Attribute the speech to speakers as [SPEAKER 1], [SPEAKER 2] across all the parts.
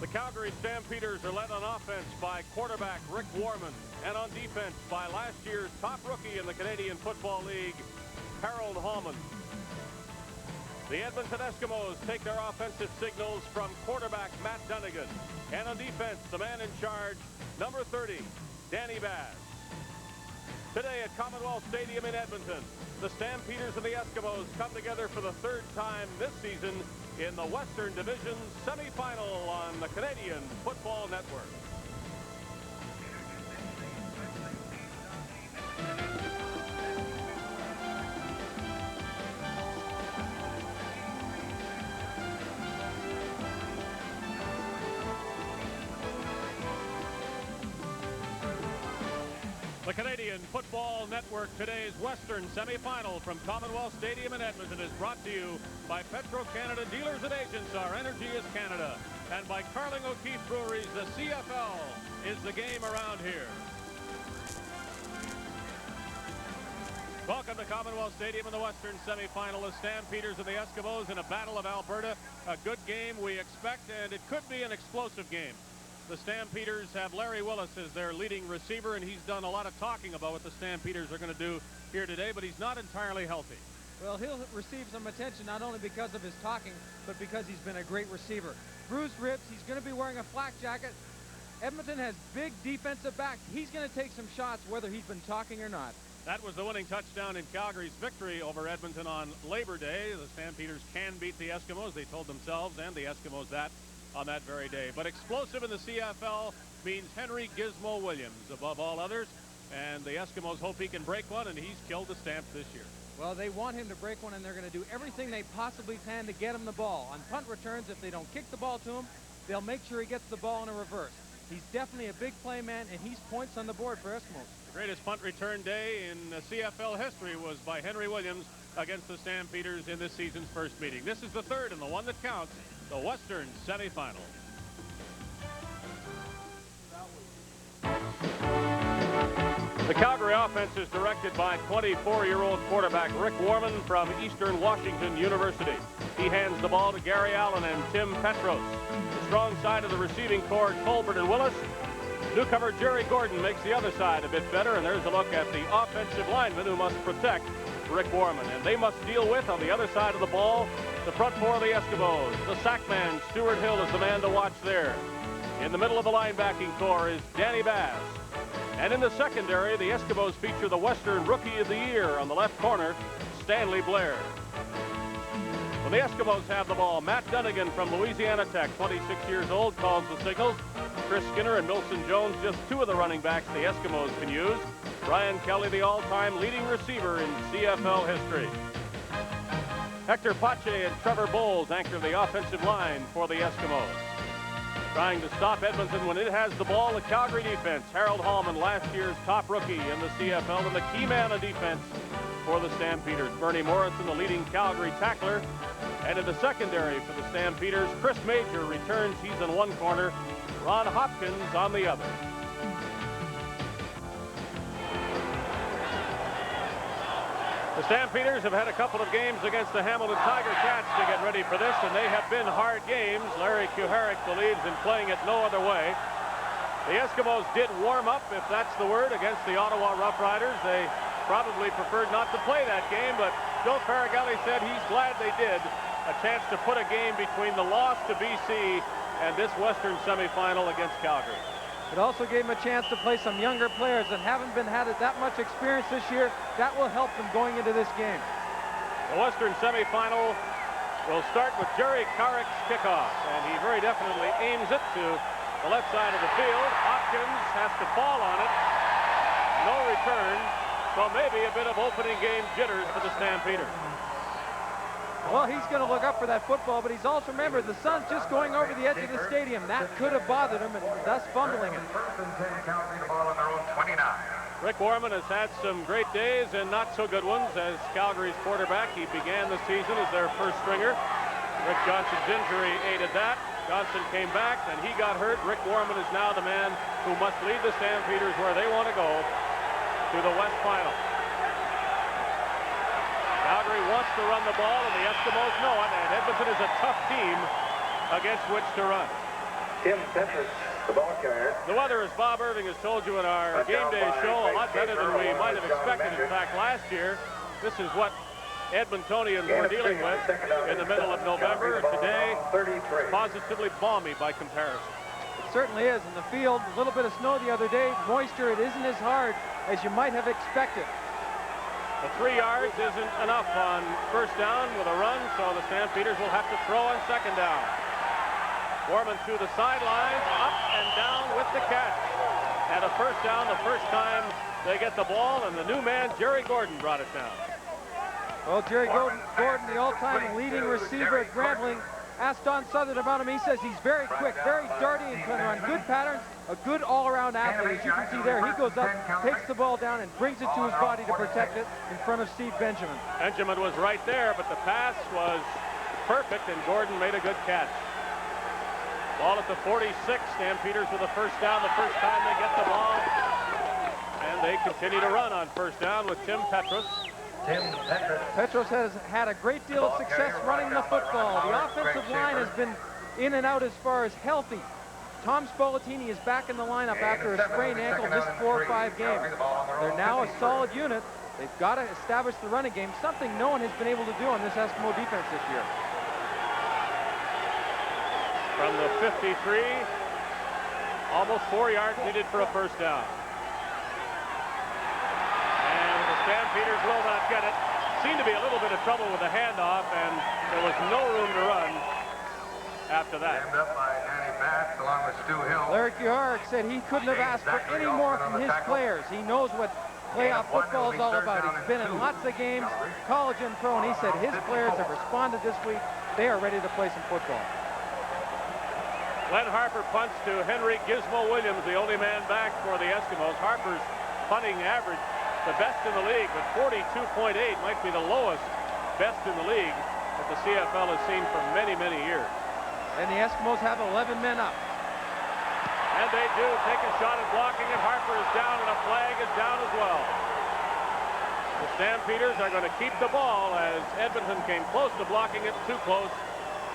[SPEAKER 1] The Calgary Stampeders are led on offense by quarterback Rick Warman and on defense by last year's top rookie in the Canadian Football League, Harold Hallman. The Edmonton Eskimos take their offensive signals from quarterback Matt Dunnigan. And on defense, the man in charge, number 30, Danny Bass. Today at Commonwealth Stadium in Edmonton, the Stampeders and the Eskimos come together for the third time this season in the Western Division semifinal on the Canadian Football Network. The Canadian Football Network, today's Western semifinal from Commonwealth Stadium in Edmonton, is brought to you by Petro-Canada Dealers and Agents. Our energy is Canada. And by Carling O'Keefe Breweries, the CFL is the game around here. Welcome to Commonwealth Stadium in the Western semifinal. The Stampeders and the Eskimos in a battle of Alberta. A good game we expect, and it could be an explosive game. The Stampeders have Larry Willis as their leading receiver, and he's done a lot of talking about what the Stampeders are going to do here today, but he's not entirely healthy.
[SPEAKER 2] Well, he'll receive some attention not only because of his talking, but because he's been a great receiver. Bruised ribs, he's going to be wearing a flak jacket. Edmonton has big defensive backs. He's going to take some shots whether he's been talking or not.
[SPEAKER 1] That was the winning touchdown in Calgary's victory over Edmonton on Labor Day. The Stampeders can beat the Eskimos. They told themselves and the Eskimos that on that very day. But explosive in the CFL means Henry Gizmo Williams above all others, and the Eskimos hope he can break one, and he's killed the Stamps this year.
[SPEAKER 2] Well, they want him to break one, and they're going to do everything they possibly can to get him the ball. On punt returns, if they don't kick the ball to him, they'll make sure he gets the ball in a reverse. He's definitely a big play man, and he's points on the board for Eskimos. The
[SPEAKER 1] greatest punt return day in CFL history was by Henry Williams against the Stampeders in this season's first meeting. This is the third and the one that counts, the Western semifinal. The Calgary offense is directed by 24-year-old quarterback Rick Warman from Eastern Washington University. He hands the ball to Gary Allen and Tim Petros. The strong side of the receiving corps, Colbert and Willis. Newcomer Jerry Gordon makes the other side a bit better, and there's a look at the offensive lineman who must protect Rick Warman. And they must deal with, on the other side of the ball, the front four of the Eskimos. The sack man, Stuart Hill, is the man to watch there. In the middle of the linebacking corps is Danny Bass. And in the secondary, the Eskimos feature the Western Rookie of the Year on the left corner, Stanley Blair. When the Eskimos have the ball, Matt Dunnigan from Louisiana Tech, 26 years old, calls the signals. Chris Skinner and Milson Jones, just two of the running backs the Eskimos can use. Brian Kelly, the all-time leading receiver in CFL history. Hector Pache and Trevor Bowles anchor the offensive line for the Eskimos. Trying to stop Edmonton when it has the ball, the Calgary defense. Harold Hallman, last year's top rookie in the CFL, and the key man on defense for the Stampeders. Bernie Morrison, the leading Calgary tackler. And in the secondary for the Stampeders, Chris Major returns. He's in one corner. Ron Hopkins on the other. The Stampeders have had a couple of games against the Hamilton Tiger Cats to get ready for this, and they have been hard games. Larry Kuharich believes in playing it no other way. The Eskimos did warm up, if that's the word, against the Ottawa Rough Riders. They probably preferred not to play that game, but Joe Faragalli said he's glad they did. A chance to put a game between the loss to BC and this Western semifinal against Calgary.
[SPEAKER 2] It also gave him a chance to play some younger players that haven't had that much experience this year. That will help them going into this game.
[SPEAKER 1] The Western semifinal will start with Jerry Carrick's kickoff, and he very definitely aims it to the left side of the field. Hopkins has to fall on it. No return, so maybe a bit of opening game jitters for the Stampeders.
[SPEAKER 2] Well, he's going to look up for that football, but he's also, remember, the sun's just going over the edge of the stadium. That could have bothered him, and thus fumbling it.
[SPEAKER 1] Rick Warman has had some great days and not so good ones as Calgary's quarterback. He began the season as their first stringer. Rick Johnson's injury aided that. Johnson came back, and he got hurt. Rick Warman is now the man who must lead the Stampeders where they want to go to the West Final. Calgary wants to run the ball, and the Eskimos know it, and Edmonton is a tough team against which to run.
[SPEAKER 3] Tim Petrus, the ball carrier.
[SPEAKER 1] The weather, as Bob Irving has told you in our game day show, a lot better than we might have expected. In fact, last year, this is what Edmontonians were dealing with in the middle of November. Today, positively balmy by comparison.
[SPEAKER 2] It certainly is. In the field, a little bit of snow the other day, moisture, it isn't as hard as you might have expected.
[SPEAKER 1] The 3 yards isn't enough on first down with a run, so the Stampeders will have to throw on second down. Warman through the sidelines, up and down with the catch. And a first down the first time they get the ball, and the new man, Jerry Gordon, brought it down.
[SPEAKER 2] Well, Jerry Gordon, the all-time leading receiver at Grambling, asked Don Southern about him. He says he's very quick, very darty, and can run good patterns, a good all-around athlete. As you can see there, he goes up, takes the ball down, and brings it to his body to protect it in front of Steve Benjamin.
[SPEAKER 1] Benjamin was right there, but the pass was perfect, and Gordon made a good catch. Ball at the 46. Stampeders with a first down the first time they get the ball. And they continue to run on first down with Tim Petrus.
[SPEAKER 2] Petros has had a great deal of success running the football. The offensive line has been in and out as far as healthy. Tom Spolatini is back in the lineup after a sprained ankle, missed 4 or 5 games. They're now a solid unit. They've got to establish the running game, something no one has been able to do on this Eskimo defense this year.
[SPEAKER 1] From the 53, almost 4 yards needed for a first down. And the Stampeders will not get it. Seemed to be a little bit of trouble with the handoff, and there was no room to run after that.
[SPEAKER 3] Up by Danny Bass along with Stu Hill.
[SPEAKER 2] Larry Kuharek said he couldn't have asked for any more from his players. He knows what playoff football is all about. He's been in lots of games, college and pro, and he said his players have responded this week. They are ready to play some football.
[SPEAKER 1] Glenn Harper punts to Henry Gizmo Williams, the only man back for the Eskimos. Harper's punting average, the best in the league, but 42.8 might be the lowest best in the league that the CFL has seen for many, many years.
[SPEAKER 2] And the Eskimos have 11 men up.
[SPEAKER 1] And they do take a shot at blocking, and Harper is down, and a flag is down as well. The Stampeders are going to keep the ball as Edmonton came close to blocking it, too close,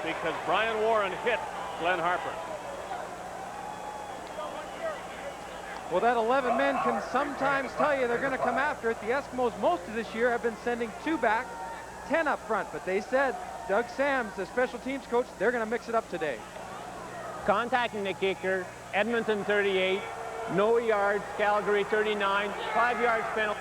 [SPEAKER 1] because Brian Warren hit Glenn Harper.
[SPEAKER 2] Well, that 11 men can sometimes tell you they're going to come after it. The Eskimos most of this year have been sending 2 back, 10 up front, but they said, Doug Sams, the special teams coach, they're going to mix it up today.
[SPEAKER 4] Contacting the kicker, Edmonton 38, no yards, Calgary 39, 5 yards penalty.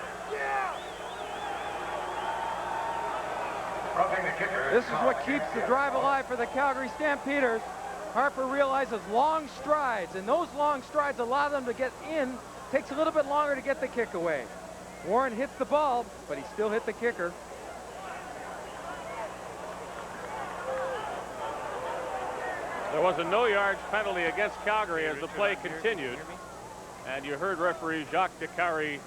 [SPEAKER 2] This is what keeps the drive alive for the Calgary Stampeders. Harper realizes long strides, and those long strides allow them to get in. Takes a little bit longer to get the kick away. Warren hits the ball, but he still hit the kicker.
[SPEAKER 1] There was a no-yards penalty against Calgary as the play continued. And you heard referee Jacques Descaries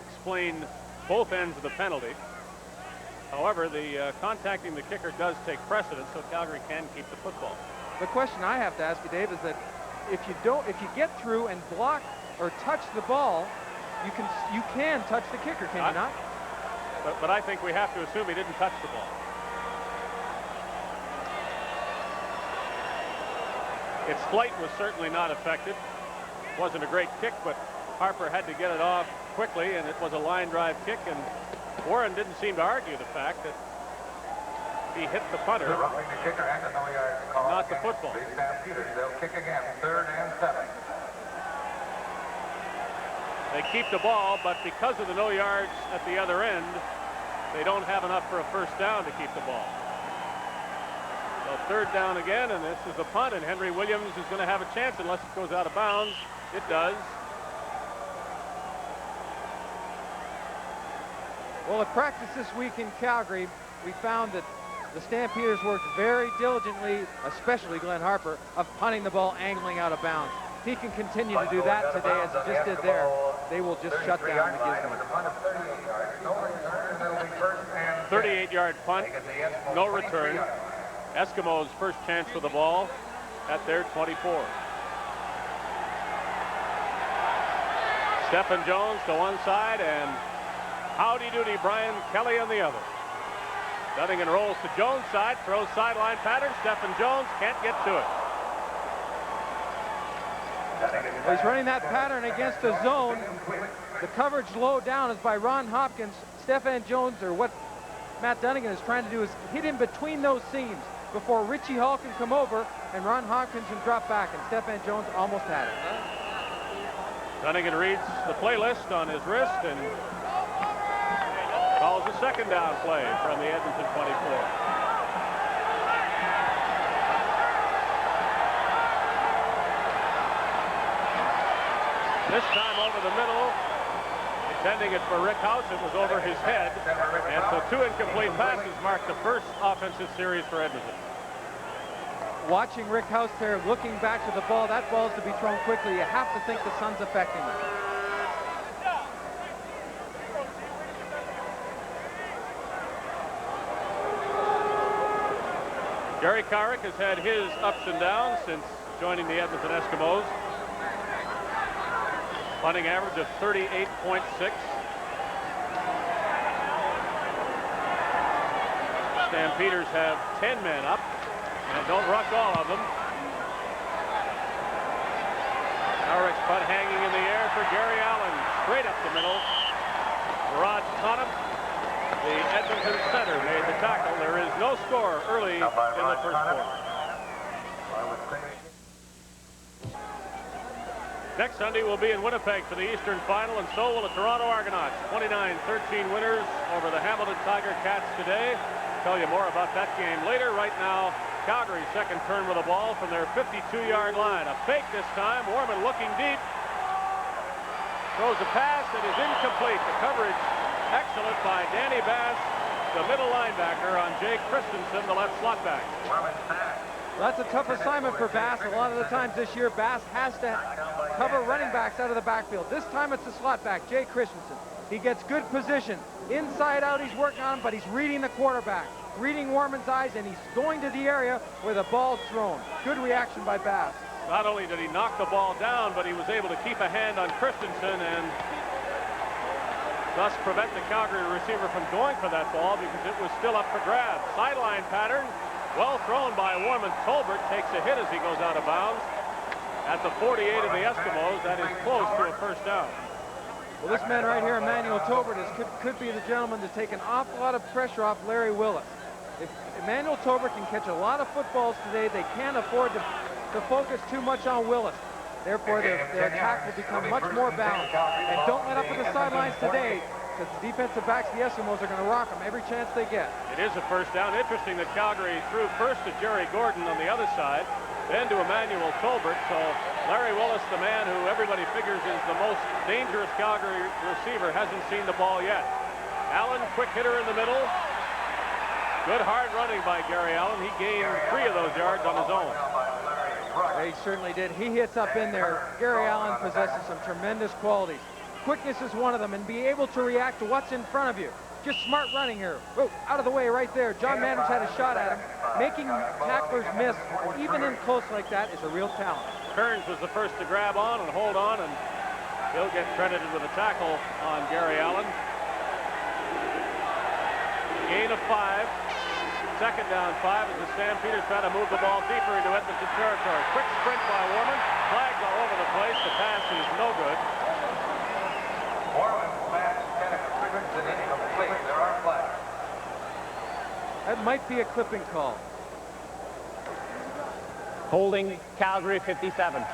[SPEAKER 1] explain both ends of the penalty. However, the contacting the kicker does take precedence, so Calgary can keep the football.
[SPEAKER 2] The question I have to ask you, Dave, is that if you get through and block or touch the ball, you can touch the kicker, can you not?
[SPEAKER 1] But I think we have to assume he didn't touch the ball. Its flight was certainly not affected. Wasn't a great kick, but Harper had to get it off quickly, and it was a line drive kick, and Warren didn't seem to argue the fact that he hit the punter, not the football.
[SPEAKER 3] They'll kick again, 3rd and 7.
[SPEAKER 1] They keep the ball, but because of the no yards at the other end, they don't have enough for a first down to keep the ball. So 3rd down again, and this is a punt, and Henry Williams is going to have a chance unless it goes out of bounds. It does.
[SPEAKER 2] Well, at practice this week in Calgary, we found that the Stampeders worked very diligently, especially Glenn Harper, of punting the ball angling out of bounds. If he can continue to do that today, as he just did there, they will just shut down the Gizmo.
[SPEAKER 1] 38-yard punt, no return. Eskimos' first chance for the ball at their 24. Stephen Jones to one side, and howdy-doody Brian Kelly on the other. Dunnigan rolls to Jones' side, throws sideline pattern. Stephen Jones can't get to it.
[SPEAKER 2] Well, he's running that pattern against the zone. The coverage low down is by Ron Hopkins. Stephen Jones, or what Matt Dunnigan is trying to do, is hit in between those seams before Richie Hall can come over and Ron Hopkins can drop back, and Stephen Jones almost had it.
[SPEAKER 1] Dunnigan reads the playlist on his wrist and calls a second down play from the Edmonton 24. This time over the middle, intending it for Rick House. It was over his head. And so 2 incomplete passes marked the first offensive series for Edmonton.
[SPEAKER 2] Watching Rick House there, looking back to the ball, that ball's to be thrown quickly. You have to think the sun's affecting him.
[SPEAKER 1] Gary Carrick has had his ups and downs since joining the Edmonton Eskimos. Punting average of 38.6. Stampeders have 10 men up, and don't rush all of them. Carrick's punt hanging in the air for Gary Allen, straight up the middle. Rod Conop, the Edmonton center, made the tackle. There is no score early in the first quarter. Next Sunday we'll be in Winnipeg for the Eastern Final, and so will the Toronto Argonauts. 29-13 winners over the Hamilton Tiger Cats today. Tell you more about that game later. Right now, Calgary's second turn with the ball from their 52-yard line. A fake this time. Warman looking deep. Throws a pass that is incomplete. The coverage excellent by Danny Bass, the middle linebacker, on Jake Christensen, the left slot back.
[SPEAKER 2] Well, that's a tough assignment for Bass. A lot of the times this year, Bass has to cover running backs out of the backfield. This time it's the slot back, Jay Christensen. He gets good position. Inside out he's working on him, but he's reading the quarterback, reading Warman's eyes, and he's going to the area where the ball's thrown. Good reaction by Bass.
[SPEAKER 1] Not only did he knock the ball down, but he was able to keep a hand on Christensen and thus prevent the Calgary receiver from going for that ball because it was still up for grabs. Sideline pattern, well thrown by Warman. Tolbert takes a hit as he goes out of bounds. At the 48 of the Eskimos, that is close to a first down.
[SPEAKER 2] Well, this man right here, Emmanuel Tolbert, could be the gentleman to take an awful lot of pressure off Larry Willis. If Emmanuel Tolbert can catch a lot of footballs today, they can't afford to focus too much on Willis. Therefore, their attack will become much more balanced. And don't let up at the sidelines today, because the defensive backs, the Eskimos, are going to rock them every chance they get.
[SPEAKER 1] It is a first down. Interesting that Calgary threw first to Jerry Gordon on the other side, then to Emmanuel Tolbert. So Larry Willis, the man who everybody figures is the most dangerous Calgary receiver, hasn't seen the ball yet. Allen, quick hitter in the middle. Good hard running by Gary Allen. He gained 3 of those yards on his own.
[SPEAKER 2] He certainly did. He hits up in there. Gary Allen possesses some tremendous qualities. Quickness is one of them, and be able to react to what's in front of you. Just smart running here. Whoa, out of the way right there. John Manners had a shot at him. Making tacklers miss, even in close like that, is a real talent.
[SPEAKER 1] Kearns was the first to grab on and hold on, and he'll get credited with a tackle on Gary Allen. Gain of 5. Second down 5 as the Stampeders try to move the ball deeper into Edmonton territory. Quick sprint by Warman. Flags all over the place. The pass is no good.
[SPEAKER 3] Warman's pass is incomplete. There are flags.
[SPEAKER 2] That might be a clipping call.
[SPEAKER 4] Holding Calgary 57.
[SPEAKER 2] I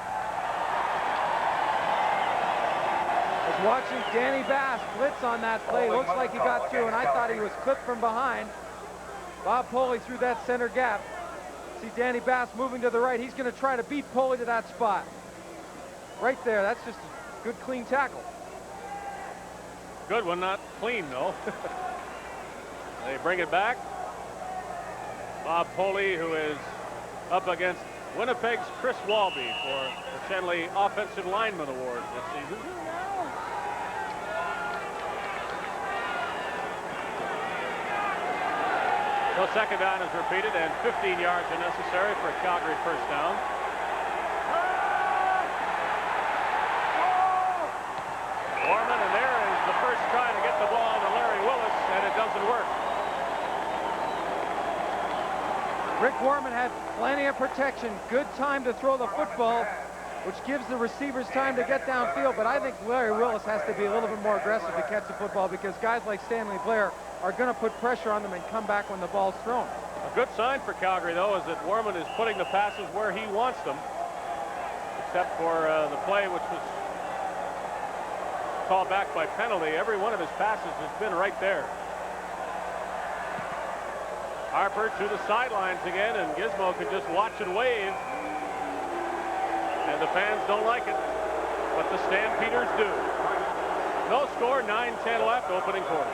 [SPEAKER 2] was watching Danny Bass blitz on that play. Looks like he got through, and I thought he was clipped from behind. Bob Poley through that center gap. See Danny Bass moving to the right. He's going to try to beat Poley to that spot. Right there. That's just a good, clean tackle.
[SPEAKER 1] Good one, not clean, though. They bring it back. Bob Poley, who is up against Winnipeg's Chris Walby for the Shenley Offensive Lineman Award this season. So second down is repeated, and 15 yards are necessary for a Calgary first down. Warman, and there is the first try to get the ball to Larry Willis, and it doesn't work.
[SPEAKER 2] Rick Warman had plenty of protection. Good time to throw the football. which gives the receivers time to get downfield. But I think Larry Willis has to be a little bit more aggressive to catch the football, because guys like Stanley Blair are going to put pressure on them and come back when the ball's thrown.
[SPEAKER 1] A good sign for Calgary, though, is that Warman is putting the passes where he wants them, except for the play which was called back by penalty. Every one of his passes has been right there. Harper to the sidelines again, and Gizmo can just watch and wave. And the fans don't like it, but the Stampeders do. No score, 9-10 left, opening quarter.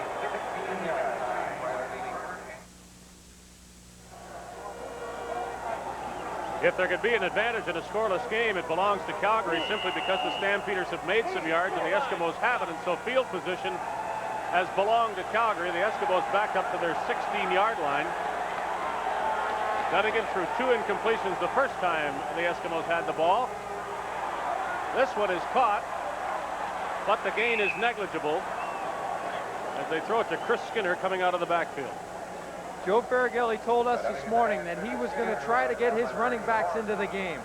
[SPEAKER 1] If there could be an advantage in a scoreless game, it belongs to Calgary, simply because the Stampeders have made some yards and the Eskimos haven't, and so field position has belonged to Calgary. The Eskimos back up to their 16-yard line. Dunnigan threw 2 incompletions the first time the Eskimos had the ball. This one is caught, but the gain is negligible as they throw it to Chris Skinner coming out of the backfield.
[SPEAKER 2] Joe Farragelli told us this morning that he was going to try to get his running backs into the game.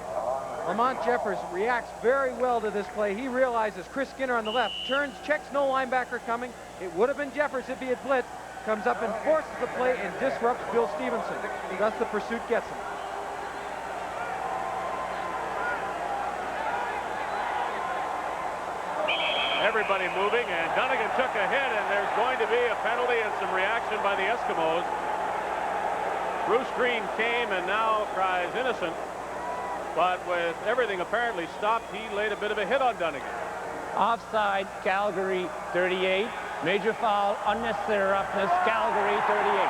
[SPEAKER 2] Lamont Jeffers reacts very well to this play. He realizes Chris Skinner on the left turns, checks no linebacker coming. It would have been Jeffers if he had blitzed. Comes up and forces the play and disrupts Bill Stevenson. Thus the pursuit gets him.
[SPEAKER 1] Everybody moving, and Dunnigan took a hit, and there's going to be a penalty and some reaction by the Eskimos. Bruce Green came and now cries innocent, but with everything apparently stopped, he laid a bit of a hit on Dunnigan.
[SPEAKER 4] Offside, Calgary 38. Major foul, unnecessary roughness, Calgary 38.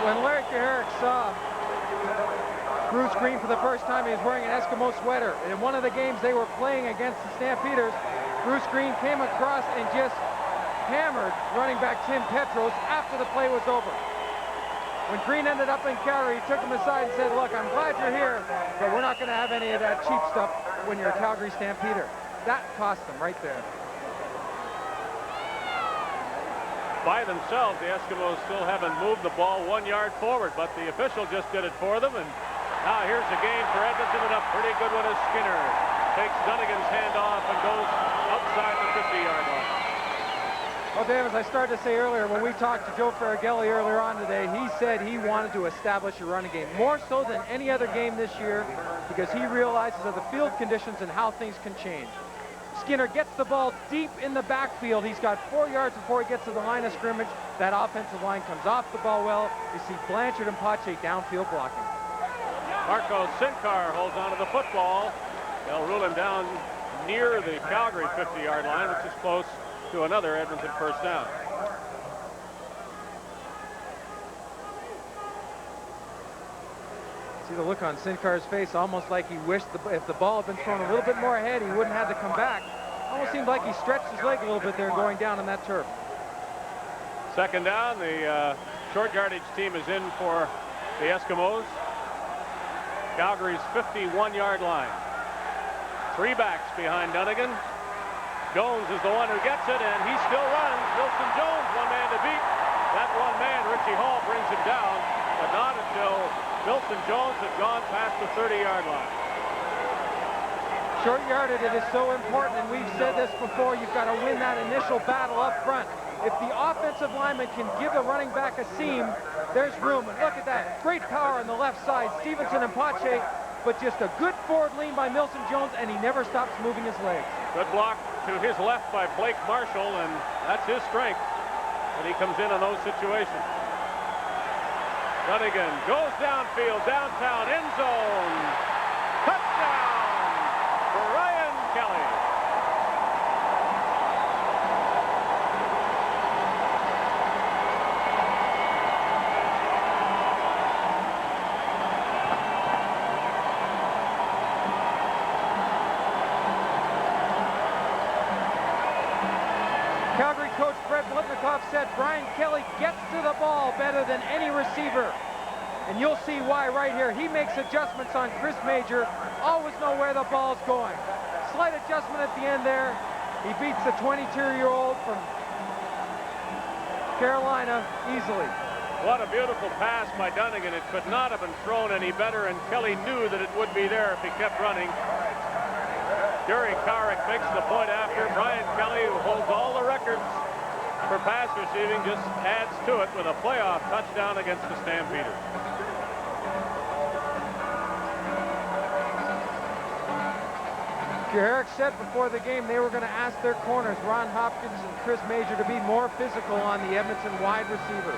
[SPEAKER 2] When Larry Kaharick saw Bruce Green for the first time, he was wearing an Eskimo sweater. In one of the games they were playing against the Stampeders, Bruce Green came across and just hammered running back Tim Petros after the play was over. When Green ended up in Calgary, he took him aside and said, look, I'm glad you're here, but we're not going to have any of that cheap stuff when you're a Calgary Stampeder. That cost them right there.
[SPEAKER 1] By themselves, the Eskimos still haven't moved the ball 1 yard forward, but the official just did it for them. And now here's a gain for Edmonton, and a pretty good one as Skinner takes Dunnigan's hand off and goes outside the 50-yard line.
[SPEAKER 2] Well, Dave, as I started to say earlier, when we talked to Joe Farragelli earlier on today, he said he wanted to establish a running game, more so than any other game this year, because he realizes of the field conditions and how things can change. Skinner gets the ball deep in the backfield. He's got 4 yards before he gets to the line of scrimmage. That offensive line comes off the ball well. You see Blanchard and Pache downfield blocking.
[SPEAKER 1] Marco Sincar holds onto the football. They'll rule him down near the Calgary 50-yard line, which is close to another Edmonton first down.
[SPEAKER 2] See the look on Sincar's face, almost like he wished if the ball had been thrown a little bit more ahead, he wouldn't have to come back. Almost seemed like he stretched his leg a little bit there going down on that turf.
[SPEAKER 1] Second down, the short yardage team is in for the Eskimos. Calgary's 51-yard line. 3 backs behind Dunnigan. Jones is the one who gets it, and he still runs. Wilson Jones, one man to beat. That one man, Richie Hall, brings him down, but not until Wilson Jones had gone past the 30-yard line.
[SPEAKER 2] Short yardage, it is so important, and we've said this before, you've got to win that initial battle up front. If the offensive lineman can give the running back a seam, there's room. And look at that, great power on the left side. Stevenson and Pache, but just a good forward lean by Milson Jones, and he never stops moving his legs.
[SPEAKER 1] Good block to his left by Blake Marshall, and that's his strength when he comes in those situations. Dunnigan goes downfield, downtown, end zone. Touchdown for Ryan Kelly.
[SPEAKER 2] Calgary coach Fred Blitnikoff said Brian Kelly gets to the ball better than any receiver. And you'll see why right here. He makes adjustments on Chris Major. Always know where the ball's going. Slight adjustment at the end there. He beats the 22-year-old from Carolina easily.
[SPEAKER 1] What a beautiful pass by Dunnigan. It could not have been thrown any better, and Kelly knew that it would be there if he kept running. Gary Carrick makes the point after. Brian Kelly, who holds all the records for pass receiving, just adds to it with a playoff touchdown against the Stampeders.
[SPEAKER 2] Carrick said before the game they were going to ask their corners, Ron Hopkins and Chris Major, to be more physical on the Edmonton wide receiver.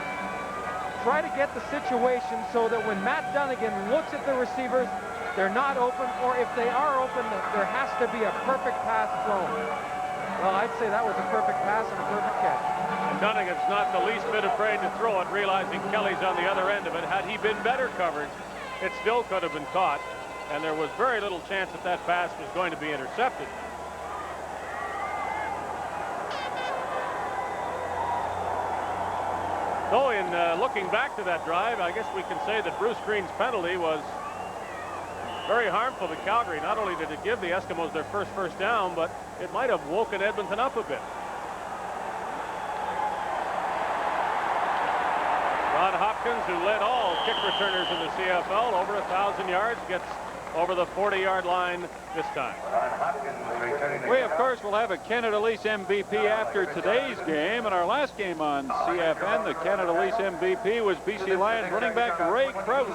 [SPEAKER 2] Try to get the situation so that when Matt Dunnigan looks at the receivers, they're not open, or if they are open, there has to be a perfect pass thrown. Well, I'd say that was a perfect pass and a perfect catch.
[SPEAKER 1] And Dunnigan's not the least bit afraid to throw it, realizing Kelly's on the other end of it. Had he been better covered, it still could have been caught, and there was very little chance that that pass was going to be intercepted. So in looking back to that drive, I guess we can say that Bruce Green's penalty was very harmful to Calgary. Not only did it give the Eskimos their first down, but it might have woken Edmonton up a bit. Ron Hopkins, who led all kick returners in the CFL, over 1,000 yards, gets over the 40-yard line this time.
[SPEAKER 5] We, of course, will have a Canada Lease MVP after today's game. And our last game on CFN, the Canada Lease MVP was BC Lions running back Ray Krause.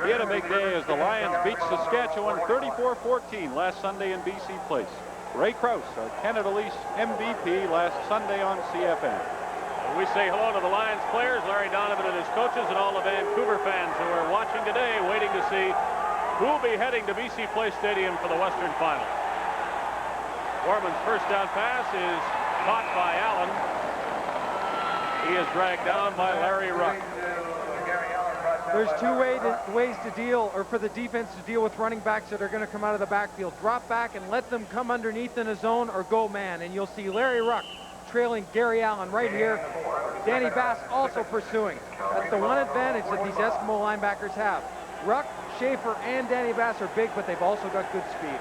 [SPEAKER 5] He had a big day as the Lions beat Saskatchewan 34-14 last Sunday in BC Place. Ray Krause, our Canada Lease MVP last Sunday on CFN.
[SPEAKER 1] We say hello to the Lions players, Larry Donovan and his coaches, and all the Vancouver fans who are watching today, waiting to see who will be heading to BC Place Stadium for the Western Final. Gorman's first down pass is caught by Allen. He is dragged down by Larry Ruck.
[SPEAKER 2] There's two ways to deal, or for the defense to deal with running backs that are going to come out of the backfield. Drop back and let them come underneath in a zone, or go man. And you'll see Larry Ruck trailing Gary Allen right here. Danny Bass also pursuing. That's the one advantage that these Eskimo linebackers have. Ruck, Schaefer, and Danny Bass are big, but they've also got good speed.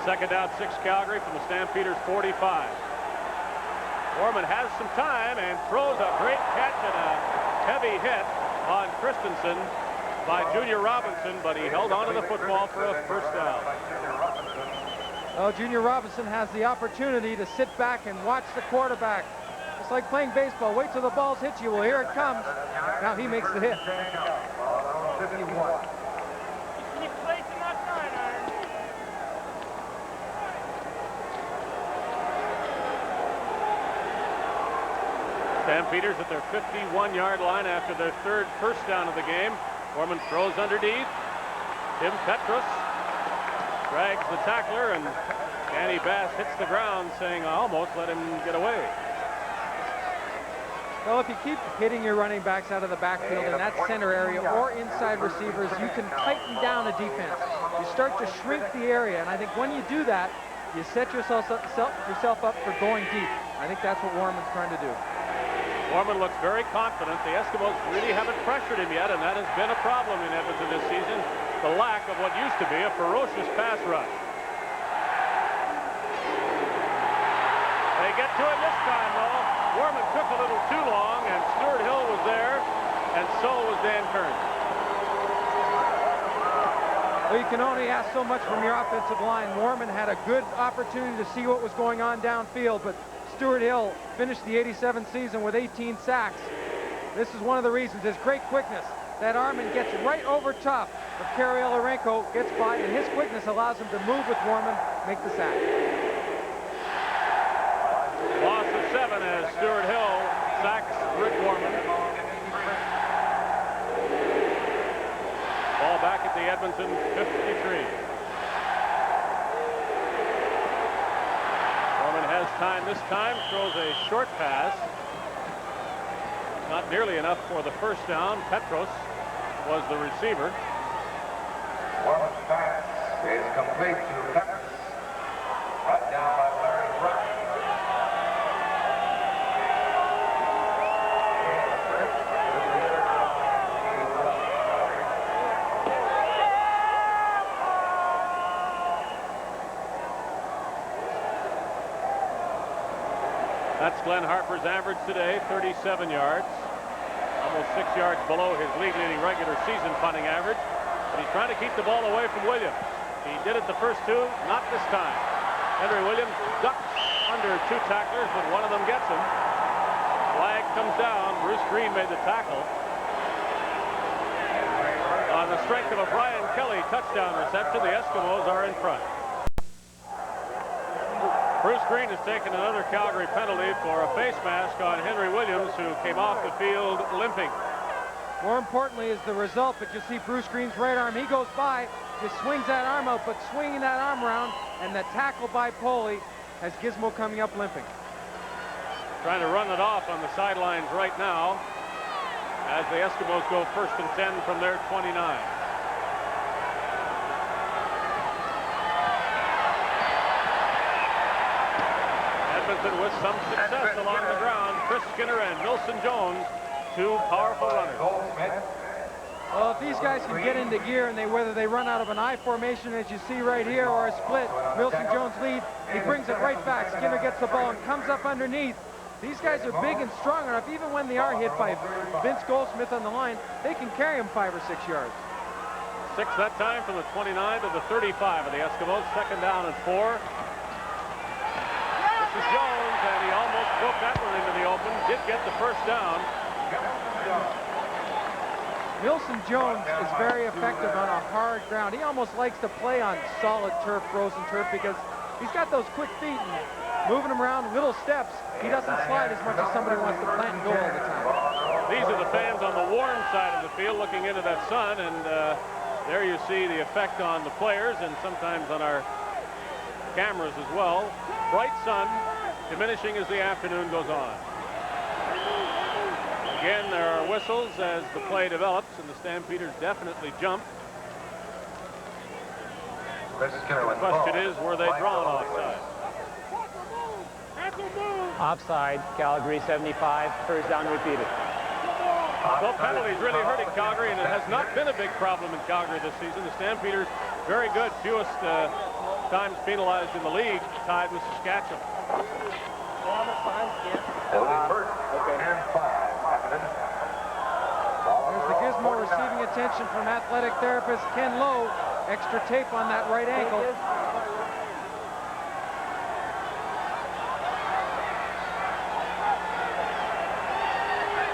[SPEAKER 1] Second down, 6 Calgary from the Stampeders 45. Gorman has some time and throws a great catch and a heavy hit on Christensen by Junior Robinson, but he held onto the football for a first down.
[SPEAKER 2] Well, Junior Robinson has the opportunity to sit back and watch the quarterback. It's like playing baseball. Wait till the balls hit you. Well, here it comes. Now he makes the hit.
[SPEAKER 3] 51.
[SPEAKER 1] Stampeders at their 51-yard line after their third first down of the game. Gorman throws underneath. Tim Petros drags the tackler, and Danny Bass hits the ground, saying, I almost let him get away.
[SPEAKER 2] Well, if you keep hitting your running backs out of the backfield in that center area or inside receivers, you can tighten down a defense. You start to shrink the area, and I think when you do that, you set yourself up for going deep. I think that's what Warman's trying to do.
[SPEAKER 1] Gorman looks very confident. The Eskimos really haven't pressured him yet, and that has been a problem in Edmonton this season. The lack of what used to be a ferocious pass rush. They get to it this time, though. Gorman took a little too long, and Stuart Hill was there, and so was Dan Kearns.
[SPEAKER 2] Well, you can only ask so much from your offensive line. Warman had a good opportunity to see what was going on downfield, but Stuart Hill finished the '87 season with 18 sacks. This is one of the reasons. His great quickness. That Armin gets right over top of Kerry Elarenko, gets by, and his quickness allows him to move with Warman, make the sack.
[SPEAKER 1] Loss of 7 as Stuart Hill sacks Rick Warman. Ball back at the Edmonton 53. Has time this time, throws a short pass. Not nearly enough for the first down. Petros was the receiver.
[SPEAKER 3] Warman's pass is complete to Petros. Brought down by Larry Ruck.
[SPEAKER 1] That's Glenn Harper's average today, 37 yards. almost 6 yards below his league-leading regular season punting average. But he's trying to keep the ball away from Williams. He did it the first two, not this time. Henry Williams ducks under 2 tacklers, but one of them gets him. Flag comes down. Bruce Green made the tackle. On the strength of a Brian Kelly touchdown reception, the Eskimos are in front. Bruce Green has taken another Calgary penalty for a face mask on Henry Williams, who came off the field limping.
[SPEAKER 2] More importantly is the result, but you see Bruce Green's right arm. He goes by, just swings that arm out, but swinging that arm around, and the tackle by Poley has Gizmo coming up limping.
[SPEAKER 1] Trying to run it off on the sidelines right now as the Eskimos go 1st and 10 from their 29. Edmonton with some success along the ground. Chris Skinner and Milson Jones, 2 powerful runners.
[SPEAKER 2] Well, if these guys can get into gear and whether they run out of an I formation, as you see right here, or a split, Milson Jones lead, he brings it right back. Skinner gets the ball and comes up underneath. These guys are big and strong enough, even when they are hit by Vince Goldsmith on the line, they can carry him 5 or 6 yards.
[SPEAKER 1] 6 that time from the 29 to the 35 of the Eskimos. 2nd down and 4. This is Jones, and he almost broke that one into the open. Did get the 1st down.
[SPEAKER 2] Milson Jones is very effective on a hard ground. He almost likes to play on solid turf, frozen turf, because he's got those quick feet and moving him around little steps. He doesn't slide as much as somebody wants to plant and go all the time.
[SPEAKER 1] These are the fans on the warm side of the field looking into that sun, and there you see the effect on the players and sometimes on our cameras as well. Bright sun, diminishing as the afternoon goes on. Again, there are whistles as the play develops, and the Stampeders definitely jump. The question is, were they drawn offside?
[SPEAKER 4] Offside, Calgary 75, 1st down repeated.
[SPEAKER 1] Well, penalties really hurting Calgary, and it has not been a big problem in Calgary this season. The Stampeders, very good, fewest times penalized in the league, tied with Saskatchewan.
[SPEAKER 2] There's the Gizmo receiving attention from athletic therapist Ken Lowe. Extra tape on that right ankle.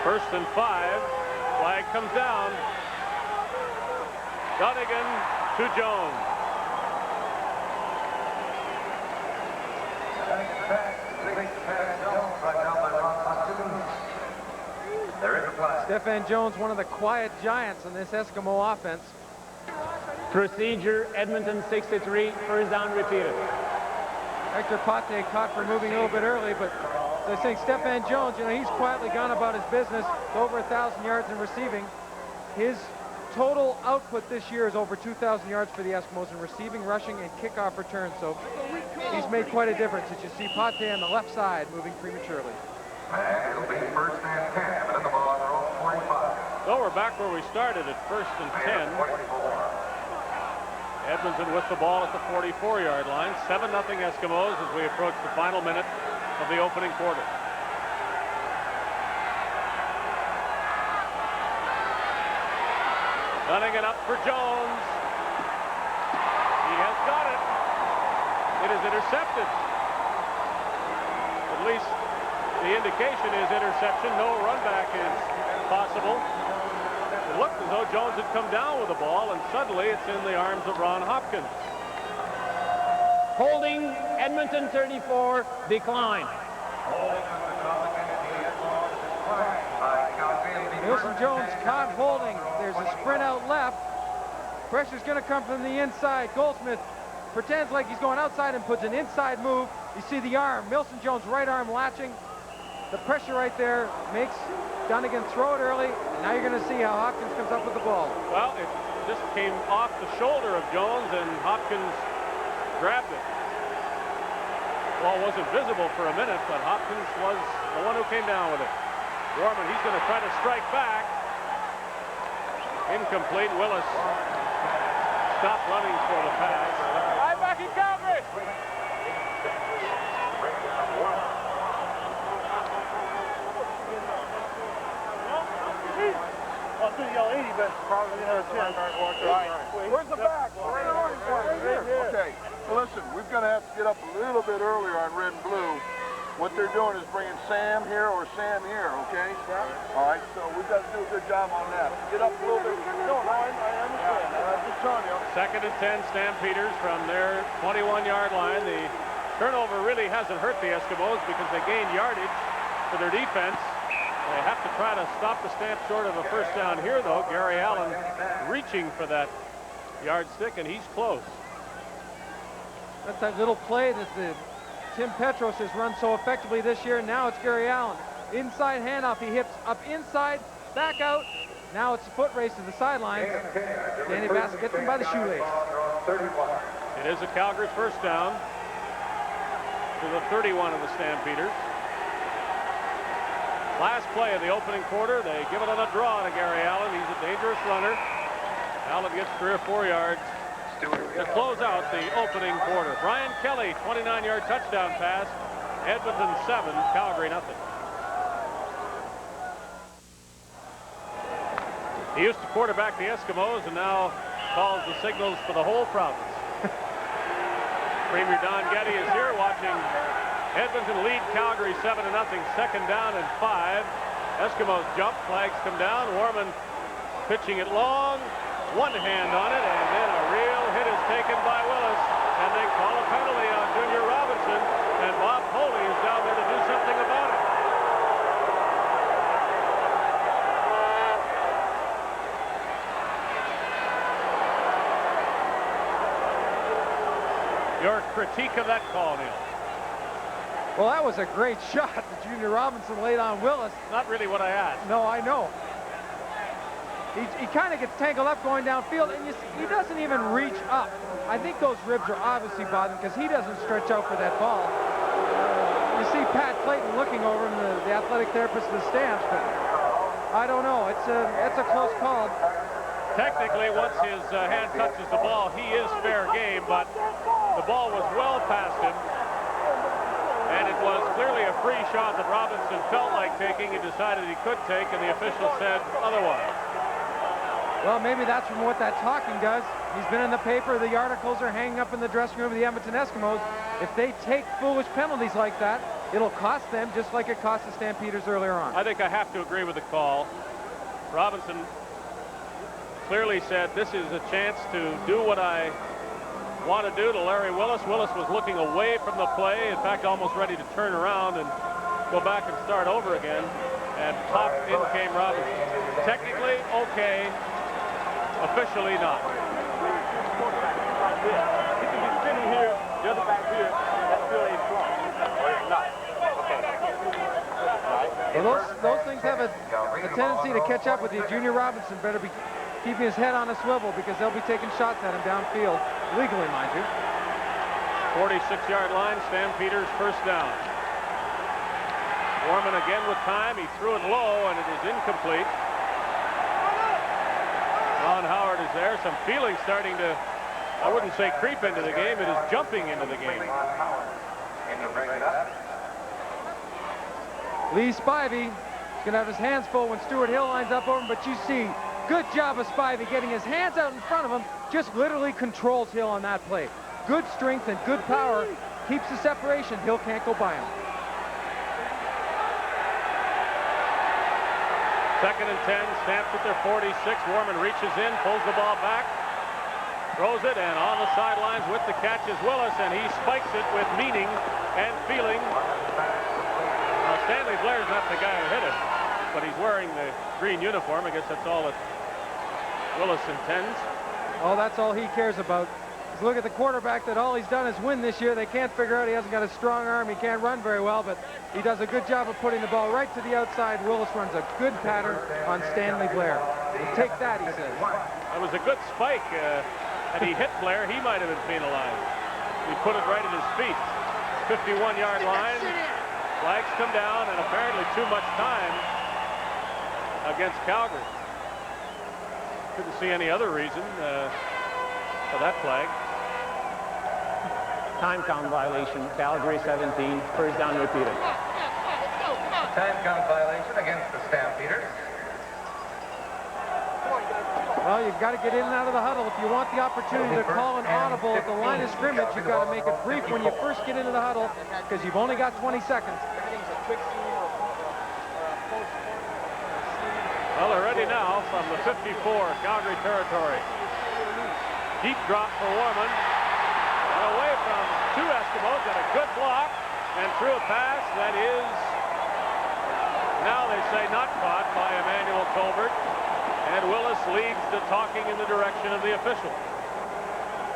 [SPEAKER 1] 1st and 5. Flag comes down. Donegan to Jones.
[SPEAKER 2] Stephen Jones, one of the quiet giants in this Eskimo offense.
[SPEAKER 4] Procedure, Edmonton 63, 1st down repeated.
[SPEAKER 2] Hector Pate caught for moving a little bit early, but they're saying Stephen Jones, you know, he's quietly gone about his business, over 1,000 yards in receiving. His total output this year is over 2,000 yards for the Eskimos in receiving, rushing, and kickoff returns. So he's made quite a difference. As you see Pate on the left side moving prematurely.
[SPEAKER 3] It'll be 1st and 10, but in the ball on their own 45.
[SPEAKER 1] So we're back where we started at 1st and 10. Edmonton with the ball at the 44-yard line. 7-0 Eskimos as we approach the final minute of the opening quarter. Running it up for Jones. He has got it. It is intercepted. At least the indication is interception. No run back is possible. It looked as though Jones had come down with the ball, and suddenly it's in the arms of Ron Hopkins.
[SPEAKER 4] Holding, Edmonton 34, decline.
[SPEAKER 2] Wilson Jones caught holding. There's a sprint out left. Pressure's going to come from the inside. Goldsmith pretends like he's going outside and puts an inside move. You see the arm. Wilson Jones' right arm latching. The pressure right there makes Donegan throw it early, and now you're going to see how Hopkins comes up with the ball.
[SPEAKER 1] Well, it just came off the shoulder of Jones, and Hopkins grabbed it. Ball wasn't visible for a minute, but Hopkins was the one who came down with it. Gorman, he's going to try to strike back. Incomplete. Willis stopped running for the pass.
[SPEAKER 4] Right back in Calgary.
[SPEAKER 6] well, 80, but probably another 10. Right. Where's the back? Right here. Okay. Well, listen, we're going to have to get up a little bit earlier on red and blue. What they're doing is bringing Sam here or Sam here, okay? Yeah. All right, so we've got to do a good job on that. Get up a little bit. No, I understand. I'm just telling you.
[SPEAKER 1] 2nd and 10, Stampeders from their 21-yard line. The turnover really hasn't hurt the Eskimos because they gained yardage for their defense. They have to try to stop the Stamp short of a first down here, though. Gary Allen reaching for that yardstick, and he's close.
[SPEAKER 2] That's that little play that Tim Petros has run so effectively this year. Now it's Gary Allen. Inside handoff. He hips up inside, back out. Now it's a foot race to the sidelines. Danny Bassett gets him by the shoelace.
[SPEAKER 1] It is a Calgary first down to the 31 of the Stampeders. Last play of the opening quarter. They give it on a draw to Gary Allen. He's a dangerous runner. Allen gets 3 or 4 yards to close out the opening quarter. Brian Kelly, 29-yard touchdown pass. Edmonton 7, Calgary nothing. He used to quarterback the Eskimos and now calls the signals for the whole province. Premier Don Getty is here watching Edmonton lead Calgary 7-0. 2nd down and 5. Eskimos jump, flags come down. Warman pitching it long. One hand on it, and then a real hit is taken by Willis, and they call a penalty on Junior Robinson, and Bob Foley is down there to do something about it. Your critique of that call, Neil?
[SPEAKER 2] Well, that was a great shot that Junior Robinson laid on Willis.
[SPEAKER 1] Not really what I asked.
[SPEAKER 2] No, I know. He kind of gets tangled up going downfield, and he doesn't even reach up. I think those ribs are obviously bothering because he doesn't stretch out for that ball. You see Pat Clayton looking over him, the athletic therapist of the Stamps, but I don't know. It's a close call.
[SPEAKER 1] Technically, once his hand touches the ball, he is fair game, but the ball was well past him, and it was clearly a free shot that Robinson felt like taking. He decided he could take, and the official said otherwise.
[SPEAKER 2] Well, maybe that's from what that talking does. He's been in the paper. The articles are hanging up in the dressing room of the Edmonton Eskimos. If they take foolish penalties like that, it'll cost them just like it cost the Stampeders earlier on.
[SPEAKER 1] I think I have to agree with the call. Robinson clearly said, this is a chance to do what I want to do to Larry Willis. Willis was looking away from the play, in fact, almost ready to turn around and go back and start over again. And pop, in came Robinson. Technically, okay. Officially not.
[SPEAKER 6] He can be sitting here, the other back here, that's still a strong. Not. Okay.
[SPEAKER 2] Well, those things have a tendency to catch up with you. Junior Robinson better be keeping his head on a swivel because they'll be taking shots at him downfield, legally, mind you.
[SPEAKER 1] 46-yard line, Stampeders first down. Warman again with time. He threw it low, and it is incomplete. Ron Howard is there. Some feeling starting to, I wouldn't say creep into the game. It is jumping into the game.
[SPEAKER 2] Lee Spivey is going to have his hands full when Stuart Hill lines up over him, but you see, good job of Spivey getting his hands out in front of him, just literally controls Hill on that play. Good strength and good power, keeps the separation. Hill can't go by him.
[SPEAKER 1] 2nd and 10, Stamps at their 46. Warman reaches in, pulls the ball back, throws it, and on the sidelines with the catch is Willis, and he spikes it with meaning and feeling. Now, Stanley Blair's not the guy who hit it, but he's wearing the green uniform. I guess that's all that Willis intends.
[SPEAKER 2] Oh, that's all he cares about. Just look at the quarterback that all he's done is win this year. They can't figure out he hasn't got a strong arm. He can't run very well, but he does a good job of putting the ball right to the outside. Willis runs a good pattern on Stanley Blair. Take that, he says.
[SPEAKER 1] That was a good spike. Had he hit Blair, he might have been penalized. He put it right at his feet. 51-yard line. Flags come down, and apparently too much time against Calgary. Couldn't see any other reason for that flag.
[SPEAKER 4] Time count violation, Calgary 17, first down repeated.
[SPEAKER 3] Time count violation against the Stampeders.
[SPEAKER 2] You've got to get in and out of the huddle. If you want the opportunity to call an audible at the line of scrimmage, you've got to make it brief when you first get into the huddle because you've only got 20 seconds.
[SPEAKER 1] Well, they're ready now from the 54, Calgary territory. Deep drop for Warman. And away from two Eskimos, got a good block, and threw a pass that is, now they say, not caught by Emmanuel Colbert. And Willis leads the talking in the direction of the official.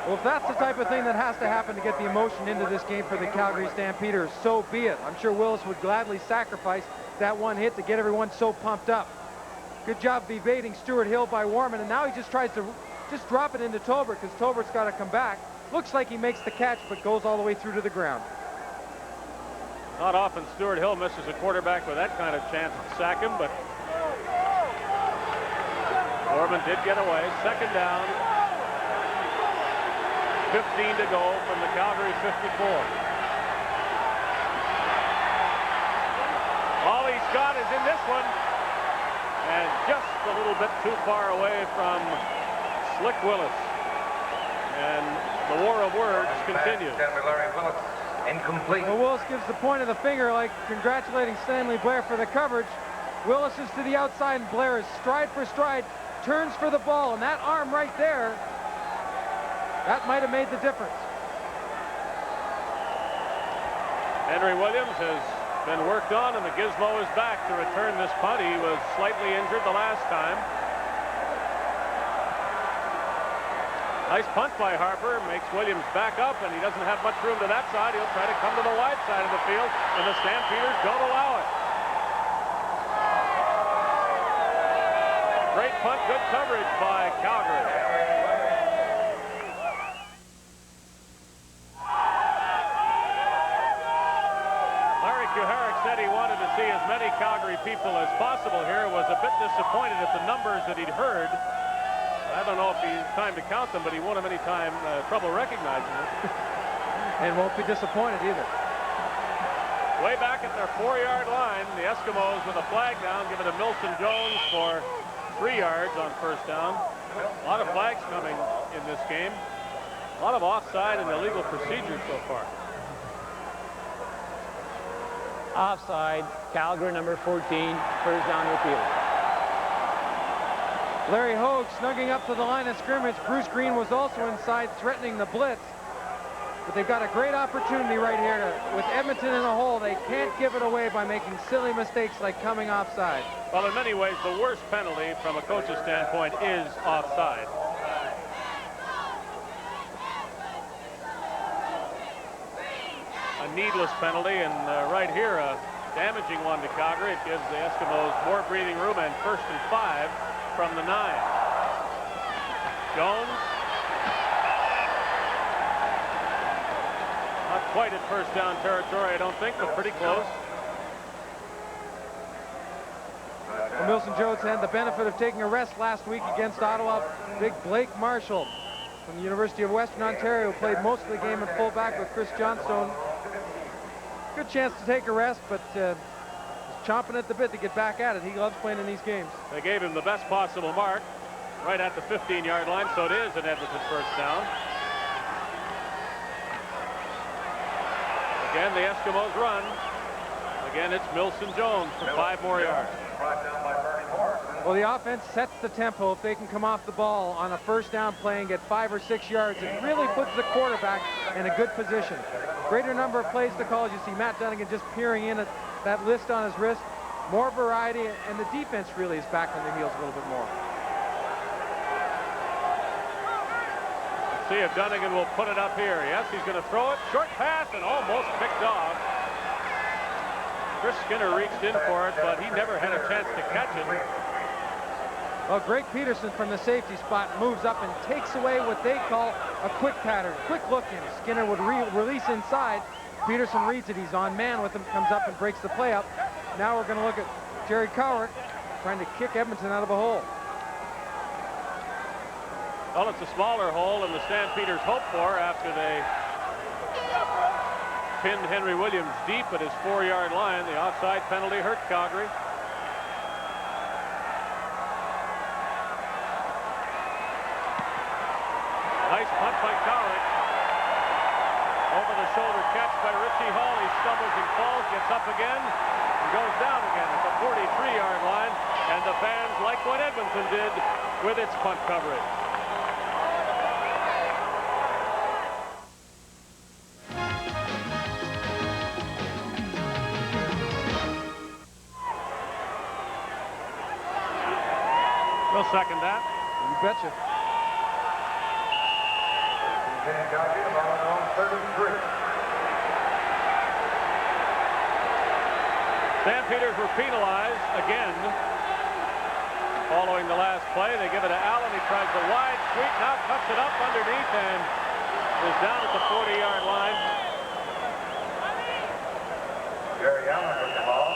[SPEAKER 2] Well, if that's the type of thing that has to happen to get the emotion into this game for the Calgary Stampeders, so be it. I'm sure Willis would gladly sacrifice that one hit to get everyone so pumped up. Good job of evading Stuart Hill by Warman, and now he just tries to just drop it into Tolbert because Tolbert's got to come back. Looks like he makes the catch, but goes all the way through to the ground.
[SPEAKER 1] Not often Stuart Hill misses a quarterback with that kind of chance to sack him, but Warman did get away. Second down. 15 to go from the Calgary 54. All he's got is in this one. And just a little bit too far away from Slick Willis. And the war of words continues.
[SPEAKER 3] Incomplete.
[SPEAKER 2] Well, Willis gives the point of the finger like congratulating Stanley Blair for the coverage. Willis is to the outside and Blair is stride for stride, turns for the ball, and that arm right there, that might have made the difference.
[SPEAKER 1] Henry Williams has been worked on, and the gizmo is back to return this punt. He was slightly injured the last time. Nice punt by Harper, makes Williams back up, and he doesn't have much room to that side. He'll try to come to the wide side of the field, and the Stampeders don't allow it. Great punt, good coverage by Calgary. Said he wanted to see as many Calgary people as possible here, was a bit disappointed at the numbers that he'd heard. I don't know if he has time to count them, but he won't have any trouble recognizing them.
[SPEAKER 2] And won't be disappointed either.
[SPEAKER 1] Way back at their 4-yard line, the Eskimos with a flag down, given to Milson Jones for 3 yards on first down. A lot of flags coming in this game. A lot of offside and illegal procedures so far.
[SPEAKER 4] Offside, Calgary number 14, first down the field.
[SPEAKER 2] Larry Hogue snugging up to the line of scrimmage. Bruce Green was also inside threatening the blitz. But they've got a great opportunity right here with Edmonton in a hole. They can't give it away by making silly mistakes like coming offside.
[SPEAKER 1] Well, in many ways, the worst penalty from a coach's standpoint is offside. A needless penalty, and right here a damaging one to Calgary. It gives the Eskimos more breathing room, and 1st and 5 from the 9. Jones. Not quite at first down territory, I don't think, but pretty close.
[SPEAKER 2] Well, Milson Jones had the benefit of taking a rest last week against Ottawa. Big Blake Marshall from the University of Western Ontario played most of the game at fullback with Chris Johnstone. Good chance to take a rest, but he's chomping at the bit to get back at it. He loves playing in these games.
[SPEAKER 1] They gave him the best possible mark right at the 15-yard line, so it is an Edmonton first down. Again, the Eskimos run. Again, it's Milson Jones for 5 more yards.
[SPEAKER 2] Well, the offense sets the tempo. If they can come off the ball on a first down play and get 5 or 6 yards, it really puts the quarterback in a good position. Greater number of plays to call. As you see Matt Dunnigan just peering in at that list on his wrist. More variety, and the defense really is back on their heels a little bit more.
[SPEAKER 1] Let's see if Dunnigan will put it up here. Yes, he's going to throw it. Short pass and almost picked off. Chris Skinner reached in for it, but he never had a chance to catch it.
[SPEAKER 2] Well, Greg Peterson from the safety spot moves up and takes away what they call a quick pattern, quick look in. Skinner would release inside. Peterson reads it. He's on man with him, comes up and breaks the play up. Now we're going to look at Jerry Cowart trying to kick Edmonton out of a hole.
[SPEAKER 1] Well, it's a smaller hole than the Stampeders hoped for after they pinned Henry Williams deep at his 4-yard line. The offside penalty hurt Calgary. Nice punt by Cowrick. Over the shoulder catch by Richie Hall. He stumbles and falls, gets up again, and goes down again at the 43-yard line. And the fans like what Edmonton did with its punt coverage. We'll second that.
[SPEAKER 2] You betcha.
[SPEAKER 1] Stampeders were penalized again following the last play. They give it to Allen. He tries the wide sweep, now cuts it up underneath and is down at the 40-yard line.
[SPEAKER 3] Gary Allen with the ball.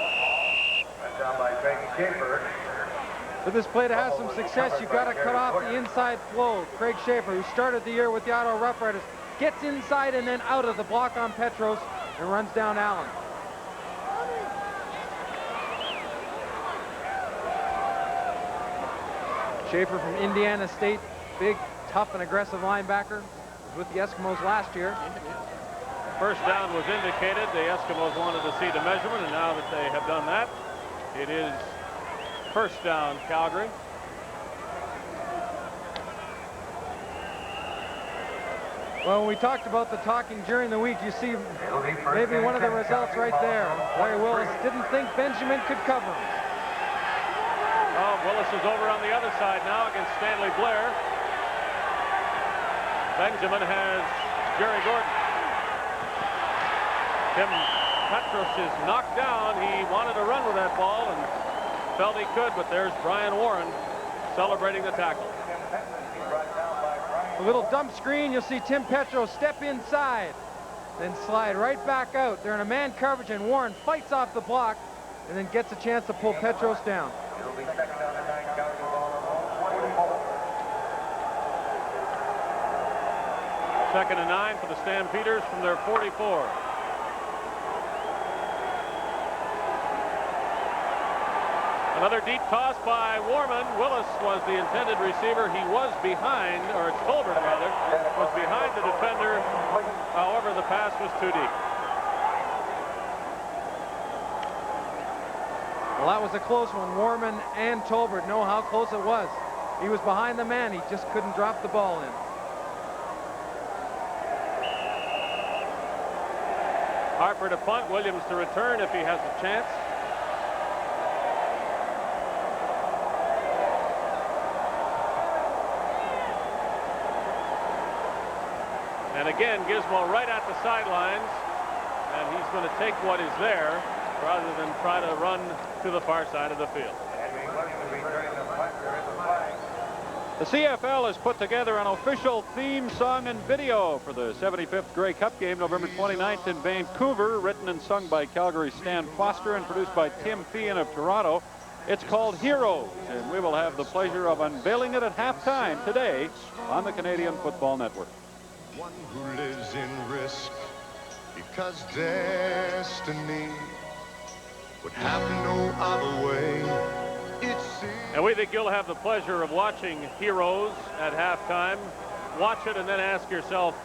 [SPEAKER 3] That's down by Craig Schaefer.
[SPEAKER 2] For this play to have some success, you've got to cut off the inside flow. Craig Schaefer, who started the year with the Ottawa Rough Riders, gets inside and then out of the block on Petros and runs down Allen. Schaefer from Indiana State, big, tough, and aggressive linebacker. Was with the Eskimos last year.
[SPEAKER 1] First down was indicated. The Eskimos wanted to see the measurement, and now that they have done that, it is first down, Calgary.
[SPEAKER 2] Well, when we talked about the talking during the week, you see maybe one of the results right there. Larry Willis didn't think Benjamin could cover him.
[SPEAKER 1] Oh, Willis is over on the other side now against Stanley Blair. Benjamin has Jerry Gordon. Tim Petros is knocked down. He wanted to run with that ball and felt he could, but there's Brian Warren celebrating the tackle.
[SPEAKER 2] A little dump screen, you'll see Tim Petros step inside, then slide right back out. They're in a man coverage, and Warren fights off the block and then gets a chance to pull Petros down.
[SPEAKER 1] Second and 9 for the Stampeders from their 44. Another deep toss by Warman. Willis was the intended receiver. He was behind, or Tolbert rather, was behind the defender. However, the pass was too deep.
[SPEAKER 2] Well, that was a close one. Warman and Tolbert know how close it was. He was behind the man. He just couldn't drop the ball in.
[SPEAKER 1] Harper to punt, Williams to return if he has a chance. And again, Gizmo right at the sidelines, and he's going to take what is there rather than try to run to the far side of the field.
[SPEAKER 5] The CFL has put together an official theme song and video for the 75th Grey Cup game, November 29th in Vancouver, written and sung by Calgary Stan Foster and produced by Tim Feehan of Toronto. It's called Heroes, and we will have the pleasure of unveiling it at halftime today on the Canadian Football Network.
[SPEAKER 7] One who lives in risk because destiny would have no other way.
[SPEAKER 1] And we think you'll have the pleasure of watching Heroes at halftime. Watch it and then ask yourself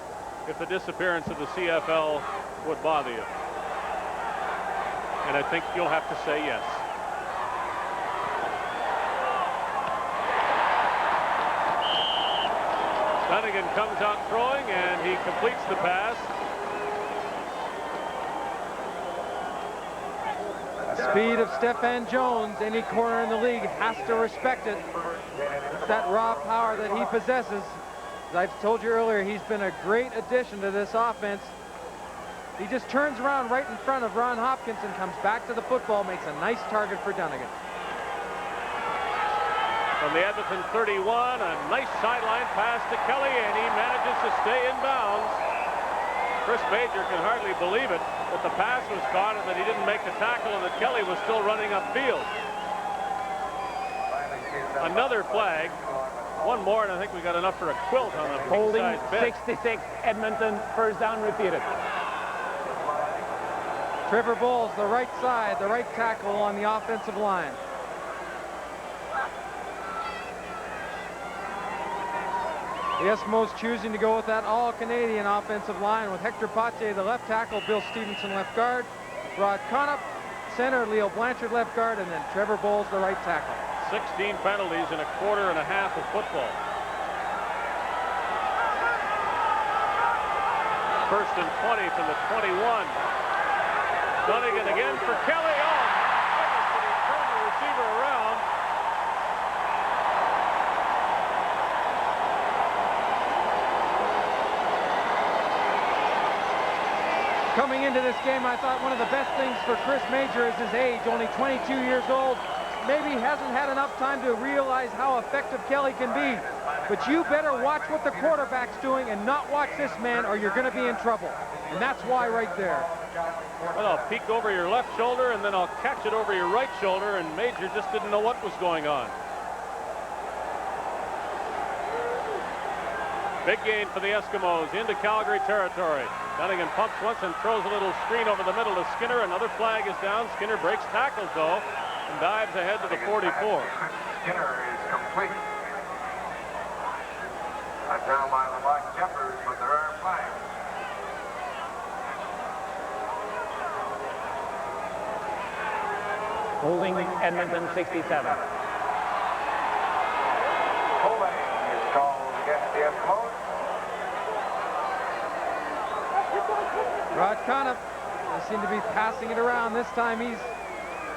[SPEAKER 1] if the disappearance of the CFL would bother you. And I think you'll have to say yes. Dunnigan comes out throwing, and he completes the pass.
[SPEAKER 2] Speed of Stephen Jones, any corner in the league has to respect it. It's that raw power that he possesses. As I've told you earlier, he's been a great addition to this offense. He just turns around right in front of Ron Hopkins and comes back to the football, makes a nice target for Dunnigan.
[SPEAKER 1] From the Edmonton 31, a nice sideline pass to Kelly, and he manages to stay in bounds. Chris Major can hardly believe it that the pass was caught and that he didn't make the tackle and that Kelly was still running upfield. Another flag. One more, and I think we got enough for a quilt on the
[SPEAKER 4] Holding
[SPEAKER 1] size bed.
[SPEAKER 4] 66, Edmonton, first down repeated.
[SPEAKER 2] Trevor Bowles, the right side, the right tackle on the offensive line. The Eskimos choosing to go with that all-Canadian offensive line with Hector Pate, the left tackle, Bill Stevenson, left guard, Rod Conop, center, Leo Blanchard, left guard, and then Trevor Bowles, the right tackle.
[SPEAKER 1] 16 penalties in a quarter and a half of football. First and 20 from the 21. Dunnigan again for Kelly. Oh, my goodness, did he turn the receiver around?
[SPEAKER 2] Coming into this game, I thought one of the best things for Chris Major is his age, only 22 years old. Maybe hasn't had enough time to realize how effective Kelly can be. But you better watch what the quarterback's doing and not watch this man, or you're going to be in trouble. And that's why right there.
[SPEAKER 1] Well, I'll peek over your left shoulder, and then I'll catch it over your right shoulder, and Major just didn't know what was going on. Big gain for the Eskimos into Calgary territory. Dunnigan pumps once and throws a little screen over the middle to Skinner. Another flag is down. Skinner breaks tackles, though, and dives ahead to the 44.
[SPEAKER 3] Skinner is complete. That's down by the black jumpers, but there are flags.
[SPEAKER 4] Holding Edmonton 67.
[SPEAKER 3] Holding is called against the Eskimos.
[SPEAKER 2] Rod Conop, they seem to be passing it around. This time he's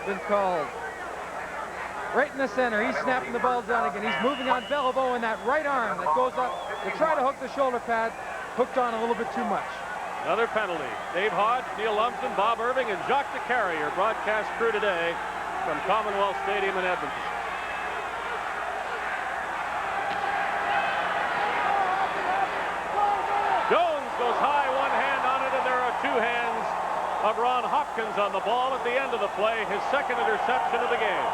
[SPEAKER 2] been called. Right in the center, he's snapping the ball down again. He's moving on Beliveau, and that right arm that goes up to try to hook the shoulder pad, hooked on a little bit too much.
[SPEAKER 1] Another penalty. Dave Hodge, Neil Lumsden, Bob Irving, and Jacques DeCarry, your broadcast crew today from Commonwealth Stadium in Edmonton. Jones goes high, one hand on it, and there are two hands of Ron Hopkins on the ball at the end of the play, his second interception of the game.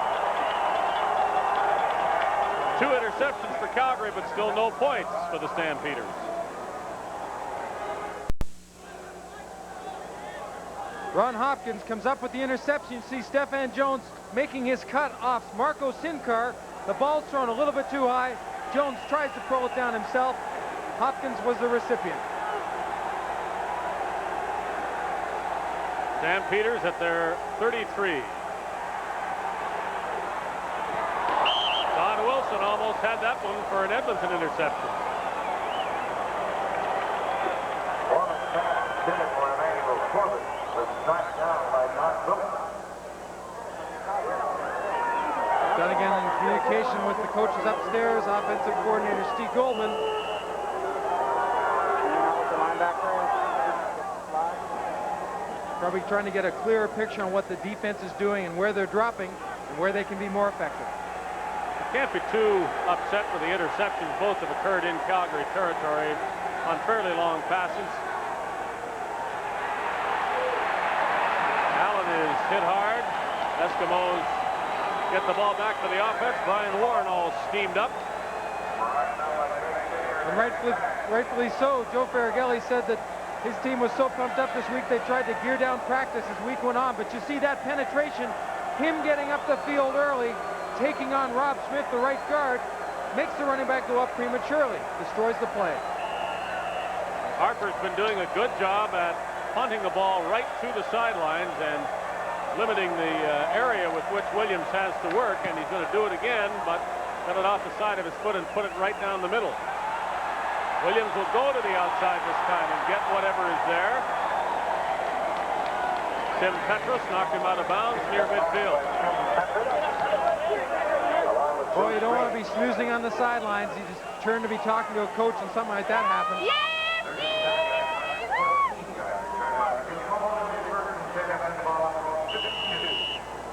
[SPEAKER 1] Two interceptions for Calgary, but still no points for the Stampeders.
[SPEAKER 2] Ron Hopkins comes up with the interception. You see Stephan Jones making his cut off Marco Sincar. The ball's thrown a little bit too high. Jones tries to pull it down himself. Hopkins was the recipient.
[SPEAKER 1] Stampeders at their 33. Don Wilson almost had that one for an Edmonton interception.
[SPEAKER 2] Dunnigan in communication with the coaches upstairs, offensive coordinator Steve Goldman. Probably trying to get a clearer picture on what the defense is doing and where they're dropping and where they can be more effective.
[SPEAKER 1] You can't be too upset with the interceptions. Both have occurred in Calgary territory on fairly long passes. Allen is hit hard. Eskimos get the ball back for the offense. Brian Warren all steamed up.
[SPEAKER 2] And rightfully so. Joe Farragelli said that his team was so pumped up this week they tried to gear down practice as week went on. But you see that penetration, him getting up the field early, taking on Rob Smith, the right guard, makes the running back go up prematurely, destroys the play.
[SPEAKER 1] Harper's been doing a good job at punting the ball right through the sidelines and limiting the area with which Williams has to work, and he's going to do it again, but cut it off the side of his foot and put it right down the middle. Williams will go to the outside this time and get whatever is there. Tim Petros knocked him out of bounds near midfield.
[SPEAKER 2] Boy, you don't want to be snoozing on the sidelines. You just turn to be talking to a coach and something like that happens.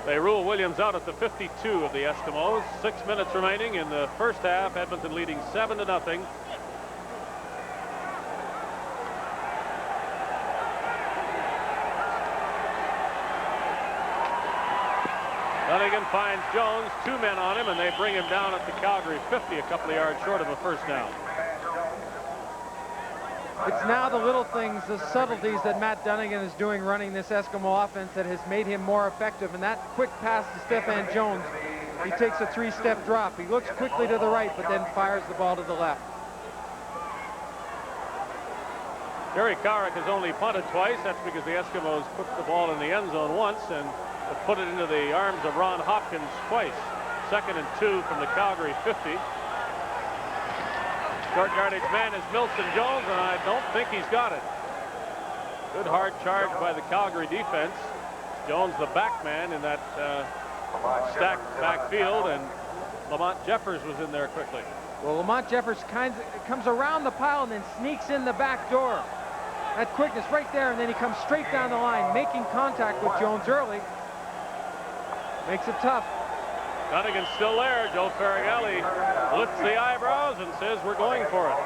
[SPEAKER 1] They rule Williams out at the 52 of the Eskimos. 6 minutes remaining in the first half. Edmonton leading 7-0. Dunnigan finds Jones, 2 men on him, and they bring him down at the Calgary 50, a couple of yards short of a first down.
[SPEAKER 2] It's now the little things, the subtleties that Matt Dunnigan is doing running this Eskimo offense that has made him more effective. And that quick pass to Stephan Jones, he takes a 3-step drop. He looks quickly to the right, but then fires the ball to the left.
[SPEAKER 1] Jerry Carrick has only punted twice. That's because the Eskimos put the ball in the end zone once and put it into the arms of Ron Hopkins twice. 2nd and 2 from the Calgary 50. Short yardage man is Milson Jones, and I don't think he's got it. Good hard charge by the Calgary defense. Jones the back man in that stacked backfield, and Lamont Jeffers was in there quickly.
[SPEAKER 2] Well, Lamont Jeffers comes around the pile and then sneaks in the back door. That quickness right there, and then he comes straight down the line, making contact with Jones early. Makes it tough.
[SPEAKER 1] Dunnigan's still there. Joe Ferragalli lifts the eyebrows and says, we're going for it.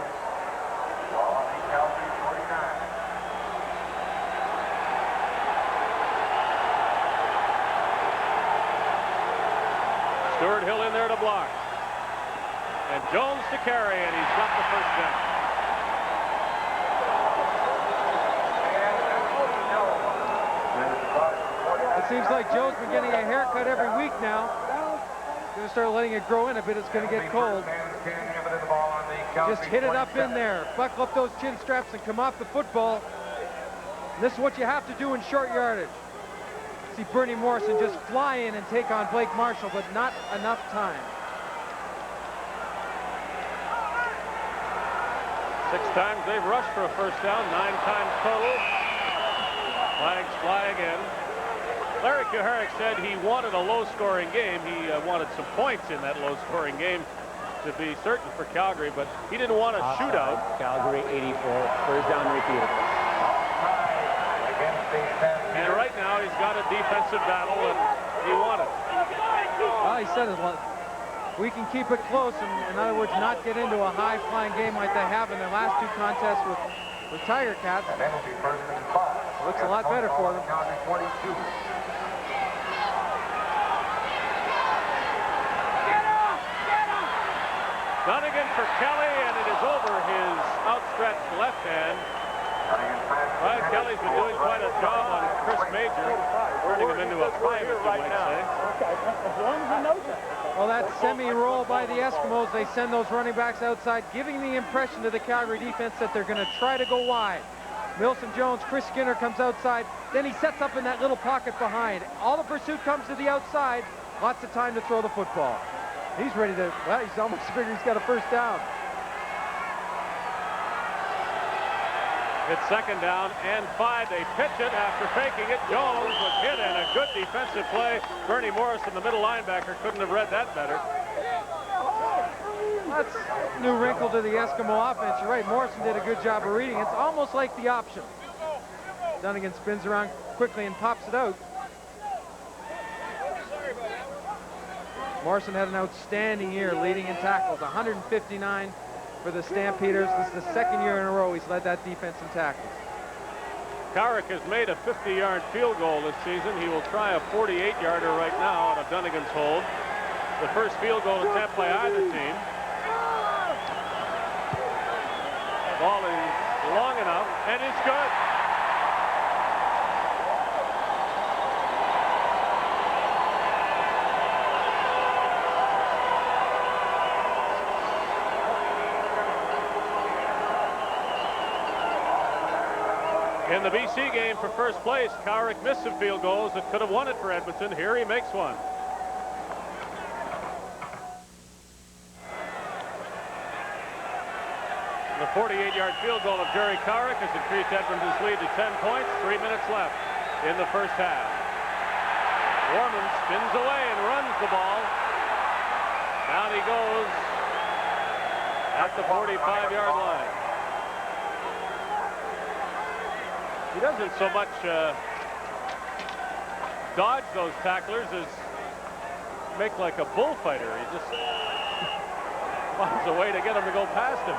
[SPEAKER 1] Stuart Hill in there to block. And Jones to carry, and he's got the first down.
[SPEAKER 2] It seems like Joe's been getting a haircut every week now. Going to start letting it grow in a bit. It's going to get cold. Just hit it up in there. Buckle up those chin straps and come off the football. And this is what you have to do in short yardage. See Bernie Morrison just fly in and take on Blake Marshall, but not enough time.
[SPEAKER 1] 6 times they've rushed for a first down, 9 times total. Flags fly again. Larry Kuharich said he wanted a low-scoring game. He wanted some points in that low-scoring game to be certain for Calgary, but he didn't want a shootout.
[SPEAKER 4] Calgary 84, first down repeated.
[SPEAKER 1] And right now he's got a defensive battle that he wanted.
[SPEAKER 2] Well, he said it. We can keep it close, and in other words, not get into a high-flying game like they have in their last 2 contests with Tiger Cats. Looks a lot better for them.
[SPEAKER 1] Dunnigan for Kelly, and it is over his outstretched left hand. Ryan Kelly's been doing quite a job on Chris Major, turning him into a private, you might say.
[SPEAKER 2] Well, that semi-roll by the Eskimos, they send those running backs outside, giving the impression to the Calgary defense that they're going to try to go wide. Milson Jones, Chris Skinner comes outside, then he sets up in that little pocket behind. All the pursuit comes to the outside, lots of time to throw the football. He's ready to, well, he's almost figured he's got a first down.
[SPEAKER 1] It's 2nd down and 5. They pitch it after faking it. Jones was hit, and a good defensive play. Bernie Morrison, the middle linebacker, couldn't have read that better.
[SPEAKER 2] That's a new wrinkle to the Eskimo offense. You're right, Morrison did a good job of reading. It's almost like the option. Dunnigan spins around quickly and pops it out. Morrison had an outstanding year leading in tackles, 159 for the Stampeders. This is the 2nd year in a row he's led that defense in tackles.
[SPEAKER 1] Carrick has made a 50-yard field goal this season. He will try a 48-yarder right now out of Dunnigan's hold. The first field goal attempt by either team. Ball is long enough, and it's good. In the BC game for first place, Carrick missed some field goals that could have won it for Edmonton. Here he makes one. The 48-yard field goal of Jerry Carrick has increased Edmonton's lead to 10 points. 3 minutes left in the first half. Warman spins away and runs the ball. Down he goes at the 45-yard line. He doesn't so much dodge those tacklers as make like a bullfighter. He just finds a way to get them to go past him.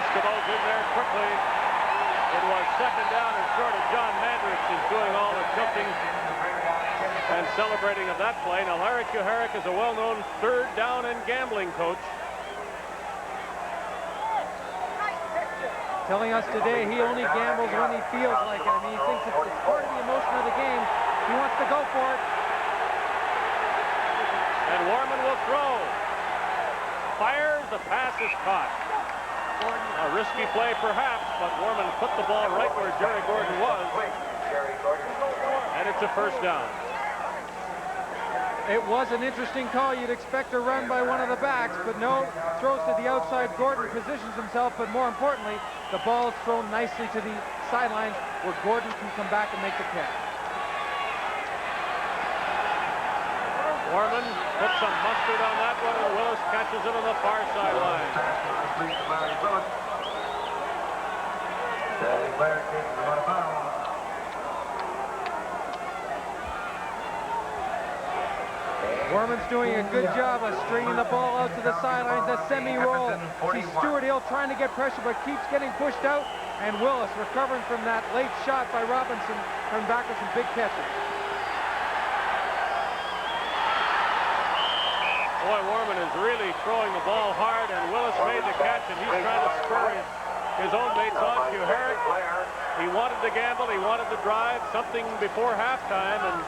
[SPEAKER 1] Eskimos in there quickly. It was 2nd down and short, and John Mandrix is doing all the tilting and celebrating of that play. Now Larry Kuharich is a well-known 3rd down and gambling coach.
[SPEAKER 2] Telling us today he only gambles when he feels like it. I mean, he thinks it's part of the emotion of the game. He wants to go for it.
[SPEAKER 1] And Warman will throw. fires. The pass is caught. A risky play perhaps, but Worman put the ball right where Jerry Gordon was. And it's a first down.
[SPEAKER 2] It was an interesting call. You'd expect a run by one of the backs, but no. Throws to the outside. Gordon positions himself, but more importantly, the ball is thrown nicely to the sidelines where Gordon can come back and make the catch.
[SPEAKER 1] Worman puts some mustard on that one, and Willis catches it on the far sideline.
[SPEAKER 2] Worman's doing a good job of stringing the ball out to the sidelines, a semi-roll. See Stuart Hill trying to get pressure, but keeps getting pushed out, and Willis recovering from that late shot by Robinson, coming back with some big catches.
[SPEAKER 1] Boy, Worman is really throwing the ball hard, and Willis made the catch, and he's trying to spur his own mates on. Herrick, he wanted to gamble, he wanted to drive, something before halftime, and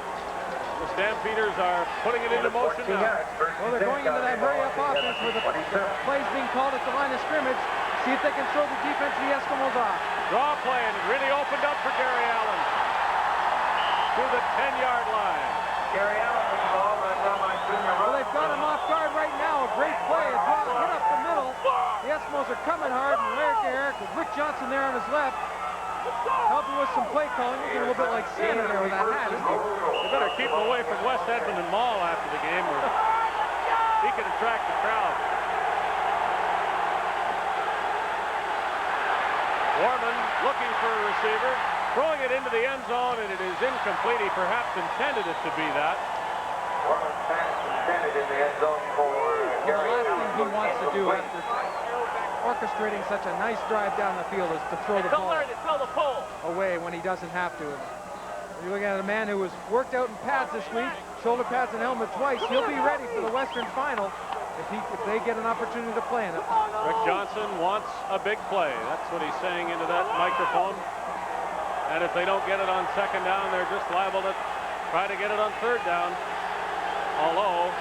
[SPEAKER 1] the Stampeders are putting it into motion now.
[SPEAKER 2] Well, they're going into that hurry-up offense where the play's being called at the line of scrimmage. See if they can throw the defense of the Eskimos off.
[SPEAKER 1] Draw play, and it really opened up for Gary Allen to the 10-yard line. Gary Allen with the ball right down by junior.
[SPEAKER 2] Well, they've got him off guard right now. A great play. A draw hit up the middle. The Eskimos are coming hard, and Eric with Rick Johnson there on his left, helping with some play calling. Looking a little bit like Sandy there with that hat, isn't he?
[SPEAKER 1] They better keep him away from West Edmonton Mall after the game, or he could attract the crowd. Worman looking for a receiver, throwing it into the end zone, and it is incomplete. He perhaps intended it to be that.
[SPEAKER 3] Worman's pass intended in the end zone for Gary
[SPEAKER 2] Allen. The last
[SPEAKER 3] Allen.
[SPEAKER 2] thing he wants to do after orchestrating such a nice drive down the field is to throw the ball away when he doesn't have to. You're looking at a man who was worked out in pads this week, shoulder pads and helmet twice. He'll be ready for the Western Final if they get an opportunity to play in it.
[SPEAKER 1] Rick Johnson wants a big play. That's what he's saying into that microphone. And if they don't get it on second down, they're just liable to try to get it on third down. Although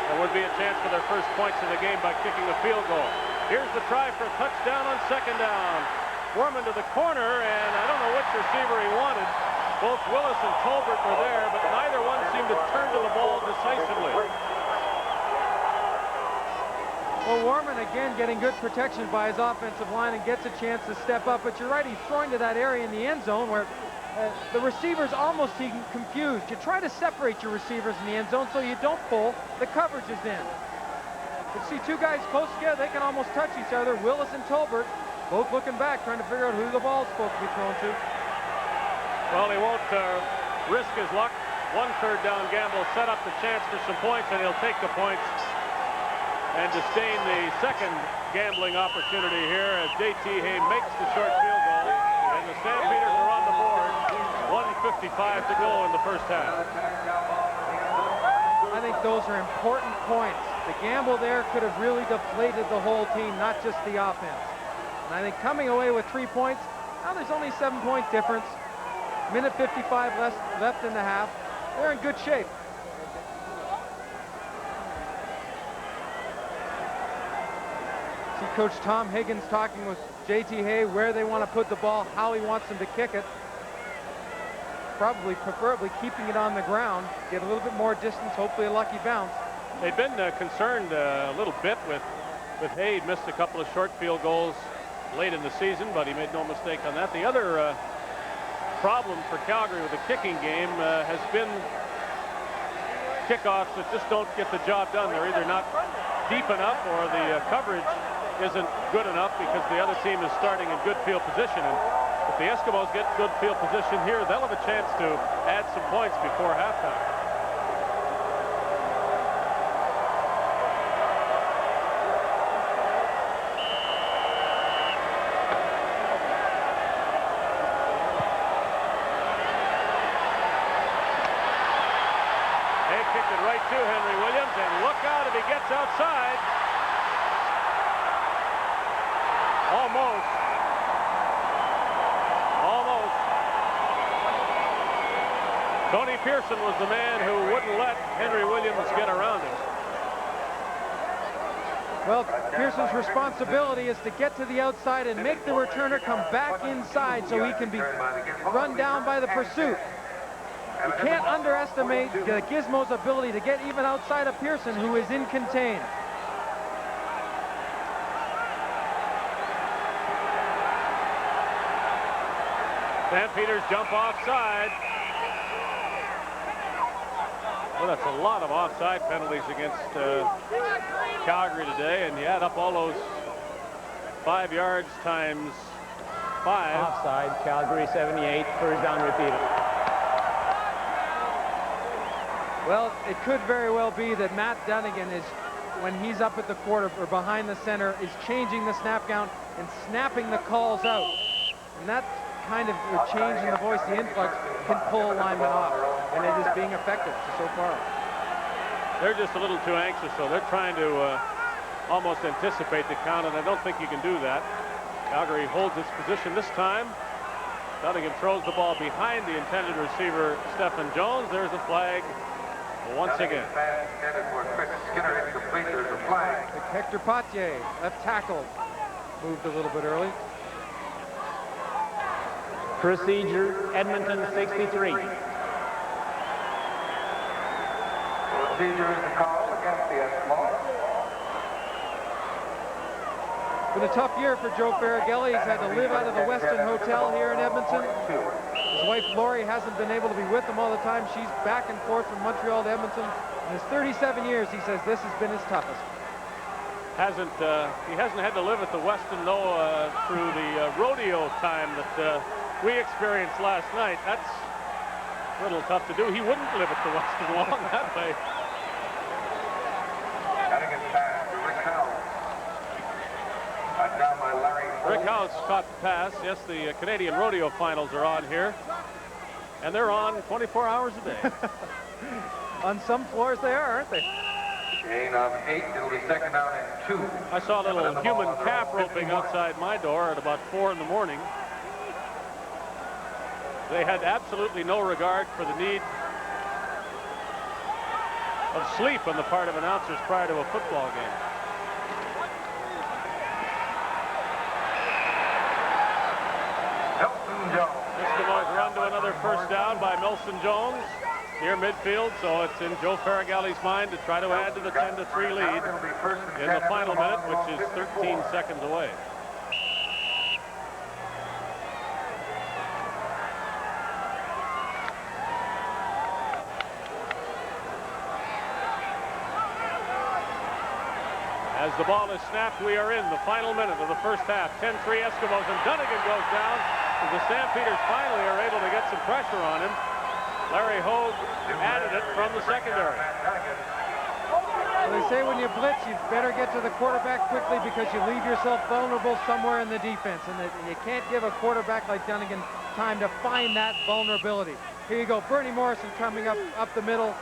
[SPEAKER 1] there would be a chance for their first points in the game by kicking a field goal. Here's the try for a touchdown on second down. Worman to the corner, and I don't know which receiver he wanted. Both Willis and Tolbert were there, but neither one seemed to turn to the ball decisively.
[SPEAKER 2] Well, Worman again getting good protection by his offensive line and gets a chance to step up. But you're right, he's throwing to that area in the end zone where the receivers almost seem confused. You try to separate your receivers in the end zone so you don't pull. The coverage is in. You see two guys close together, they can almost touch each other. Willis and Tolbert both looking back, trying to figure out who the ball's supposed to be thrown to.
[SPEAKER 1] Well, he won't risk his luck. One third down gamble set up the chance for some points, and he'll take the points and disdain the second gambling opportunity here as J.T. Hay makes the short field goal, and the Stampeders are on the board. 1:55 to go in the first half.
[SPEAKER 2] I think those are important points. The gamble there could have really deflated the whole team, not just the offense. And I think coming away with 3 points, now there's only 7-point difference. Minute 55 left in the half. They're in good shape. See Coach Tom Higgins talking with J.T. Hay where they want to put the ball, how he wants them to kick it. Preferably keeping it on the ground, get a little bit more distance, hopefully a lucky bounce.
[SPEAKER 1] They've been concerned a little bit with Hay. He'd missed a couple of short field goals late in the season, but he made no mistake on that. The other problem for Calgary with the kicking game has been kickoffs that just don't get the job done. They're either not deep enough or the coverage isn't good enough because the other team is starting in good field position. And if the Eskimos get good field position here, they'll have a chance to add some points before halftime. To Henry Williams, and look out if he gets outside. Almost. Tony Pearson was the man who wouldn't let Henry Williams get around him.
[SPEAKER 2] Well, Pearson's responsibility is to get to the outside and make the returner come back inside so he can be run down by the pursuit. You can't underestimate Gizmo's ability to get even outside of Pearson, who is in contain.
[SPEAKER 1] Stampeders jump offside. Well, that's a lot of offside penalties against Calgary today, and you add up all those 5 yards times 5.
[SPEAKER 4] Offside, Calgary 78, first down repeated.
[SPEAKER 2] Well, it could very well be that Matt Dunnigan is, when he's up at the quarter or behind the center, is changing the snap count and snapping the calls out. And that kind of change in the voice, the influx, can pull a lineman off. And it is being effective so far.
[SPEAKER 1] They're just a little too anxious, so they're trying to almost anticipate the count, and I don't think you can do that. Calgary holds its position this time. Dunnigan throws the ball behind the intended receiver, Stephen Jones. There's a flag once again.
[SPEAKER 2] Hector Patier, left tackle, moved a little bit early.
[SPEAKER 4] Procedure, Edmonton 63.
[SPEAKER 3] Procedure is the call against the Eskimos.
[SPEAKER 2] Been a tough year for Joe Farragelli. He's had to live out of the Westin Hotel here in Edmonton. His wife Lori hasn't been able to be with him all the time. She's back and forth from Montreal to Edmonton. In his 37 years, he says this has been his toughest.
[SPEAKER 1] He hasn't had to live at the Westin though through the rodeo time that we experienced last night. That's a little tough to do. He wouldn't live at the Westin long that way. Rick House caught the pass. Yes, the Canadian rodeo finals are on here, and they're on 24 hours a day.
[SPEAKER 2] On some floors they are, aren't they?
[SPEAKER 3] Gain of 8. It'll be second down and 2.
[SPEAKER 1] I saw a little human calf roping outside my door at about 4 in the morning. They had absolutely no regard for the need of sleep on the part of announcers prior to a football game. Eskimos run to another first down by Milson Jones near midfield, so it's in Joe Farragelli's mind to try to add to the 10-3 lead in the final minute, which is 13 seconds away. As the ball is snapped, we are in the final minute of the first half. 10-3 Eskimos, and Dunnigan goes down. As the Stampeders finally are able to get some pressure on him. Larry Hogue added it from the secondary.
[SPEAKER 2] Well, they say when you blitz, you better get to the quarterback quickly because you leave yourself vulnerable somewhere in the defense. And you can't give a quarterback like Dunnigan time to find that vulnerability. Here you go, Bernie Morrison coming up the middle.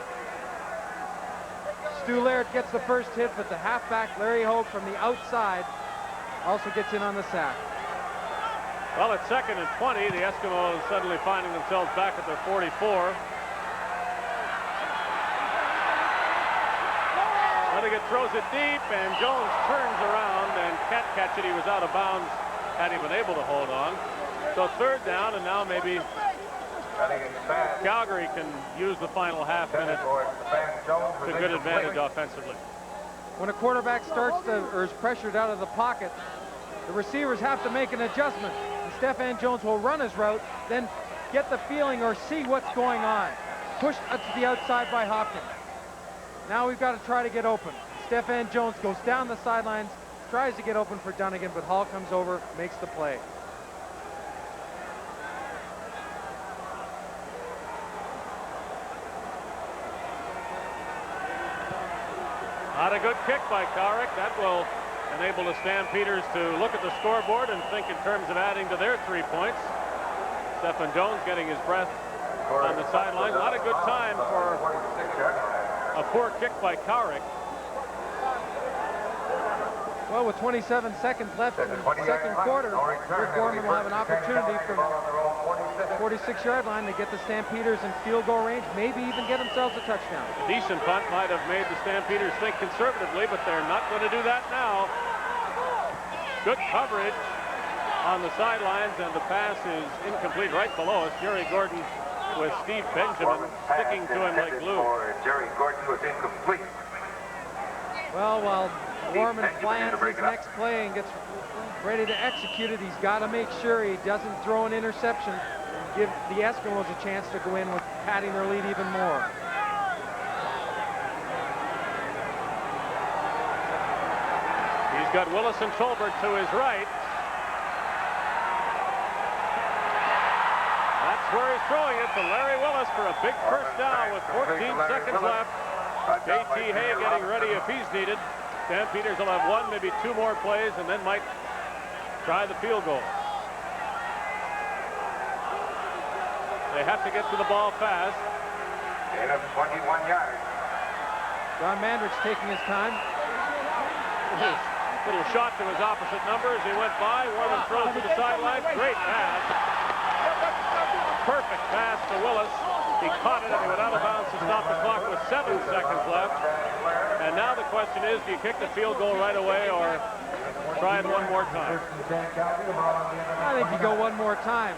[SPEAKER 2] Stu Laird gets the first hit, but the halfback, Larry Hogue, from the outside also gets in on the sack.
[SPEAKER 1] Well, at 2nd and 20, the Eskimos suddenly finding themselves back at their 44. Dunnigan throws it deep, and Jones turns around and can't catch it. He was out of bounds had he been able to hold on. So third down, and now maybe Calgary can use the final half minute to good advantage offensively.
[SPEAKER 2] When a quarterback starts to, or is pressured out of the pocket, the receivers have to make an adjustment. And Stephen Jones will run his route, then get the feeling or see what's going on. Pushed to the outside by Hopkins. Now we've got to try to get open. Stephen Jones goes down the sidelines, tries to get open for Dunnigan, but Hall comes over, makes the play.
[SPEAKER 1] Not a good kick by Cowrick. That will enable the Stampeders to look at the scoreboard and think in terms of adding to their 3 points. Stephen Jones getting his breath on the sideline. Not a good time for a poor kick by Cowrick.
[SPEAKER 2] Well, with 27 seconds left in the second quarter, Rick Gorman will have an opportunity from the 46-yard line to get the Stampeders in field goal range, maybe even get themselves a touchdown.
[SPEAKER 1] A decent punt might have made the Stampeders think conservatively, but they're not going to do that now. Good coverage on the sidelines, and the pass is incomplete right below us. Jerry Gordon with Steve Benjamin sticking to him like glue.
[SPEAKER 3] Jerry Gordon was incomplete.
[SPEAKER 2] Well, while Gorman plans his next play and gets ready to execute it, he's got to make sure he doesn't throw an interception and give the Eskimos a chance to go in with padding their lead even more.
[SPEAKER 1] He's got Willis and Tolbert to his right. That's where he's throwing it to Larry Willis for a big first down with 14 seconds left. J.T. Hay getting ready if he's needed. Stampeders will have one, maybe two more plays, and then might try the field goal. They have to get to the ball fast.
[SPEAKER 3] Gain of 21 yards.
[SPEAKER 2] John Mandrick's taking his time.
[SPEAKER 1] Little shot to his opposite number as he went by. Warman throws to the sideline. Great pass. Perfect pass to Willis. He caught it and he went out of bounds to stop the clock with 7 seconds left. And now the question is, do you kick the field goal right away or try it one more time?
[SPEAKER 2] I think you go one more time.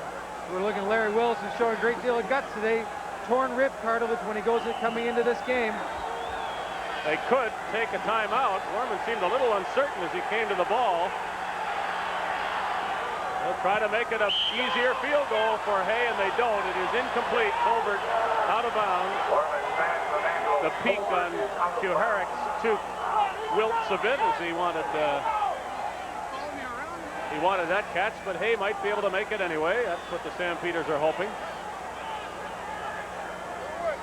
[SPEAKER 2] We're looking at Larry Willis, who's showing a great deal of guts today. Torn rib cartilage when he goes coming into this game.
[SPEAKER 1] They could take a timeout. Warman seemed a little uncertain as he came to the ball. They'll try to make it an easier field goal for Hay, and they don't. It is incomplete. Colbert out of bounds. The peak on Kuharic's toque wilts a bit as he wanted that catch, but Hay might be able to make it anyway. That's what the Stampeders are hoping.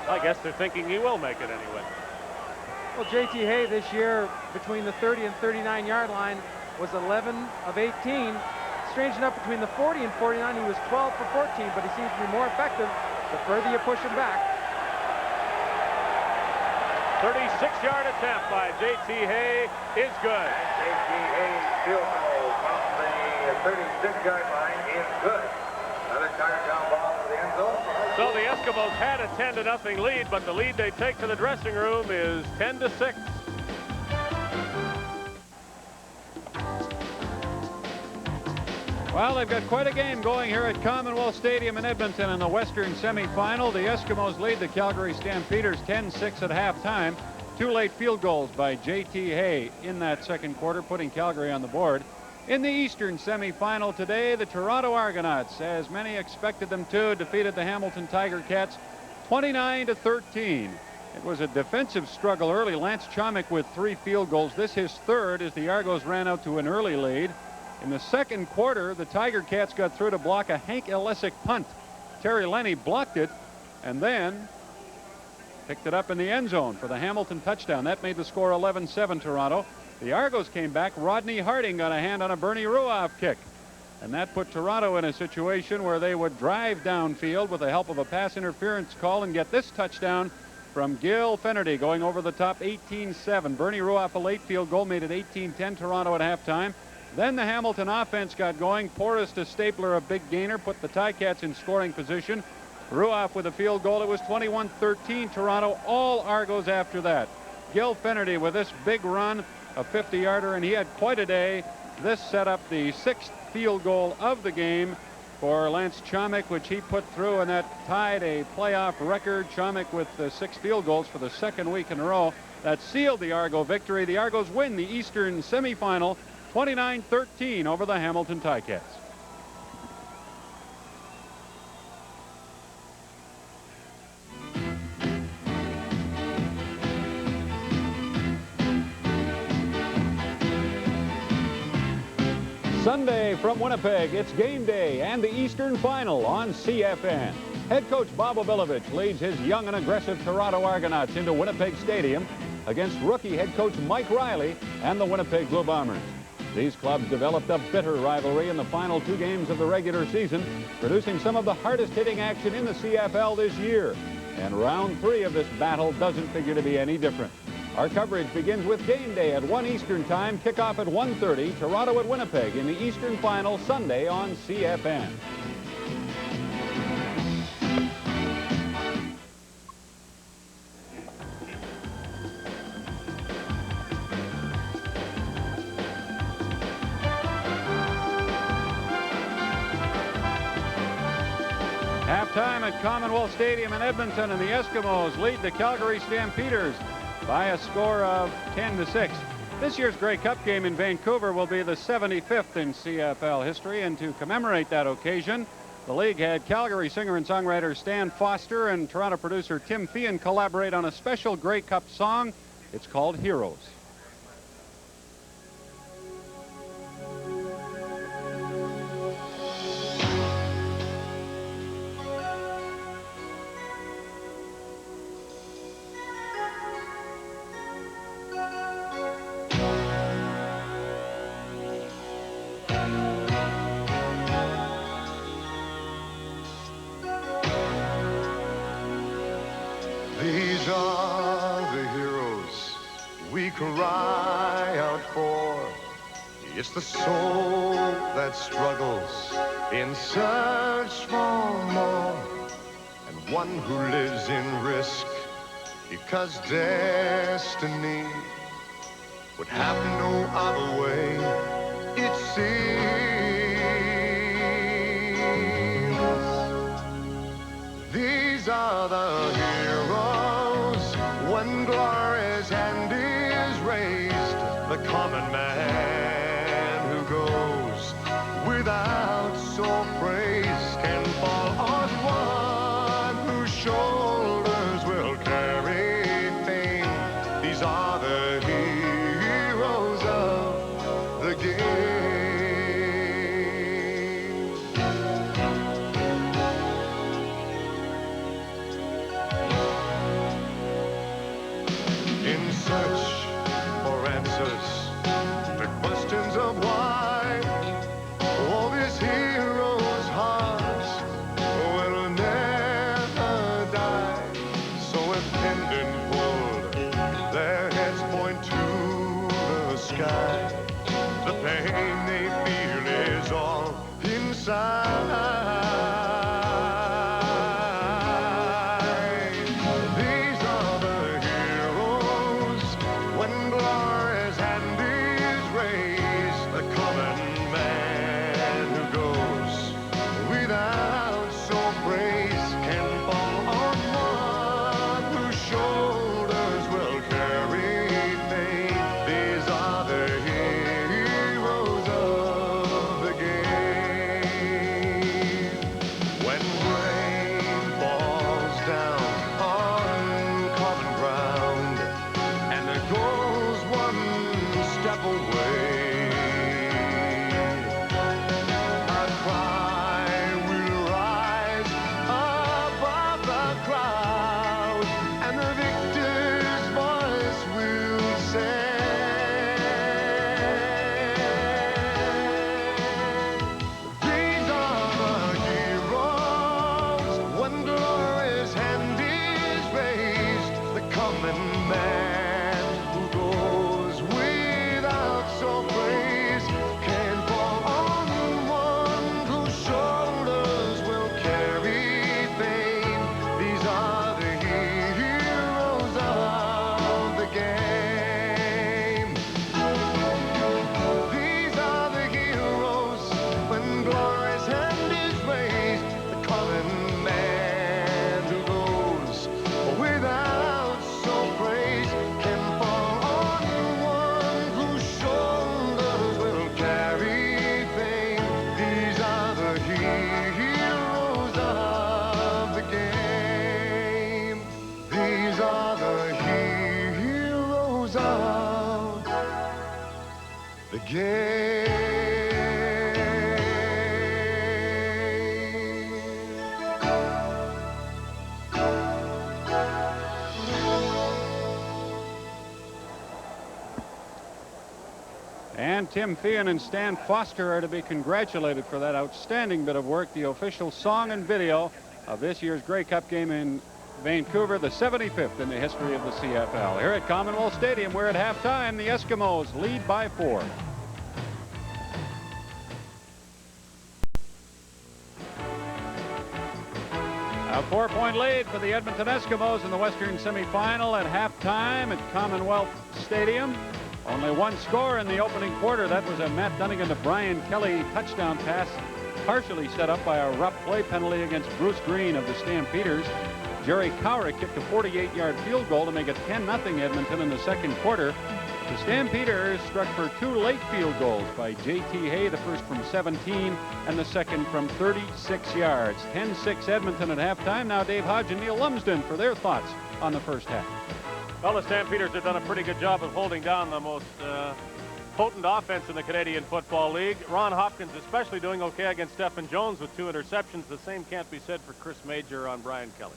[SPEAKER 1] I guess they're thinking he will make it anyway.
[SPEAKER 2] Well, J.T. Hay this year between the 30 and 39-yard line was 11 of 18. Strange enough, between the 40 and 49, he was 12 for 14, but he seems to be more effective the further you push him back.
[SPEAKER 1] 36-yard attempt by J.T. Hay is good.
[SPEAKER 3] J.T. Hay's field goal from the 36-yard line is good. Another touchdown ball to the end zone.
[SPEAKER 1] So the Eskimos had a 10-0 lead, but the lead they take to the dressing room is 10-6.
[SPEAKER 5] Well, they've got quite a game going here at Commonwealth Stadium in Edmonton in the Western semifinal. The Eskimos lead the Calgary Stampeders 10-6 at halftime. Two late field goals by J.T. Hay in that second quarter, putting Calgary on the board. In the Eastern semifinal today, the Toronto Argonauts, as many expected them to, defeated the Hamilton Tiger Cats 29-13. It was a defensive struggle early. Lance Chomick with 3 field goals. This his third as the Argos ran out to an early lead. In the second quarter, the Tiger Cats got through to block a Hank Elesic punt. Terry Lenny blocked it and then picked it up in the end zone for the Hamilton touchdown. That made the score 11-7 Toronto. The Argos came back. Rodney Harding got a hand on a Bernie Ruoff kick. And that put Toronto in a situation where they would drive downfield with the help of a pass interference call and get this touchdown from Gil Finnerty going over the top. 18-7. Bernie Ruoff a late field goal made it 18-10 Toronto at halftime. Then the Hamilton offense got going. Porras to Stapler, a big gainer, put the Ticats in scoring position. Ruoff with a field goal. It was 21-13 Toronto. All Argos after that. Gil Finnerty with this big run, a 50-yarder, and he had quite a day. This set up the 6th field goal of the game for Lance Chomick, which he put through, and that tied a playoff record. Chomick with 6 field goals for the second week in a row. That sealed the Argo victory. The Argos win the Eastern semifinal 29-13 over the Hamilton Ticats. Sunday from Winnipeg, it's game day and the Eastern Final on CFN. Head coach Bob Obilovich leads his young and aggressive Toronto Argonauts into Winnipeg Stadium against rookie head coach Mike Riley and the Winnipeg Blue Bombers. These clubs developed a bitter rivalry in the final 2 games of the regular season, producing some of the hardest-hitting action in the CFL this year. And round 3 of this battle doesn't figure to be any different. Our coverage begins with game day at 1 Eastern Time, kickoff at 1:30, Toronto at Winnipeg in the Eastern Final Sunday on CFN. Halftime at Commonwealth Stadium in Edmonton, and the Eskimos lead the Calgary Stampeders by a score of 10-6. This year's Grey Cup game in Vancouver will be the 75th in CFL history, and to commemorate that occasion, the league had Calgary singer and songwriter Stan Foster and Toronto producer Tim Feehan collaborate on a special Grey Cup song. It's called Heroes.
[SPEAKER 7] These are the heroes we cry out for. It's the soul that struggles in search for more, and one who lives in risk because destiny would have no other way, it seems. These are the heroes when glory's hand is raised, the common man who goes without sole praise can fall on one whose shoulders will carry fame. These are the heroes of the game. In search for answers to questions of why, all these heroes' hearts will never die. So if pendant pulled, their heads point to the sky. The pain they feel is all inside. These are the heroes when glory's hand is raised, the common man who goes without sole praise can fall on one whose shoulders will carry fame. These are the heroes of the game. When rain falls down on common ground and there goes one step away, a cry will rise above the crowd, and the victor's voice will say, these are the heroes when glory's hand is raised, the common man who goes without sole praise can fall on one whose shoulders will carry fame. These are the heroes of the game. These are the heroes when glory's hand is raised, the common man who goes without sole praise can fall on one whose shoulders will carry fame. These are the heroes of the game. These are the heroes of the game.
[SPEAKER 5] And Tim Feehan and Stan Foster are to be congratulated for that outstanding bit of work, the official song and video of this year's Grey Cup game in Vancouver, the 75th in the history of the CFL. Here at Commonwealth Stadium, we're at halftime. The Eskimos lead by 4. A 4-point lead for the Edmonton Eskimos in the Western semifinal at halftime at Commonwealth Stadium. Only one score in the opening quarter. That was a Matt Dunnigan to Brian Kelly touchdown pass, partially set up by a rough play penalty against Bruce Green of the Stampeders. Jerry Cowrick kicked a 48-yard field goal to make it 10-0 Edmonton in the second quarter. The Stampeders struck for 2 late field goals by J.T. Hay, the first from 17 and the second from 36 yards. 10-6 Edmonton at halftime. Now Dave Hodge and Neil Lumsden for their thoughts on the first half.
[SPEAKER 1] Well, the Stampeders have done a pretty good job of holding down the most potent offense in the Canadian Football League. Ron Hopkins especially doing okay against Stephen Jones with 2 interceptions. The same can't be said for Chris Major on Brian Kelly.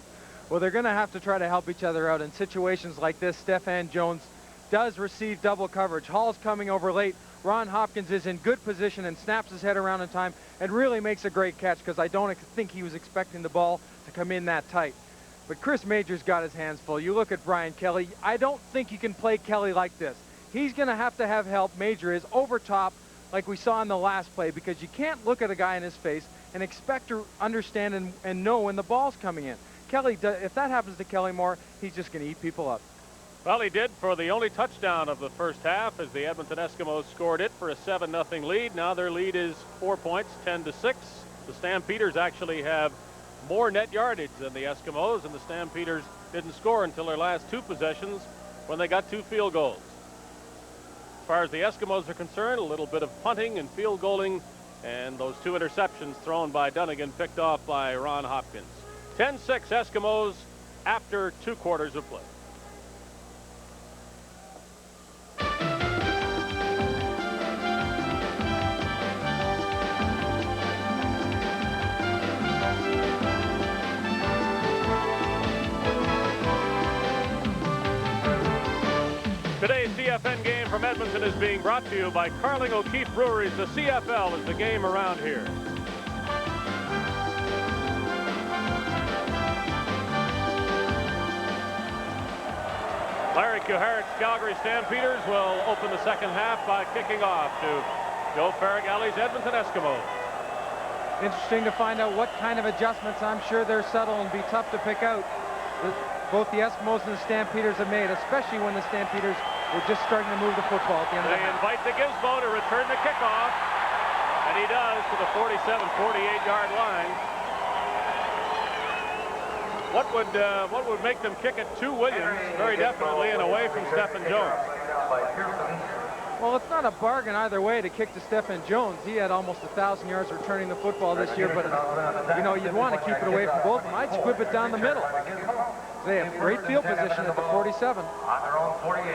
[SPEAKER 2] Well, they're going to have to try to help each other out in situations like this. Stephen Jones does receive double coverage. Hall's coming over late. Ron Hopkins is in good position and snaps his head around in time and really makes a great catch, because I don't think he was expecting the ball to come in that tight. But Chris Major's got his hands full. You look at Brian Kelly. I don't think you can play Kelly like this. He's going to have help. Major is over top like we saw in the last play, because you can't look at a guy in his face and expect to understand and know when the ball's coming in. Kelly, if that happens to Kelly Moore, he's just going to eat people up.
[SPEAKER 1] Well, he did for the only touchdown of the first half, as the Edmonton Eskimos scored it for a 7-0 lead. Now their lead is 4 points, 10-6. The Stampeders actually have more net yardage than the Eskimos, and the Stampeders didn't score until their last 2 possessions when they got 2 field goals. As far as the Eskimos are concerned, a little bit of punting and field goaling, and those 2 interceptions thrown by Dunnigan picked off by Ron Hopkins. 10-6 Eskimos after 2 quarters of play. Today's CFN game from Edmonton is being brought to you by Carling O'Keefe Breweries. The CFL is the game around here. Larry Kuharit's Calgary Stampeders will open the second half by kicking off to Joe Farragalley's Edmonton Eskimos.
[SPEAKER 2] Interesting to find out what kind of adjustments. I'm sure they're subtle and be tough to pick out. Both the Eskimos and the Stampeders have made, especially when the Stampeders were just starting to move the football at the end of the half.
[SPEAKER 1] They invite the Gizmo to return the kickoff, and he does to the 47, 48-yard line. What would make them kick it to Williams? Very definitely, and away from Stephen Jones.
[SPEAKER 2] Well, it's not a bargain either way to kick to Stephen Jones. He had almost 1,000 yards returning the football this year, but you know, you'd want to keep it away from both of them. I'd squib it down the middle. They have great field position at the 47.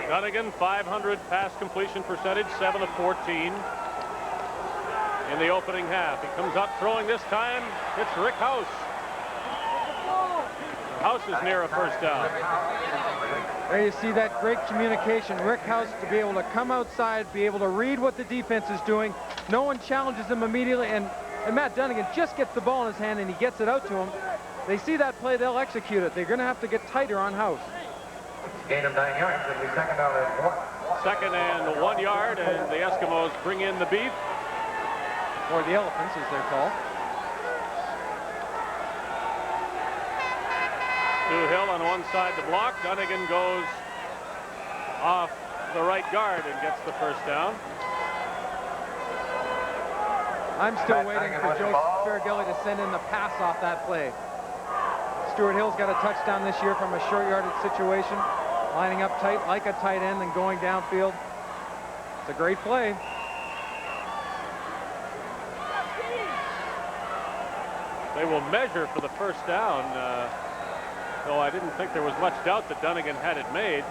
[SPEAKER 1] Dunnigan, 500 pass completion percentage, 7 of 14 in the opening half. He comes up throwing this time. It's Rick House. House is near a first down.
[SPEAKER 2] There you see that great communication. Rick House to be able to come outside, be able to read what the defense is doing. No one challenges him immediately, and Matt Dunnigan just gets the ball in his hand and he gets it out to him. They see that play, they'll execute it. They're going to have to get tighter on House.
[SPEAKER 3] Gain of 9 yards. It'll be second down and 1.
[SPEAKER 1] Second and 1 yard, and the Eskimos bring in the beef.
[SPEAKER 2] Or the Elephants, as they're called.
[SPEAKER 1] Hill on one side to block. Dunnigan goes off the right guard and gets the first down.
[SPEAKER 2] I'm still waiting for Joe Farragalley to send in the pass off that play. Stuart Hill's got a touchdown this year from a short yardage situation, lining up tight like a tight end and going downfield. It's a great play.
[SPEAKER 1] They will measure for the first down. Though I didn't think there was much doubt that Dunnigan had it made.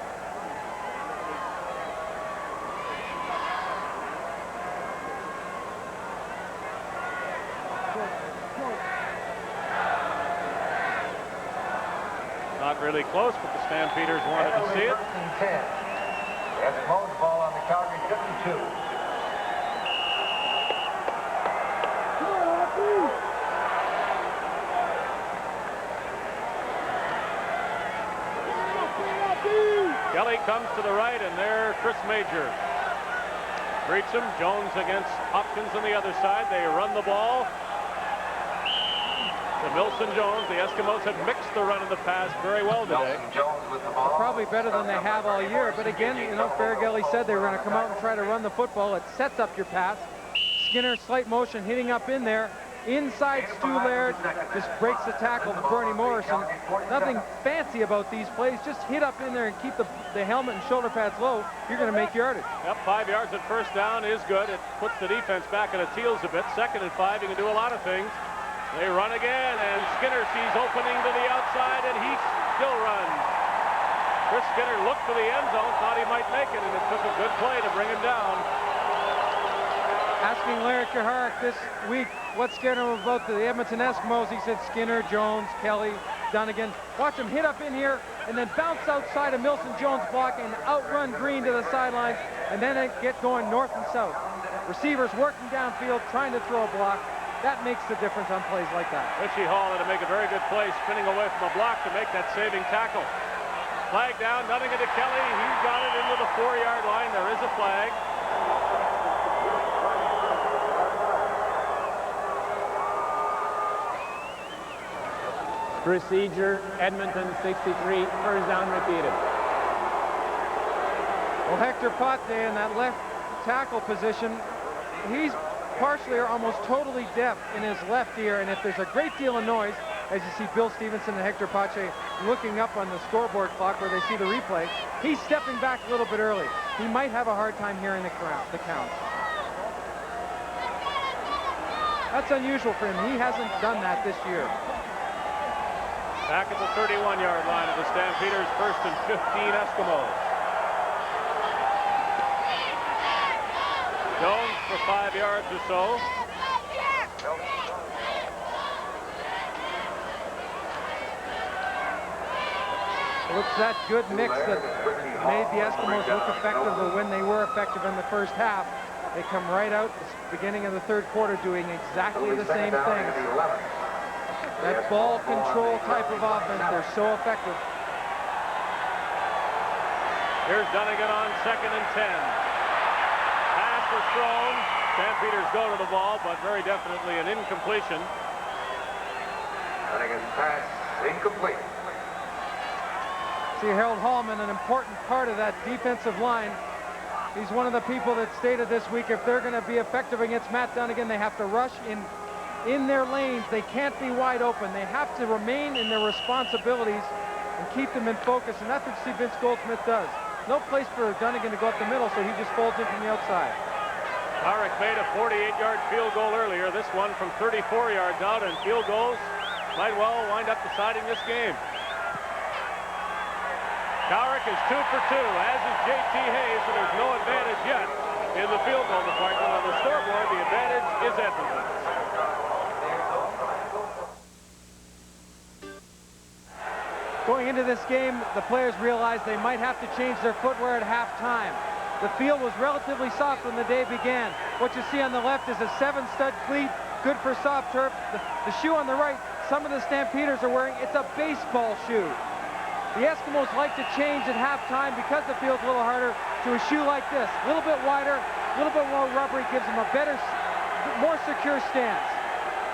[SPEAKER 1] Not really close, but the Stampeders wanted to see it.
[SPEAKER 3] 10. Eskimos ball on the Calgary 52.
[SPEAKER 1] Kelly comes to the right, and there Chris Major greets him. Jones against Hopkins on the other side. They run the ball to Milson Jones. The Eskimos have mixed the run and the pass very well today.
[SPEAKER 2] Probably better than they have all year. But again, you know, Farragelli said they were going to come out and try to run the football. It sets up your pass. Skinner, slight motion, hitting up in there. Inside Stu Laird just breaks the tackle to Bernie Morrison. Nothing fancy about these plays. Just hit up in there and keep the helmet and shoulder pads low. You're going to make yardage.
[SPEAKER 1] Yep, 5 yards at first down is good. It puts the defense back at its heels a bit. 2nd and 5, you can do a lot of things. They run again, and Skinner sees opening to the outside, and he still runs. Chris Skinner looked for the end zone, thought he might make it, and it took a good play to bring him down.
[SPEAKER 2] Asking Larry Kuharek this week what scared him about the Edmonton Eskimos, he said Skinner, Jones, Kelly, Dunnigan. Watch him hit up in here and then bounce outside of Milson Jones' block and outrun Green to the sidelines, and then get going north and south. Receivers working downfield, trying to throw a block. That makes the difference on plays like that.
[SPEAKER 1] Richie Hall had to make a very good play, spinning away from a block to make that saving tackle. Flag down, Dunnigan to Kelly. He's got it into the 4-yard line. There is a flag.
[SPEAKER 4] Procedure, Edmonton 63, first down repeated.
[SPEAKER 2] Well, Hector Pate in that left tackle position, he's partially or almost totally deaf in his left ear, and if there's a great deal of noise, as you see Bill Stevenson and Hector Pate looking up on the scoreboard clock where they see the replay, he's stepping back a little bit early. He might have a hard time hearing the count. That's unusual for him. He hasn't done that this year.
[SPEAKER 1] Back at the 31-yard line of the Stampeders, 1st and 15 Eskimos. Jones for 5 yards or so.
[SPEAKER 2] It's that good mix that made the Eskimos look effective, or when they were effective in the first half. They come right out at the beginning of the 3rd quarter doing exactly the same things. That ball control type of offense, they're so effective.
[SPEAKER 1] Here's Dunnigan on 2nd and 10. Pass was thrown. Stampeders go to the ball, but very definitely an incompletion.
[SPEAKER 3] Dunnigan's pass incomplete.
[SPEAKER 2] See, Harold Hallman, an important part of that defensive line. He's one of the people that stated this week if they're going to be effective against Matt Dunnigan, they have to rush in their lanes. They can't be wide open. They have to remain in their responsibilities and keep them in focus, and that's what Steve Vince Goldsmith does. No place for Dunnigan to go up the middle, so he just folds in from the outside.
[SPEAKER 1] Tarek made a 48-yard field goal earlier. This one from 34 yards out, and field goals might well wind up deciding this game. Tarek is 2 for 2, as is J.T. Hayes, so there's no advantage yet in the field goal department. On the scoreboard, the advantage is Edmonton.
[SPEAKER 2] Going into this game, the players realized they might have to change their footwear at halftime. The field was relatively soft when the day began. What you see on the left is a 7-stud cleat, good for soft turf. The shoe on the right, some of the Stampeders are wearing, it's a baseball shoe. The Eskimos like to change at halftime because the field's a little harder to a shoe like this. A little bit wider, a little bit more rubbery, gives them a better, more secure stance.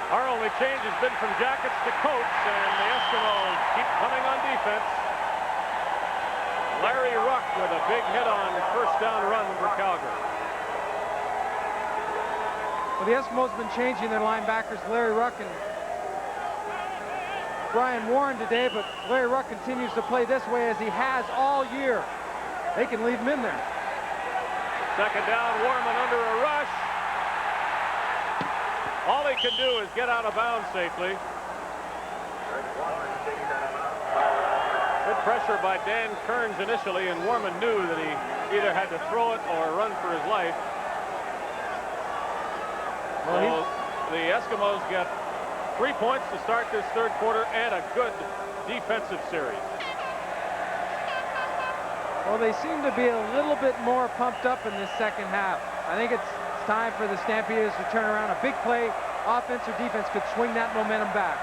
[SPEAKER 1] Our only change has been from jackets to coats, and the Eskimos keep coming on defense. Larry Ruck with a big hit on first down run for Calgary.
[SPEAKER 2] Well, the Eskimos have been changing their linebackers, Larry Ruck and Brian Warren today, but Larry Ruck continues to play this way as he has all year. They can leave him in there.
[SPEAKER 1] 2nd down, Warman under a rush. All he can do is get out of bounds safely. Good pressure by Dan Kearns initially, and Warman knew that he either had to throw it or run for his life. Well, the Eskimos get 3 points to start this 3rd quarter and a good defensive series.
[SPEAKER 2] Well, they seem to be a little bit more pumped up in this 2nd half. I think it's time for the Stampeders to turn around. A big play, offense or defense, could swing that momentum back.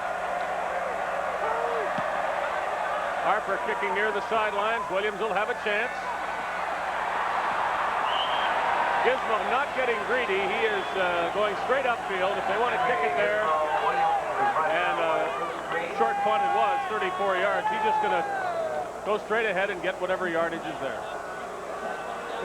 [SPEAKER 1] Harper kicking near the sidelines. Williams will have a chance. Gizmo not getting greedy. He is going straight upfield. If they want to kick it there, and short punt it was, 34 yards. He's just going to go straight ahead and get whatever yardage is there.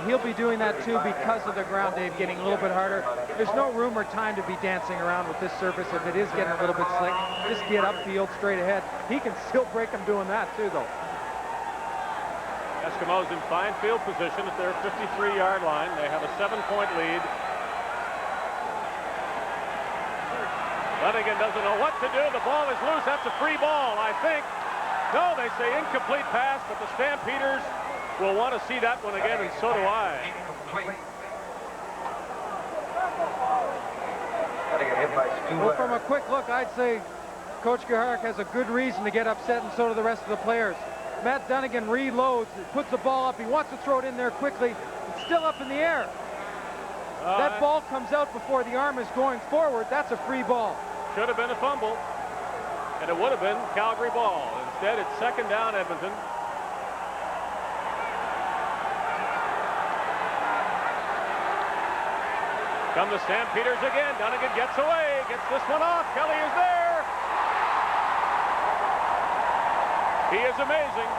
[SPEAKER 2] He'll be doing that too because of the ground, Dave, getting a little bit harder. There's no room or time to be dancing around with this surface if it is getting a little bit slick. Just get upfield straight ahead. He can still break them doing that too, though.
[SPEAKER 1] Eskimos in fine field position at their 53-yard line. They have a 7-point lead. Dunnigan doesn't know what to do. The ball is loose. That's a free ball, I think. No, they say incomplete pass, but the Stampeders will want to see that one again, and so do I.
[SPEAKER 2] Well, from a quick look, I'd say Coach Gehark has a good reason to get upset, and so do the rest of the players. Matt Dunnigan reloads, puts the ball up. He wants to throw it in there quickly. It's still up in the air. That ball comes out before the arm is going forward. That's a free ball.
[SPEAKER 1] Should have been a fumble, and it would have been Calgary ball. Instead, it's second down, Edmonton. Come the Stampeders again. Dunnigan gets away, gets this one off. Kelly is there. He is amazing.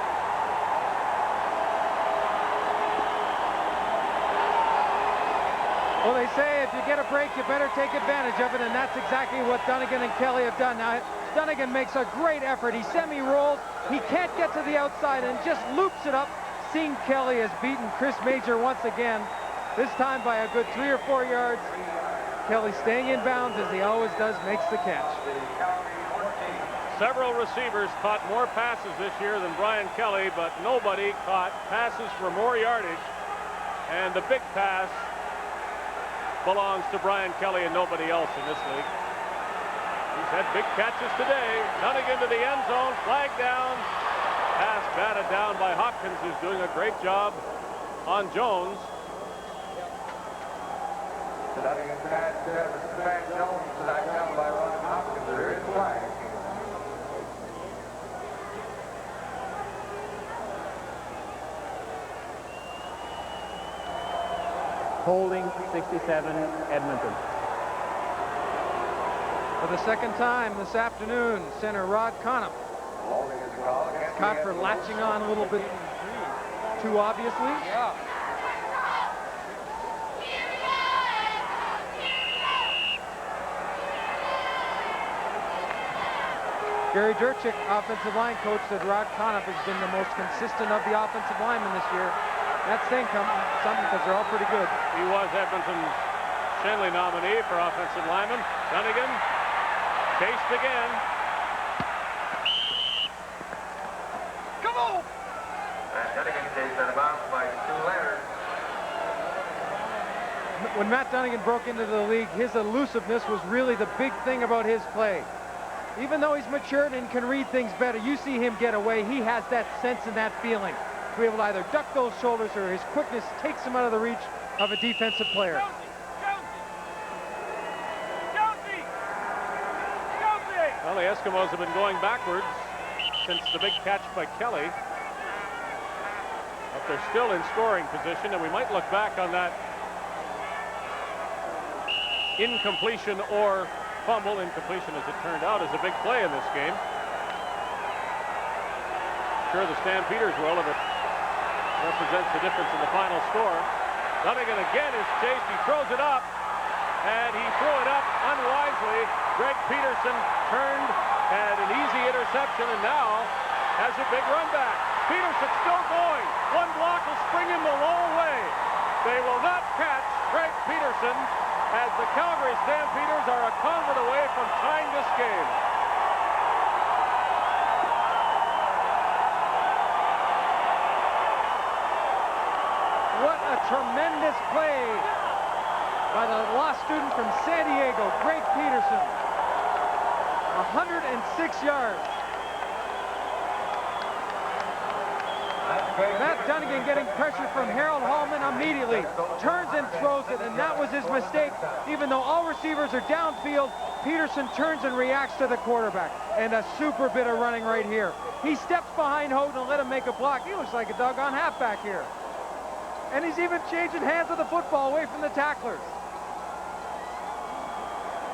[SPEAKER 2] Well, they say if you get a break, you better take advantage of it, and that's exactly what Dunnigan and Kelly have done. Now, Dunnigan makes a great effort. He semi-rolls. He can't get to the outside and just loops it up. Seeing Kelly has beaten Chris Major once again, this time by a good 3 or 4 yards. Kelly staying in bounds, as he always does, makes the catch.
[SPEAKER 1] Several receivers caught more passes this year than Brian Kelly, but nobody caught passes for more yardage. And the big pass belongs to Brian Kelly and nobody else in this league. He's had big catches today. Dunnigan to the end zone, flag down. Pass batted down by Hopkins, who's doing a great job on Jones.
[SPEAKER 3] Dunnigan pass back Jones, back down by Ron Hopkins. There is flag.
[SPEAKER 4] Holding 67, Edmonton.
[SPEAKER 2] For the second time this afternoon, center Rod Connop caught for latching on a little bit too obviously. Yeah. Gary Durchik, offensive line coach, said Rod Connop has been the most consistent of the offensive linemen this year. That's saying something because they're all pretty good.
[SPEAKER 1] He was Edmonton's Shenley nominee for offensive lineman. Dunnigan chased again.
[SPEAKER 3] Come on! Dunnigan chased out of bounds by 2 letters.
[SPEAKER 2] When Matt Dunnigan broke into the league, his elusiveness was really the big thing about his play. Even though he's matured and can read things better, you see him get away. He has that sense and that feeling to be able to either duck those shoulders or his quickness takes him out of the reach of a defensive player.
[SPEAKER 1] Well, the Eskimos have been going backwards since the big catch by Kelly. But they're still in scoring position, and we might look back on that incompletion or fumble. Incompletion, as it turned out, is a big play in this game. Sure, the Stampeders will if it represents the difference in the final score. Dunnigan again is chased. He throws it up, and he threw it up unwisely. Greg Peterson turned, had an easy interception, and now has a big run back. Peterson still going. One block will spring him the long way. They will not catch Greg Peterson, as the Calgary Stampeders are a convert away from tying this game.
[SPEAKER 2] What a tremendous play by the law student from San Diego, Greg Peterson. 106 yards. Matt Dunnigan getting pressure from Harold Hallman immediately. Turns and throws it, and that was his mistake. Even though all receivers are downfield, Peterson turns and reacts to the quarterback. And a super bit of running right here. He steps behind Houghton and let him make a block. He looks like a doggone halfback here. And he's even changing hands of the football away from the tacklers.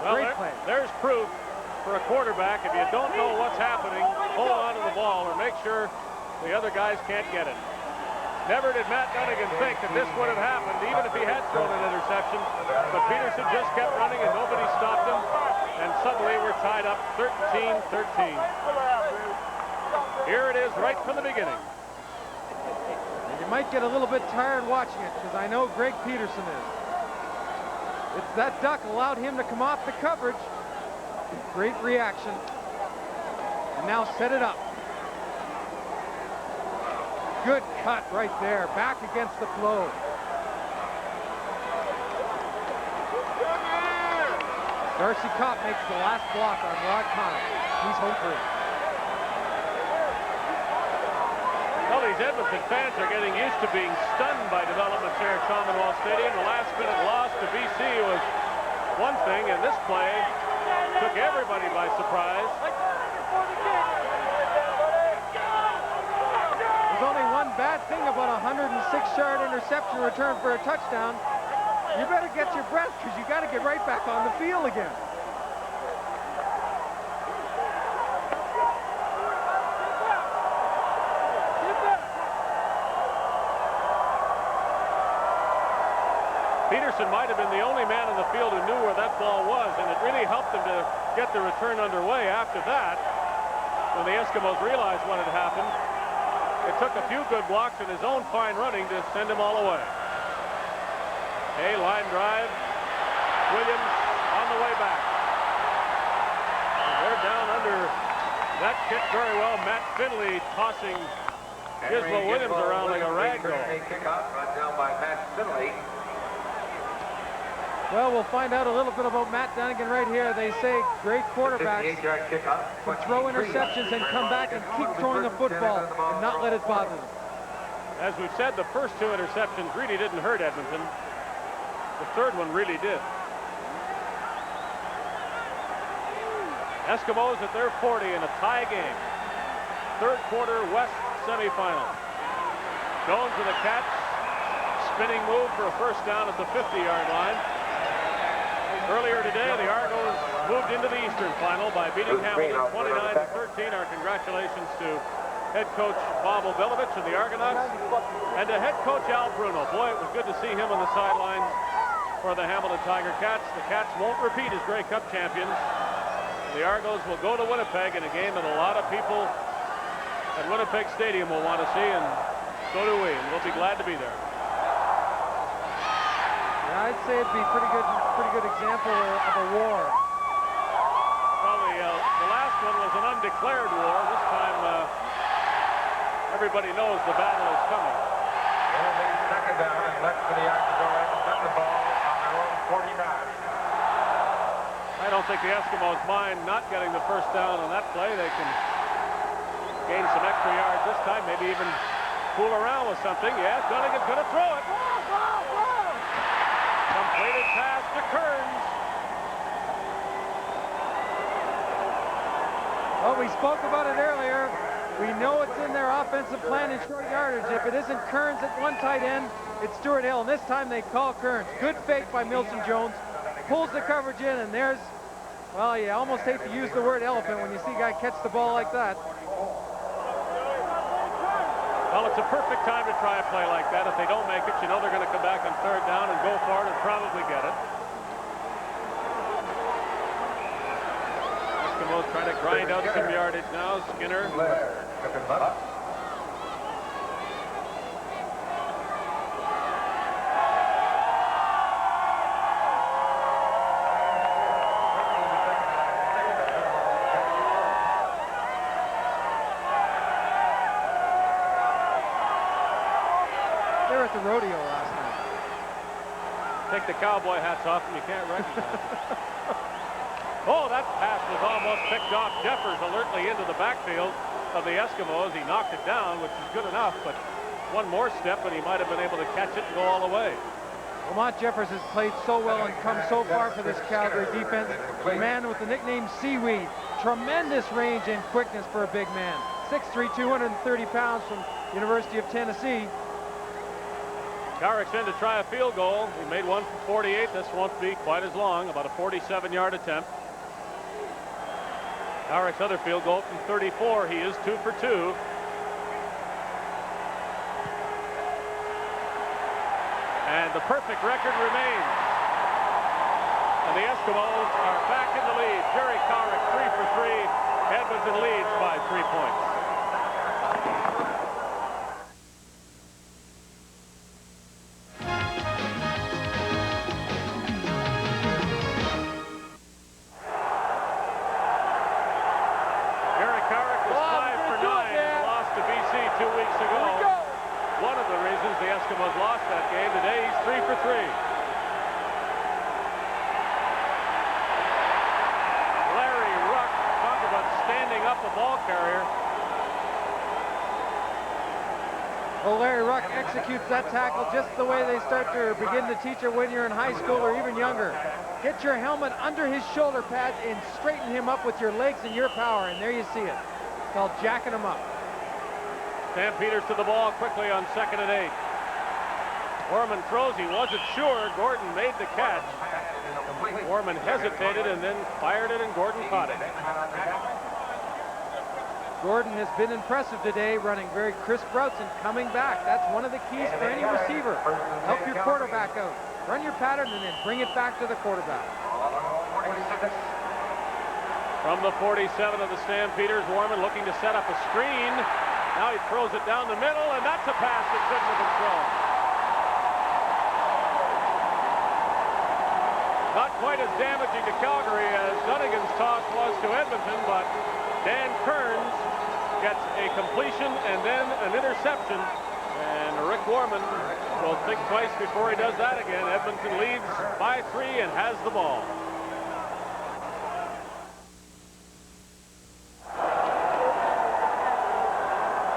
[SPEAKER 1] Well,
[SPEAKER 2] Great play.
[SPEAKER 1] There's proof for a quarterback. If you don't know what's happening, hold on to the ball or make sure the other guys can't get it. Never did Matt Dunnigan think that this would have happened, even if he had thrown an interception. But Peterson just kept running and nobody stopped him. And suddenly we're tied up 13-13. Here it is right from the beginning.
[SPEAKER 2] And you might get a little bit tired watching it, because I know Greg Peterson is. It's that duck allowed him to come off the coverage. Great reaction. And now set it up. Good cut right there, back against the flow. Darcy Kopp makes the last block on Rod Connor. He's home free.
[SPEAKER 1] Well, these Edmonton fans are getting used to being stunned by developments here at Commonwealth Stadium. The last-minute loss to BC was one thing, and this play took everybody by surprise.
[SPEAKER 2] There's only one bad thing about a 106-yard interception return for a touchdown. You better get your breath, because you got to get right back on the field again.
[SPEAKER 1] Peterson might have been the only man on the field who knew where that ball was, and it really helped him to get the return underway. After that, when the Eskimos realized what had happened, it took a few good blocks and his own fine running to send him all the way. A line drive. Williams on the way back. And they're down under that kick very well. Matt Finley tossing Gizmo Williams around like a rag doll.
[SPEAKER 3] A kickoff run down by Matt Finley.
[SPEAKER 2] Well, we'll find out a little bit about Matt Dunnigan right here. They say great quarterbacks
[SPEAKER 3] 58-yard kickoff.
[SPEAKER 2] can throw interceptions and come back and keep throwing the football and not let it bother them.
[SPEAKER 1] As we've said, the first two interceptions really didn't hurt Edmonton. The third one really did. Eskimos at their 40 in a tie game. Third quarter West semifinal. Jones with a catch. Spinning move for a first down at the 50-yard line. Earlier today, the Argos moved into the Eastern Final by beating Hamilton 29-13. Our congratulations to head coach Bob Obilovich and the Argonauts, and to head coach Al Bruno. Boy, it was good to see him on the sidelines for the Hamilton Tiger Cats. The Cats won't repeat as Grey Cup champions. The Argos will go to Winnipeg in a game that a lot of people at Winnipeg Stadium will want to see, and so do we, and we'll be glad to be there.
[SPEAKER 2] Yeah, I'd say it'd be a pretty good example of a war.
[SPEAKER 1] Well, the last one was an undeclared war. This time, everybody knows the battle is coming.
[SPEAKER 3] It'll be second down and left for the Argos to set the ball on their own 49.
[SPEAKER 1] I don't think the Eskimos mind not getting the first down on that play. They can gain some extra yards this time, maybe even fool around with something. Yes, Dunnigan's going to throw it. Completed pass to Kearns.
[SPEAKER 2] Well, we spoke about it earlier. We know it's in their offensive plan in short yardage. If it isn't Kearns at one tight end, it's Stuart Hill. And this time they call Kearns. Good fake by Milton Jones. Pulls the coverage in, and there's, well, you almost hate to use the word elephant when you see a guy catch the ball like that.
[SPEAKER 1] Well, it's a perfect time to try a play like that. If they don't make it, you know they're going to come back on third down and go for it and probably get it. Eskimos trying to grind out some yardage now. Skinner.
[SPEAKER 2] At the rodeo last night.
[SPEAKER 1] Take the cowboy hats off and you can't recognize it. Oh, that pass was almost picked off. Jeffers alertly into the backfield of the Eskimos. He knocked it down, which is good enough, but one more step and he might have been able to catch it and go all the way.
[SPEAKER 2] Lamont Jeffers has played so well and come so far for this Calgary defense. The man with the nickname Seaweed. Tremendous range and quickness for a big man. 6'3", 230 pounds from University of Tennessee.
[SPEAKER 1] Cowrick's in to try a field goal. He made one from 48. This won't be quite as long, about a 47-yard attempt. Cowrick's other field goal from 34. He is 2 for 2. And the perfect record remains. And the Eskimos are back in the lead. Jerry Cowrick 3 for 3. Edmonton leads by 3 points. Jerry Cowrick was 5 for 9 and lost to BC 2 weeks ago. One of the reasons the Eskimos lost that game. Today he's 3 for 3. Larry Ruck, talk about standing up a ball carrier.
[SPEAKER 2] Well, Larry Ruck executes that tackle just the way they start to begin to teach it when you're in high school or even younger. Get your helmet under his shoulder pads and straighten him up with your legs and your power, and there you see it. It's called jacking him up.
[SPEAKER 1] Stampeders to the ball quickly on 2nd and 8. Orman throws. He wasn't sure. Gordon made the catch. Orman hesitated and then fired it, and Gordon caught it.
[SPEAKER 2] Gordon has been impressive today, running very crisp routes and coming back. That's one of the keys for any receiver. Help your quarterback out. Run your pattern and then bring it back to the quarterback.
[SPEAKER 1] From the 47 of the Stampeders, Orman looking to set up a screen. Now he throws it down the middle, and that's a pass that shouldn't have been thrown. Not quite as damaging to Calgary as Dunnigan's toss was to Edmonton, but Dan Kearns gets a completion and then an interception. And Rick Warman will think twice before he does that again. Edmonton leads by 3 and has the ball.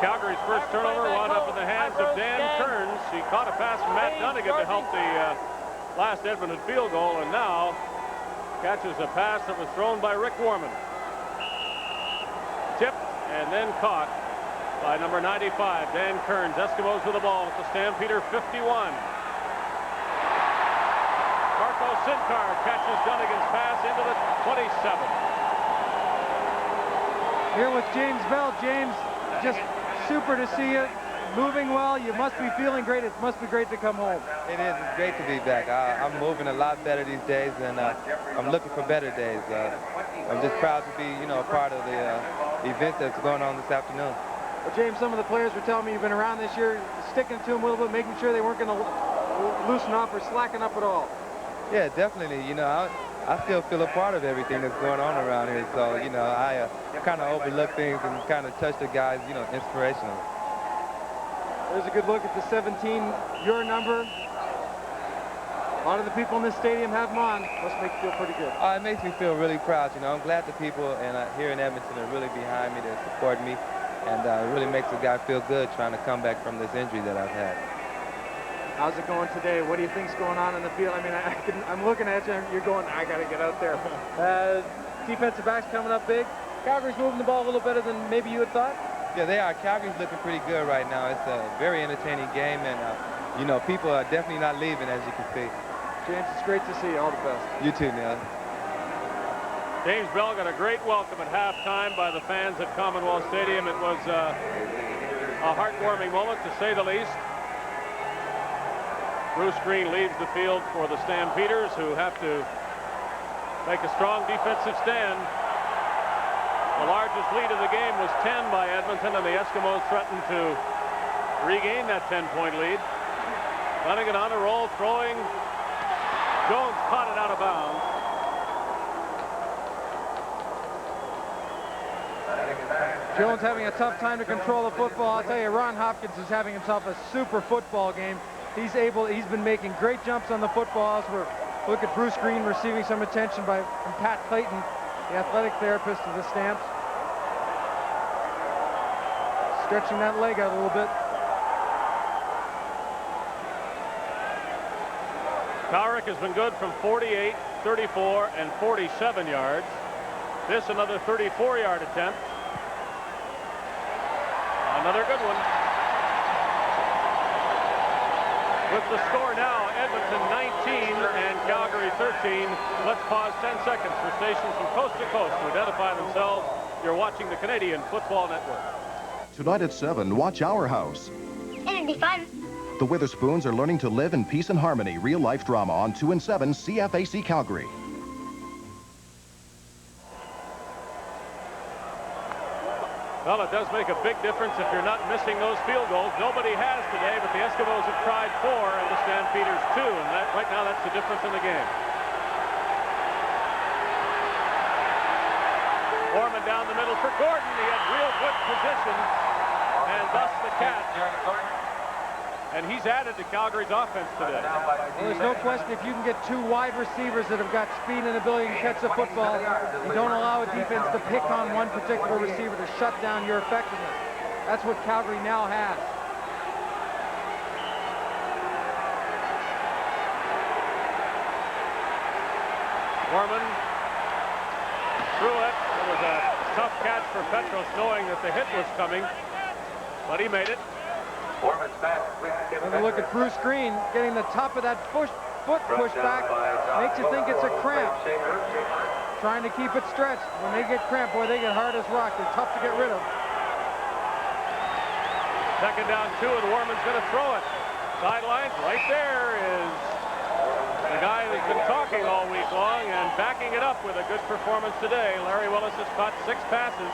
[SPEAKER 1] Calgary's first turnover wound up in the hands of Dan Kearns. He caught a pass from Matt Dunnigan to help the last Edmonton field goal, and now catches a pass that was thrown by Rick Warman. Tipped and then caught by number 95, Dan Kearns. Eskimos with the ball at the Stampeder 51. Marco Sincar catches Dunnigan's pass into the 27.
[SPEAKER 2] Here with James Bell. James, just super to see you. Moving well. You must be feeling great. It must be great to come home.
[SPEAKER 8] It is. It's great to be back. I'm moving a lot better these days, and I'm looking for better days. I'm just proud to be, a part of the event that's going on this afternoon.
[SPEAKER 2] Well, James, some of the players were telling me you've been around this year, sticking to them a little bit, making sure they weren't going to loosen up or slacken up at all.
[SPEAKER 8] Yeah, definitely. I still feel a part of everything that's going on around here. So, I kind of overlook things and kind of touch the guys, inspirationally.
[SPEAKER 2] There's a good look at the 17, your number. A lot of the people in this stadium have them on. Must make you feel pretty good.
[SPEAKER 8] It makes me feel really proud. I'm glad the people here in Edmonton are really behind me. They're supporting me. And it really makes a guy feel good trying to come back from this injury that I've had.
[SPEAKER 2] How's it going today? What do you think's going on in the field? I mean, I'm looking at you, and you're going, I got to get out there. Defensive backs coming up big. Calgary's moving the ball a little better than maybe you had thought?
[SPEAKER 8] Yeah, they are. Calgary's looking pretty good right now. It's a very entertaining game, and, people are definitely not leaving, as you can see.
[SPEAKER 2] James, it's great to see you. All the best.
[SPEAKER 8] You too, Neil.
[SPEAKER 1] James Bell got a great welcome at halftime by the fans at Commonwealth Stadium. It was a heartwarming moment, to say the least. Bruce Green leads the field for the Stampeders, who have to make a strong defensive stand. The largest lead of the game was 10 by Edmonton, and the Eskimos threatened to regain that 10-point lead. Dunnigan on a roll, throwing. Jones caught it out of bounds.
[SPEAKER 2] Jones having a tough time to control the football. I'll tell you, Ron Hopkins is having himself a super football game. He's been making great jumps on the football. As look at Bruce Green receiving some attention from Pat Clayton, the athletic therapist of the Stamps. Stretching that leg out a little bit.
[SPEAKER 1] Cowrick has been good from 48, 34, and 47 yards. This another 34-yard attempt. Another good one. With the score now, Edmonton 19 and Calgary 13. Let's pause 10 seconds for stations from coast to coast to identify themselves. You're watching the Canadian Football Network.
[SPEAKER 9] Tonight at 7, watch Our House.
[SPEAKER 10] It'll be fun.
[SPEAKER 9] The Witherspoons are learning to live in peace and harmony. Real-life drama on 2 and 7 CFAC Calgary.
[SPEAKER 1] Well, it does make a big difference if you're not missing those field goals. Nobody has today, but the Eskimos have tried 4 and the Stampeders 2, and right now that's the difference in the game. Orman down the middle for Gordon. He had real good position, and thus the catch. And he's added to Calgary's offense today.
[SPEAKER 2] Well, there's no question if you can get 2 wide receivers that have got speed and ability to catch the football, you don't allow a defense to pick on one particular receiver to shut down your effectiveness. That's what Calgary now has.
[SPEAKER 1] Orman threw it. It was a tough catch for Petros, knowing that the hit was coming, but he made it.
[SPEAKER 2] Have a look at Bruce Green getting the top of that foot pushed back. Makes you think it's a cramp. Trying to keep it stretched. When they get cramped, boy, they get hard as rock. They're tough to get rid of.
[SPEAKER 1] Second down 2, and Warman's going to throw it. Sidelines, right there is the guy that's been talking all week long and backing it up with a good performance today. Larry Willis has caught 6 passes.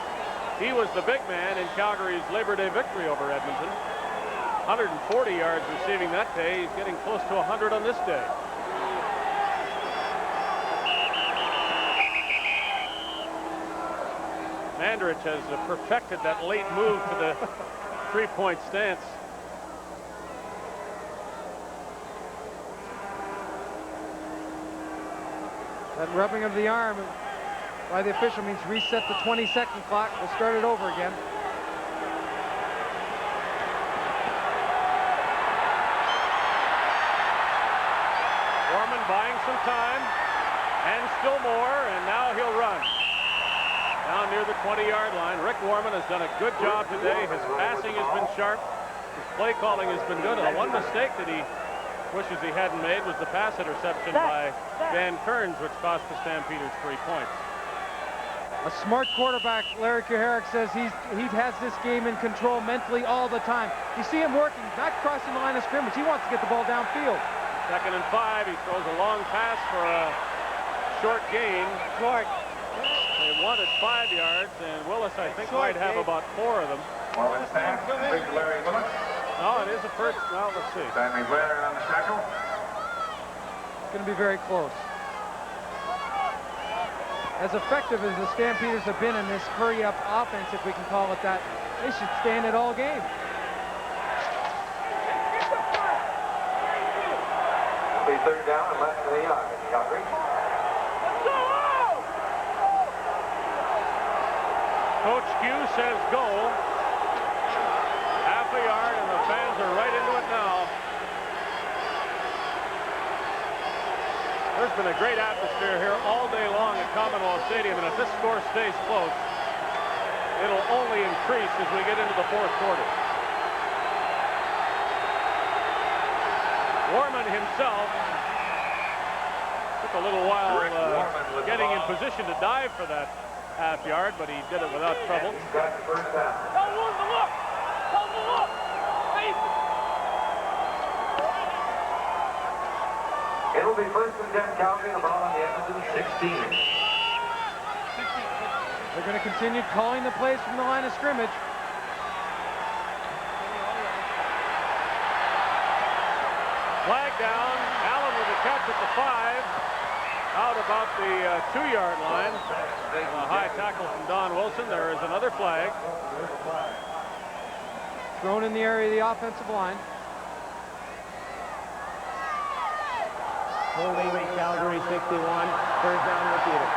[SPEAKER 1] He was the big man in Calgary's Labor Day victory over Edmonton. 140 yards receiving that day. He's getting close to 100 on this day. Mandrich has perfected that late move to the 3-point stance.
[SPEAKER 2] That rubbing of the arm by the official means reset the 20-second clock. We'll start it over again.
[SPEAKER 1] Orman buying some time, and still more, and now he'll run. Down near the 20-yard line. Rick Warman has done a good job today. His passing has been sharp. His play calling has been good. And the one mistake that he wishes he hadn't made was the pass interception by Van Kearns, which cost the Stampeders 3 points.
[SPEAKER 2] A smart quarterback, Larry Kuharich, says he has this game in control mentally all the time. You see him working, not crossing the line of scrimmage. He wants to get the ball downfield.
[SPEAKER 1] 2nd and 5. He throws a long pass for a short gain.
[SPEAKER 2] Short.
[SPEAKER 1] They wanted 5 yards, and Willis, I think, might have about 4 of them.
[SPEAKER 3] Well, it's back. Larry Willis.
[SPEAKER 1] No, it is a first. Well, let's see.
[SPEAKER 3] Stanley Blair on the tackle.
[SPEAKER 2] It's going to be very close. As effective as the Stampeders have been in this hurry-up offense, if we can call it that, they should stand it all game.
[SPEAKER 3] It'll be 3rd down and less than a yard. Calgary.
[SPEAKER 1] Coach Q says go. Half a yard, and the fans are right into it now. There's been a great atmosphere here all day long at Commonwealth Stadium, and if this score stays close, it'll only increase as we get into the 4th quarter. Warman himself took a little while getting in position to dive for that half yard, but he did it without trouble.
[SPEAKER 3] Got the first down.
[SPEAKER 10] Tell him to look. Tell him to look. Face it.
[SPEAKER 3] It'll be 1st and 10 Calgary, the ball on the Edmonton 16.
[SPEAKER 2] They're going to continue calling the plays from the line of scrimmage.
[SPEAKER 1] Flag down. Allen with a catch at the 5. Out about the 2-yard line. A high tackle from Don Wilson. There is another flag.
[SPEAKER 2] Thrown in the area of the offensive line.
[SPEAKER 4] Holding Calgary 61. 3rd down repeated.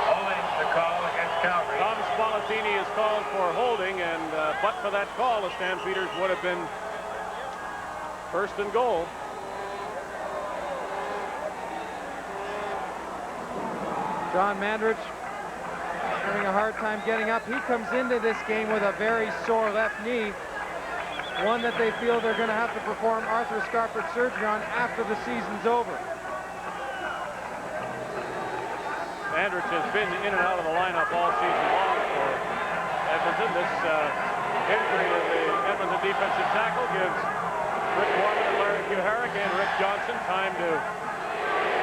[SPEAKER 3] Holding the call against Calgary.
[SPEAKER 1] Tom Spallettini is called for holding, and but for that call, the Stampeders would have been 1st and goal.
[SPEAKER 2] John Mandrich having a hard time getting up. He comes into this game with a very sore left knee, one that they feel they're going to have to perform arthroscopic surgery on after the season's over.
[SPEAKER 1] Andrich has been in and out of the lineup all season long for Edmonton. This injury of the Edmonton defensive tackle gives Rick Warman and Larry Kuharek and Rick Johnson time to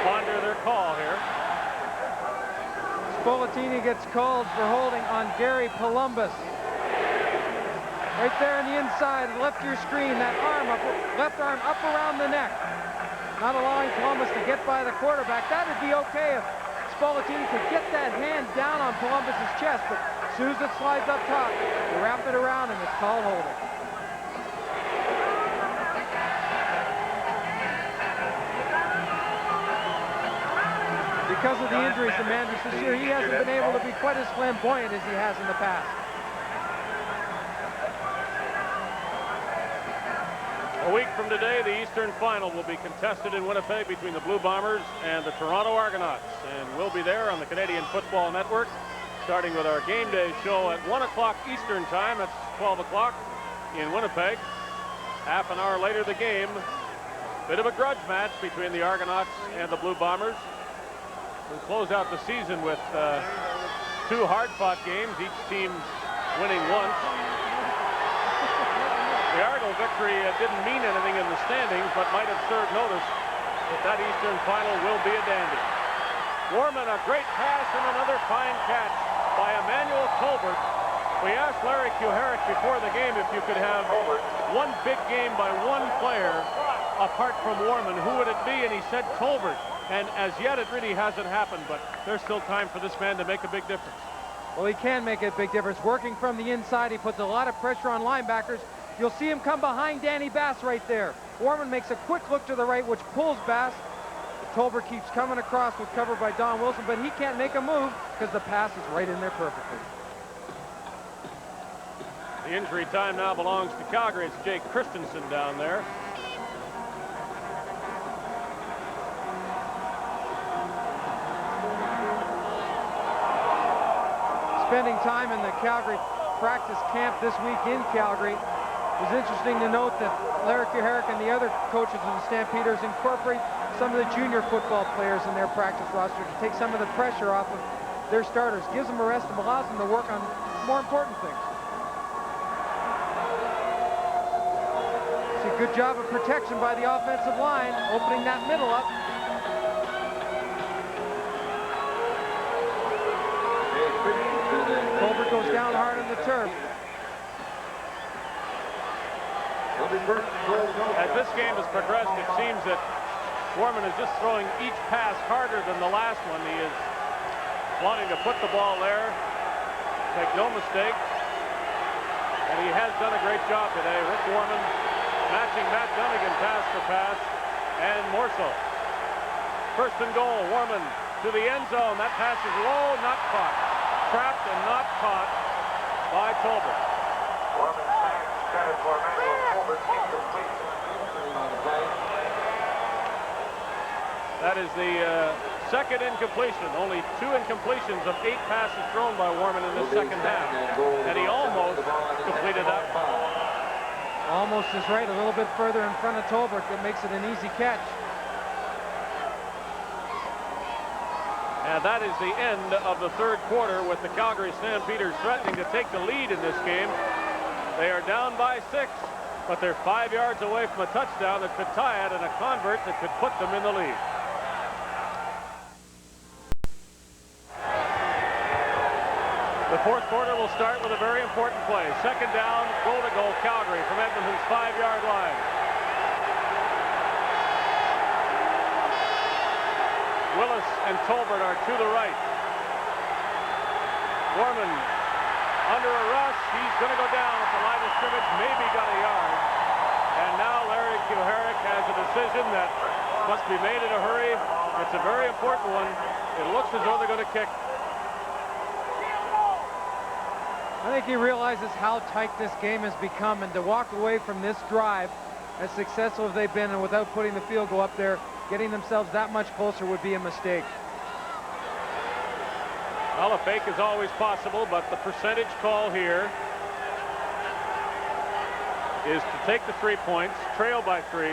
[SPEAKER 1] ponder their call here.
[SPEAKER 2] Spolatini gets called for holding on Gary Columbus. Right there on the inside, left your screen, that arm up, left arm up around the neck. Not allowing Columbus to get by the quarterback. That would be okay if Spolatini could get that hand down on Columbus's chest, but as soon as it slides up top, they wrap it around and it's called holding. Because of the injuries to Manders this year, he hasn't been able to be quite as flamboyant as he has in the past.
[SPEAKER 1] A week from today, the Eastern Final will be contested in Winnipeg between the Blue Bombers and the Toronto Argonauts. And we'll be there on the Canadian Football Network, starting with our game day show at 1 o'clock Eastern time. That's 12 o'clock in Winnipeg. Half an hour later, the game. Bit of a grudge match between the Argonauts and the Blue Bombers. We'll close out the season with two hard-fought games, each team winning once. The Argo victory didn't mean anything in the standings, but might have served notice that Eastern Final will be a dandy. Warman, a great pass and another fine catch by Emmanuel Tolbert. We asked Larry Kuharek before the game if you could have one big game by one player apart from Warman, who would it be? And he said Tolbert. And as yet, it really hasn't happened, but there's still time for this man to make a big difference.
[SPEAKER 2] Well, he can make a big difference. Working from the inside, he puts a lot of pressure on linebackers. You'll see him come behind Danny Bass right there. Warman makes a quick look to the right, which pulls Bass. Tolbert keeps coming across with cover by Don Wilson, but he can't make a move because the pass is right in there perfectly.
[SPEAKER 1] The injury time now belongs to Calgary. It's Jake Christensen down there.
[SPEAKER 2] Spending time in the Calgary practice camp this week in Calgary. It was interesting to note that Larry Kuharek and the other coaches of the Stampeders incorporate some of the junior football players in their practice roster to take some of the pressure off of their starters. Gives them a rest and allows them to work on more important things. See, good job of protection by the offensive line, opening that middle up. Tolbert goes down hard on the turf.
[SPEAKER 1] As this game has progressed, it seems that Warman is just throwing each pass harder than the last one. He is wanting to put the ball there, make no mistake. And he has done a great job today. Rick Warman matching Matt Dunnigan pass for pass, and more so. First and goal, Warman to the end zone. That pass is low, not caught. Trapped and not caught by Tolbert. That is the second incompletion. Only 2 incompletions of 8 passes thrown by Warman in this second half. And he almost completed that.
[SPEAKER 2] Almost is right, a little bit further in front of Tolbert. That makes it an easy catch.
[SPEAKER 1] And that is the end of the third quarter, with the Calgary Stampeders threatening to take the lead in this game. They are down by 6, but they're 5 yards away from a touchdown that could tie it and a convert that could put them in the lead. The fourth quarter will start with a very important play. Second down, goal to goal, Calgary from Edmonton's 5-yard line. Willis and Tolbert are to the right. Warman under a rush. He's going to go down at the line of scrimmage. Maybe got a yard. And now Larry Kuharek has a decision that must be made in a hurry. It's a very important one. It looks as though they're going to kick.
[SPEAKER 2] I think he realizes how tight this game has become, and to walk away from this drive, as successful as they've been, and without putting the field goal up there, getting themselves that much closer would be a mistake.
[SPEAKER 1] Well, a fake is always possible, but the percentage call here is to take the 3 points, trail by 3,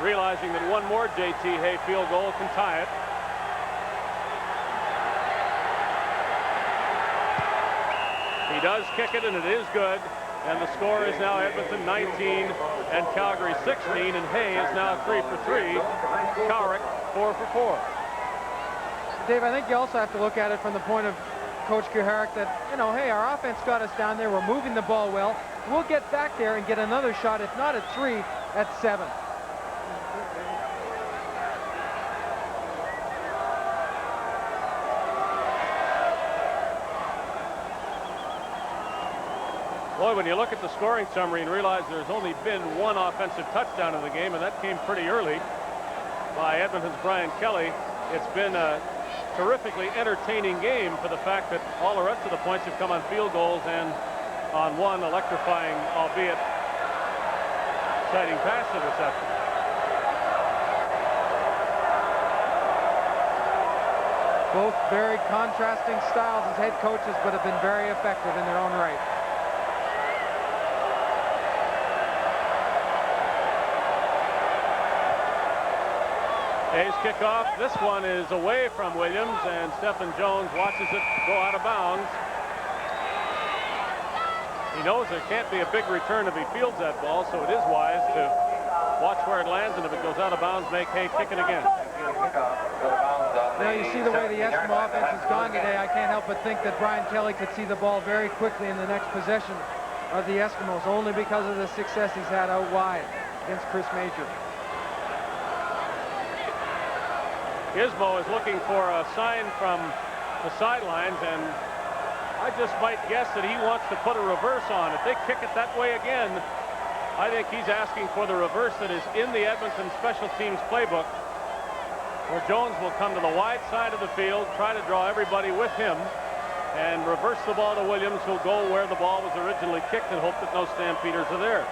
[SPEAKER 1] realizing that one more J.T. Hay field goal can tie it. He does kick it, and it is good. And the score is now Edmonton 19 and Calgary 16, and Hay is now 3 for 3. Cowrick 4 for 4.
[SPEAKER 2] Dave, I think you also have to look at it from the point of Coach Kuharich that, you know, hey, our offense got us down there. We're moving the ball well. We'll get back there and get another shot, if not at 3, at 7.
[SPEAKER 1] Boy, when you look at the scoring summary and realize there's only been one offensive touchdown in the game, and that came pretty early by Edmonton's Brian Kelly, it's been a terrifically entertaining game for the fact that all the rest of the points have come on field goals and on one electrifying, albeit exciting pass interception.
[SPEAKER 2] Both very contrasting styles as head coaches, but have been very effective in their own right.
[SPEAKER 1] Hayes kickoff. This one is away from Williams, and Stephen Jones watches it go out of bounds. He knows there can't be a big return if he fields that ball, so it is wise to watch where it lands, and if it goes out of bounds, make Hay kick it again.
[SPEAKER 2] Now you see the way the Eskimo offense has gone today. I can't help but think that Brian Kelly could see the ball very quickly in the next possession of the Eskimos, only because of the success he's had out wide against Chris Major.
[SPEAKER 1] Gizmo is looking for a sign from the sidelines, and I just might guess that he wants to put a reverse on. If they kick it that way again, I think he's asking for the reverse that is in the Edmonton special teams playbook, where Jones will come to the wide side of the field, try to draw everybody with him, and reverse the ball to Williams, who'll go where the ball was originally kicked and hope that no Stampeders are there.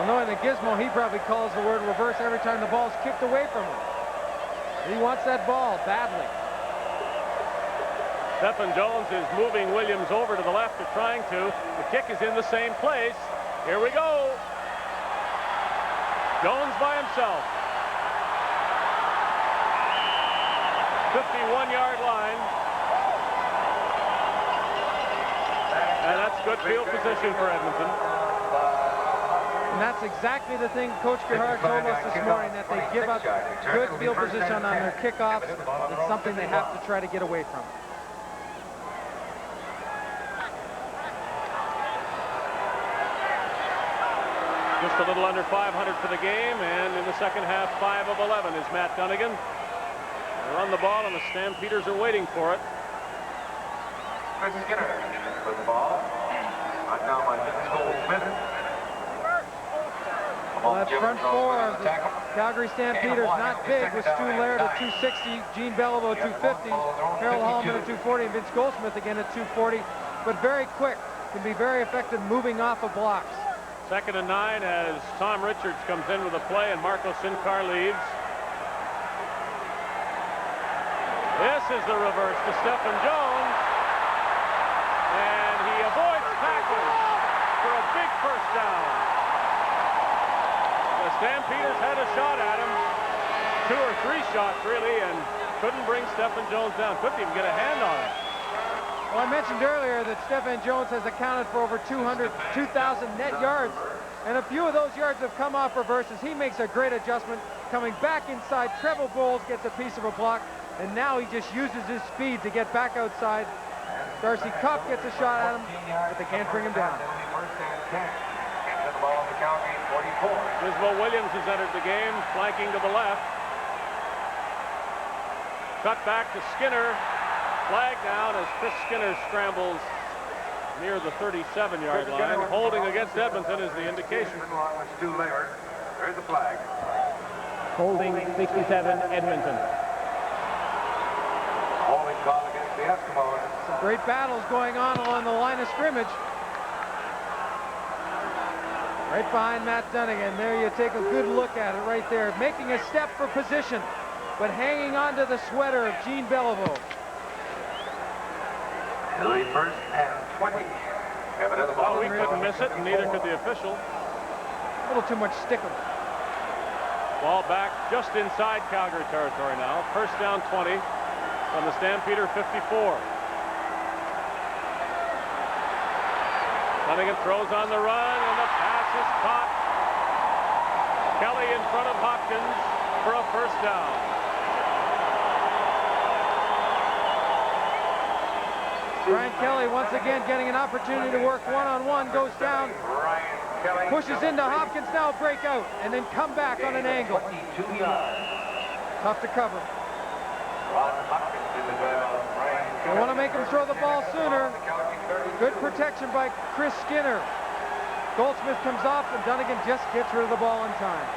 [SPEAKER 2] Well, knowing the Gizmo, he probably calls the word reverse every time the ball's kicked away from him. He wants that ball badly.
[SPEAKER 1] Stephen Jones is moving Williams over to the left, or trying to. The kick is in the same place. Here we go. Jones by himself. 51-yard line. And that's good field position for Edmonton.
[SPEAKER 2] And that's exactly the thing Coach Kuharich told us this morning, that they give up good field position on their kickoffs. It's something they have to try to get away from.
[SPEAKER 1] Just a little under 500 for the game, and in the second half, 5 of 11 is Matt Dunnigan. They run the ball, and the Stampeders are waiting for it.
[SPEAKER 3] Chris Skinner for the ball. Now by Smith.
[SPEAKER 2] Well, that front four of the Calgary Stampeders, not big, with Stu Laird at 260, Gene Beliveau 250, Harold Hallman at 240, and Vince Goldsmith again at 240, but very quick, can be very effective moving off of blocks.
[SPEAKER 1] 2nd and 9 as Tom Richards comes in with a play and Marco Sincar leaves. This is the reverse to Stephen Jones, and he avoids tackles for a big first down. The Stampeders had a shot at him, 2 or 3 shots really, and couldn't bring Stephen Jones down. Couldn't even get a hand on him.
[SPEAKER 2] Well, I mentioned earlier that Stephen Jones has accounted for over 2,000 net yards, and a few of those yards have come off reverses. He makes a great adjustment, coming back inside. Trevor Bowles gets a piece of a block, and now he just uses his speed to get back outside. Darcy Kopp gets a shot at him, but they can't bring him down.
[SPEAKER 1] Gizmo Williams has entered the game, flanking to the left. Cut back to Skinner. Flag down as Chris Skinner scrambles near the 37-yard line. Holding against Edmonton is the indication.
[SPEAKER 3] There's the flag.
[SPEAKER 4] Holding 67 Edmonton.
[SPEAKER 3] Holding call against the Eskimos.
[SPEAKER 2] Some great battles going on along the line of scrimmage. Right behind Matt Dunnigan. There you take a good look at it right there. Making a step for position. but hanging on to the sweater of Gene Beliveau.
[SPEAKER 3] The first and 20.
[SPEAKER 1] Well, we couldn't miss it, and neither could the official.
[SPEAKER 2] A little too much stickum.
[SPEAKER 1] Ball back just inside Calgary territory now. First down 20 from the Stampeder 54. Dunnigan throws on the run, and the pass is caught. Kelly in front of Hopkins for a first down.
[SPEAKER 2] Brian Kelly once again getting an opportunity to work one-on-one, goes down, pushes into Hopkins, now break out, and then come back on an angle. Tough to cover. They want to make him throw the ball sooner. Good protection by Chris Skinner. Goldsmith comes off, and Dunnigan just gets rid of the ball in time.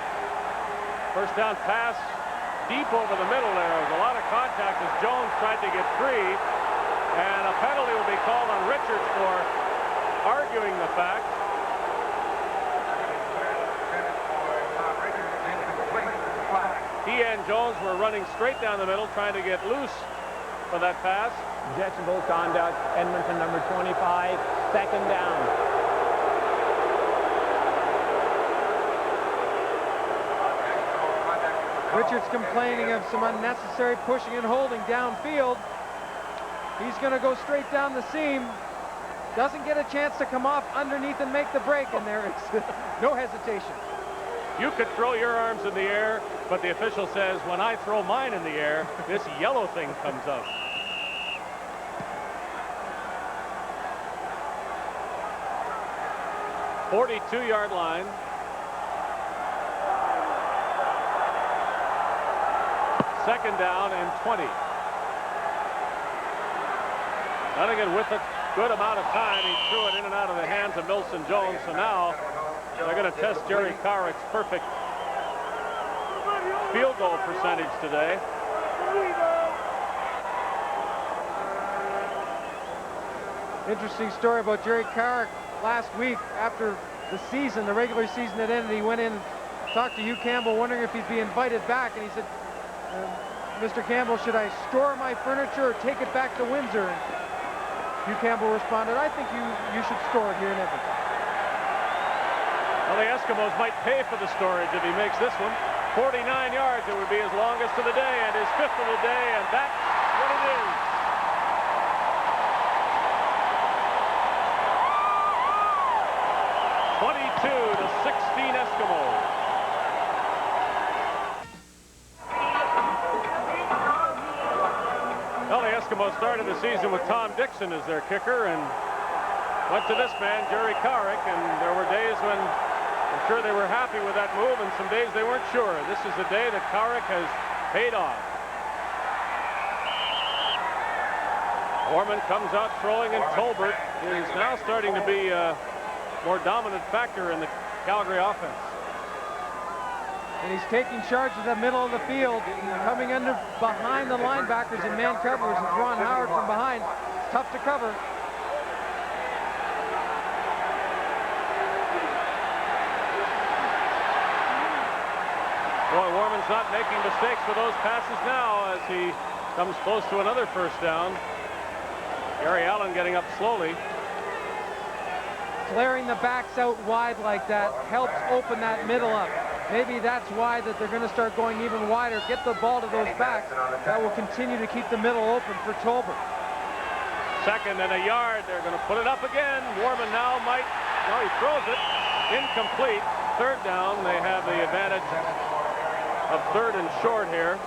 [SPEAKER 1] First down pass deep over the middle there. There was a lot of contact as Jones tried to get free. And a penalty will be called on Richards for arguing the fact. He and Jones were running straight down the middle, trying to get loose for that pass.
[SPEAKER 4] Objectionable conduct, Edmonton number 25, second down.
[SPEAKER 2] Richards complaining of some unnecessary pushing and holding downfield. He's going to go straight down the seam. Doesn't get a chance to come off underneath and make the break, and there is no hesitation.
[SPEAKER 1] You could throw your arms in the air, but the official says, when I throw mine in the air, this yellow thing comes out. "42-yard line. Second down and 20. Dunnigan with a good amount of time. He threw it in and out of the hands of Milson Jones. So now they're going to test Jerry Carrick's perfect field goal percentage today.
[SPEAKER 2] Interesting story about Jerry Carrick last week after the season, the regular season had ended. He went in and talked to Hugh Campbell, wondering if he'd be invited back, and he said, Mr. Campbell, should I store my furniture or take it back to Windsor? And Hugh Campbell responded, I think you should store it here in Edmonton.
[SPEAKER 1] Well, the Eskimos might pay for the storage if he makes this one. 49 yards, it would be his longest of the day and his fifth of the day, and that's what it is. To 16 Eskimos. Well, the Eskimos started the season with Tom Dixon as their kicker and went to this man, Jerry Carrick, and there were days when I'm sure they were happy with that move and some days they weren't sure. This is the day that Carrick has paid off. Orman comes out throwing, and Tolbert is now starting to be a more dominant factor in the Calgary offense.
[SPEAKER 2] And he's taking charge of the middle of the field, coming under behind the linebackers in man coverage, and Ron Howard from behind. It's tough to cover.
[SPEAKER 1] Boy, Warman's not making mistakes for those passes now as he comes close to another first down. Gary Allen getting up slowly.
[SPEAKER 2] Flaring the backs out wide like that helps open that middle up. Maybe that's why that they're going to start going even wider. Get the ball to those backs. That will continue to keep the middle open for Tolbert.
[SPEAKER 1] Second and a yard. They're going to put it up again. Warman now might, no, he throws it. Incomplete. Third down. They have the advantage of third and short here.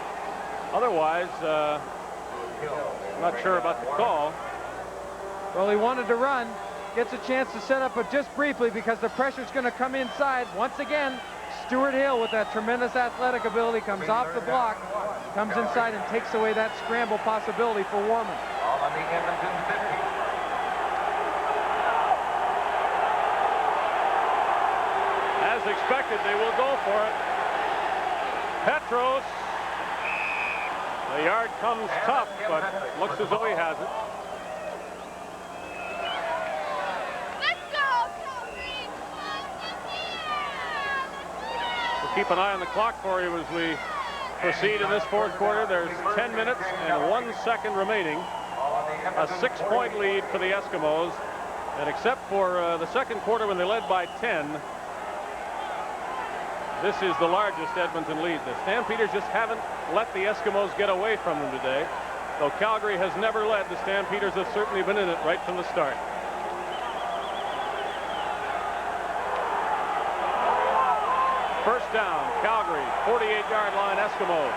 [SPEAKER 1] Otherwise, I'm not sure about the call.
[SPEAKER 2] Well, he wanted to run. Gets a chance to set up, but just briefly because the pressure's going to come inside. Once again, Stuart Hill with that tremendous athletic ability comes off the block, comes inside and takes away that scramble possibility for Warman.
[SPEAKER 3] On the Edmonton 50.
[SPEAKER 1] As expected, they will go for it. Petros. The yard comes tough, but looks as though he has it. Keep an eye on the clock for you as we proceed in this fourth quarter. There's 10 minutes and 1 second remaining. A 6-point lead for the Eskimos. And except for the second quarter when they led by 10, this is the largest Edmonton lead. The Stampeders just haven't let the Eskimos get away from them today. Though Calgary has never led, the Stampeders have certainly been in it right from the start. First down, Calgary, 48-yard line, Eskimos.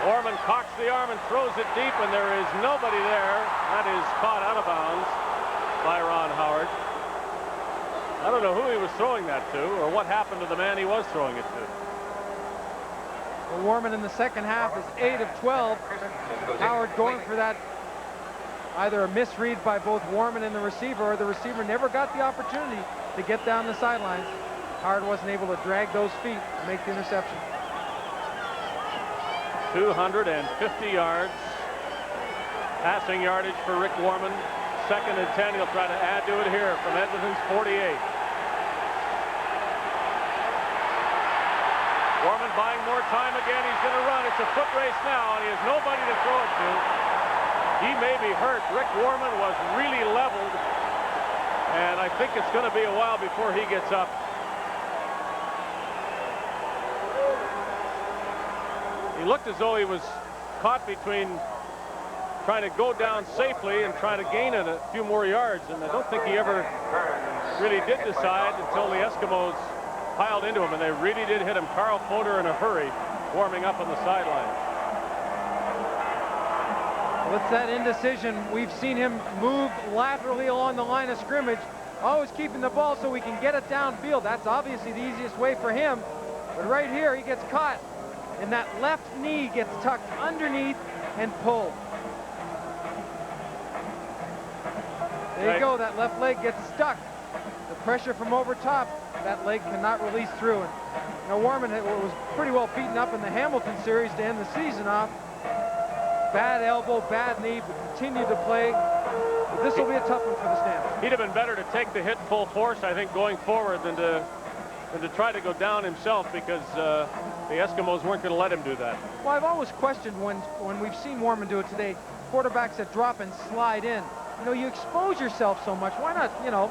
[SPEAKER 1] Orman cocks the arm and throws it deep, and there is nobody there. That is caught out of bounds by Ron Howard. I don't know who he was throwing that to or what happened to the man he was throwing it to.
[SPEAKER 2] Well, Warman in the second half is 8 of 12. Howard going for that, either a misread by both Warman and the receiver, or the receiver never got the opportunity to get down the sidelines. Howard wasn't able to drag those feet and make the interception.
[SPEAKER 1] 250 yards. Passing yardage for Rick Warman. 2nd and 10. He'll try to add to it here from Edmonton's 48. Warman buying more time again. He's going to run. It's a foot race now, and he has nobody to throw it to. He may be hurt. Rick Warman was really leveled, and I think it's going to be a while before he gets up. He looked as though he was caught between trying to go down safely and trying to gain a few more yards, and I don't think he ever really did decide until the Eskimos piled into him, and they really did hit him. Carl Foder in a hurry, warming up on the sideline.
[SPEAKER 2] Well, it's that indecision. We've seen him move laterally along the line of scrimmage, always keeping the ball so we can get it downfield. That's obviously the easiest way for him, but right here he gets caught, and that left knee gets tucked underneath and pulled. There you go, that left leg gets stuck. The pressure from over top, that leg cannot release through. And, you know, Warman was pretty well beaten up in the Hamilton series to end the season off. Bad elbow, bad knee, but continued to play. But this will be a tough one for the Stamps.
[SPEAKER 1] He'd have been better to take the hit full force, I think, going forward than to try to go down himself, because the Eskimos weren't going to let him do that.
[SPEAKER 2] Well, I've always questioned when we've seen Warman do it today, quarterbacks that drop and slide in. You know, you expose yourself so much. Why not, you know,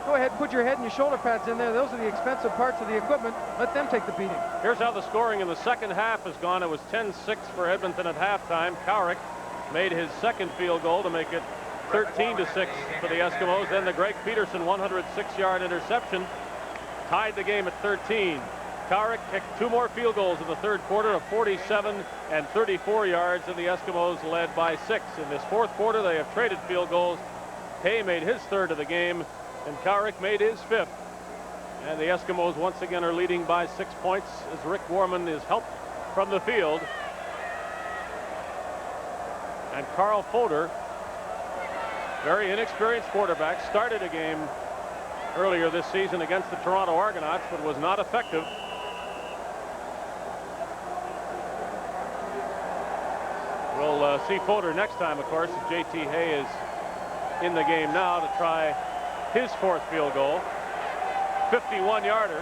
[SPEAKER 2] go ahead, put your head and your shoulder pads in there. Those are the expensive parts of the equipment. Let them take the beating.
[SPEAKER 1] Here's how the scoring in the second half has gone. It was 10-6 for Edmonton at halftime. Cowrick made his second field goal to make it 13-6 for the Eskimos. Then the Greg Peterson 106-yard interception tied the game at 13. Cowrick kicked 2 more field goals in the third quarter of 47 and 34 yards, and the Eskimos led by 6. In this fourth quarter, they have traded field goals. Hay made his third of the game, and Cowrick made his 5th. And the Eskimos once again are leading by 6 points as Rick Warman is helped from the field. And Carl Foder, very inexperienced quarterback, started a game earlier this season against the Toronto Argonauts, but was not effective. We'll see Foder next time, of course. J.T. Hay is in the game now to try his 4th field goal. 51-yarder.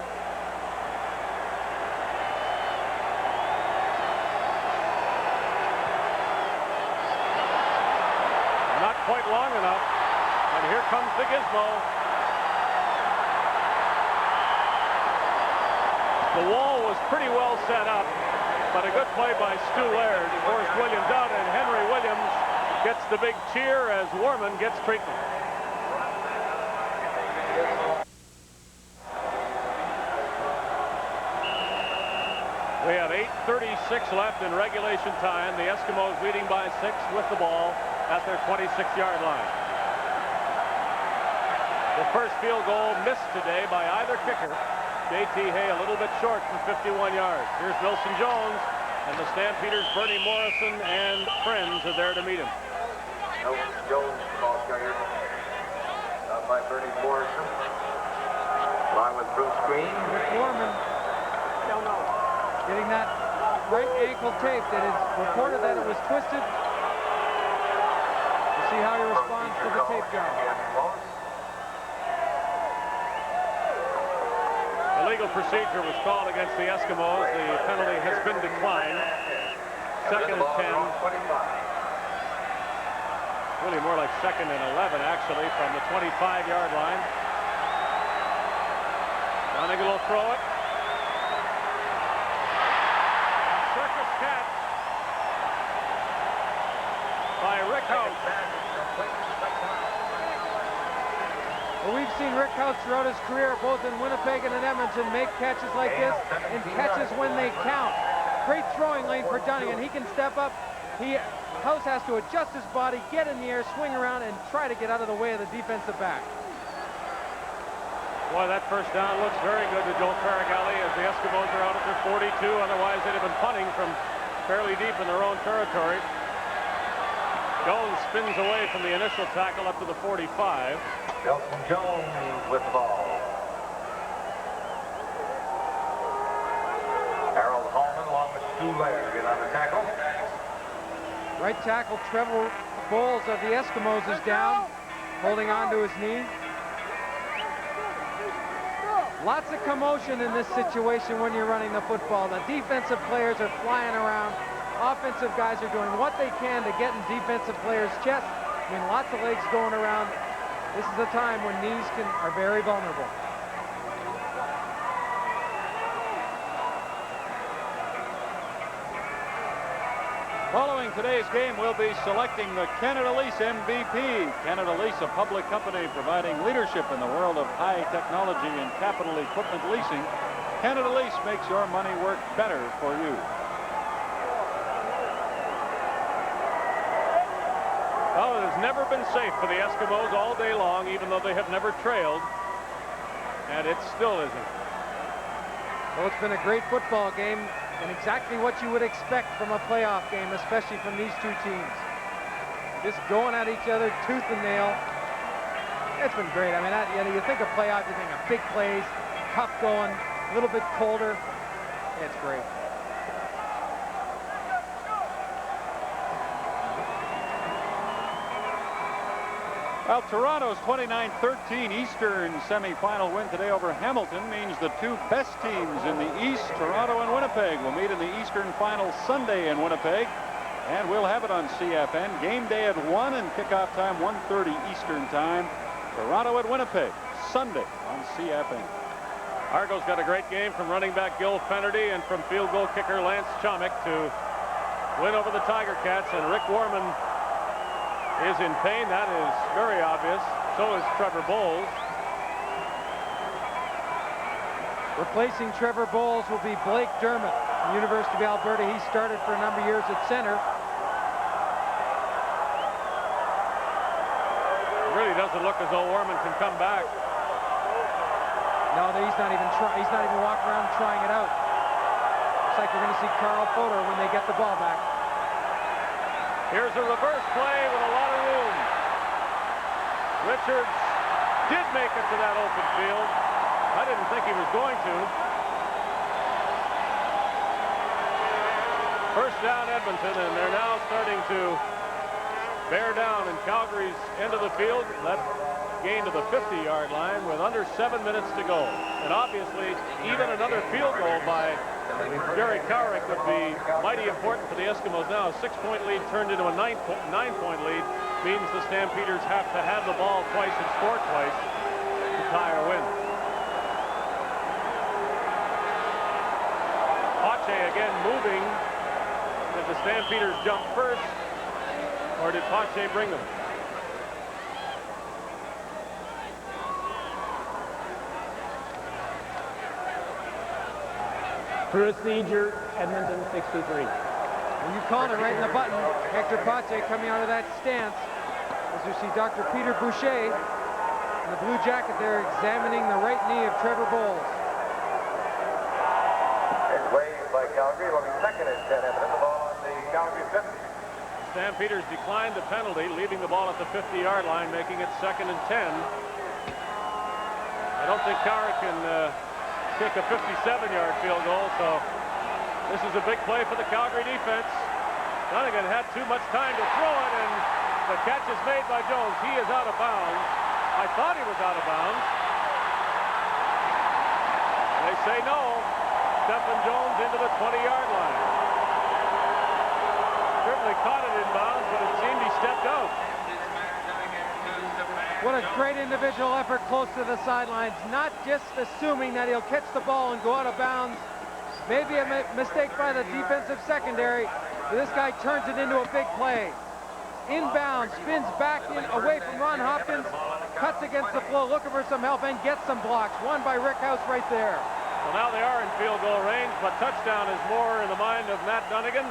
[SPEAKER 1] Not quite long enough. And here comes the gizmo. The wall was pretty well set up, but a good play by Stu Laird forced Williams out, and Henry Williams gets the big cheer as Warman gets treatment. We have 8:36 left in regulation time. The Eskimos leading by 6 with the ball at their 26-yard line. The first field goal missed today by either kicker. J.T. Hay a little bit short from 51 yards. Here's Wilson Jones, and the Stampeders, Bernie Morrison and friends are there to meet him.
[SPEAKER 3] Wilson Jones, ball carrier, out by Bernie Morrison. Along with Bruce Green.
[SPEAKER 2] Rick Warman getting that right ankle taped. It is reported that it was twisted. We'll see how he responds to the tape job.
[SPEAKER 1] Illegal procedure was called against the Eskimos. The penalty has been declined. Second and 10. Really more like second and 11, actually, from the 25-yard line. Donegal will throw it. Circus catch by Rick House.
[SPEAKER 2] Well, we've seen Rick House throughout his career, both in Winnipeg and in Edmonton, make catches like this and catches when they count. Great throwing lane for Donegal. He can step up. House has to adjust his body, get in the air, swing around, and try to get out of the way of the defensive back.
[SPEAKER 1] Boy, that first down looks very good to Joel Farragalli as the Eskimos are out at their 42. Otherwise, they'd have been punting from fairly deep in their own territory. Jones spins away from the initial tackle up to the 45.
[SPEAKER 3] Elton Jones with the ball. Harold Hallman along with Stu Laird get on the tackle.
[SPEAKER 2] Right tackle Trevor Bowles of the Eskimos is down, holding on to his knee. Lots of commotion in this situation when you're running the football. The defensive players are flying around. Offensive guys are doing what they can to get in defensive players' chests. I mean, lots of legs going around. This is a time when knees are very vulnerable.
[SPEAKER 5] Following today's game, we'll be selecting the Canada Lease MVP. Canada Lease, a public company providing leadership in the world of high technology and capital equipment leasing. Canada Lease makes your money work better for you.
[SPEAKER 1] Well, it has never been safe for the Eskimos all day long, even though they have never trailed. And it still isn't.
[SPEAKER 2] Well, it's been a great football game and exactly what you would expect from a playoff game, especially from these two teams. Just going at each other tooth and nail. It's been great. I mean, you think of playoff, you think of big plays, tough going, a little bit colder. It's great.
[SPEAKER 5] Well, Toronto's 29-13 Eastern semifinal win today over Hamilton means the two best teams in the East, Toronto and Winnipeg, will meet in the Eastern final Sunday in Winnipeg. And we'll have it on CFN. Game day at 1 and kickoff time 1:30 Eastern time. Toronto at Winnipeg, Sunday on CFN.
[SPEAKER 1] Argo's got a great game from running back Gil Fennerty and from field goal kicker Lance Chomick to win over the Tiger Cats. And Rick Warman is in pain. That is very obvious. So is Trevor Bowles.
[SPEAKER 2] Replacing Trevor Bowles will be Blake Dermott from the University of Alberta. He started for a number of years at center.
[SPEAKER 1] It really doesn't look as though Warman can come back.
[SPEAKER 2] No, he's not even walking around trying it out. Looks like we're going to see Carl Fodor when they get the ball back.
[SPEAKER 1] Here's a reverse play with a lot of room. Richards did make it to that open field. I didn't think he was going to. First down Edmonton, and they're now starting to bear down in Calgary's end of the field. That gain to the 50-yard line with under 7 minutes to go. And obviously, even another field goal by Jerry Cowrick would be mighty important for the Eskimos now. A 6-point lead turned into a 9-point lead means the Stampeders have to have the ball twice and score twice to tie or win. Pache again moving. Did the Stampeders jump first, or did Pache bring them?
[SPEAKER 4] Procedure, Edmonton 63.
[SPEAKER 2] Well, you called it right in the button. Hector Pache coming out of that stance. As you see Dr. Peter Boucher in the blue jacket there examining the right knee of Trevor Bowles.
[SPEAKER 3] It's waved by Calgary. It'll be second and 10 Edmonton. The ball on the Calgary 50.
[SPEAKER 1] Stampeders declined the penalty, leaving the ball at the 50-yard line, making it second and 10. I don't think Cowrick can kick a 57-yard field goal, so this is a big play for the Calgary defense. Donegan had too much time to throw it, and the catch is made by Jones. He is out of bounds. I thought he was out of bounds. They say no. Stephen Jones into the 20-yard line. Certainly caught it in bounds, but it seemed he stepped out.
[SPEAKER 2] What a great individual effort close to the sidelines. Not just assuming that he'll catch the ball and go out of bounds. Maybe a mistake by the defensive secondary. But this guy turns it into a big play. Inbound, spins back in, away from Ron Hopkins, cuts against the flow, looking for some help, and gets some blocks. One by Rick House right there.
[SPEAKER 1] Well, now they are in field goal range, but touchdown is more in the mind of Matt Dunnigan.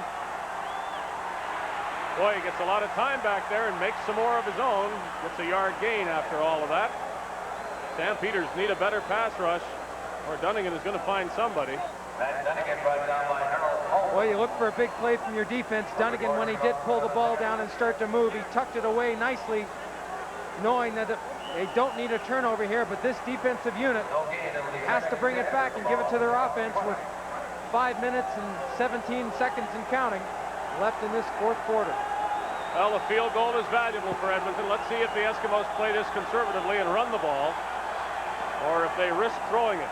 [SPEAKER 1] Boy, he gets a lot of time back there and makes some more of his own. Gets a yard gain after all of that. Stampeders need a better pass rush, or Dunnigan is going to find somebody.
[SPEAKER 2] Well, you look for a big play from your defense. Dunnigan, when he did pull the ball down and start to move, he tucked it away nicely, knowing that they don't need a turnover here, but this defensive unit has to bring it back and give it to their offense with 5 minutes and 17 seconds and counting left in this fourth quarter.
[SPEAKER 1] Well, the field goal is valuable for Edmonton. Let's see if the Eskimos play this conservatively and run the ball, or if they risk throwing it.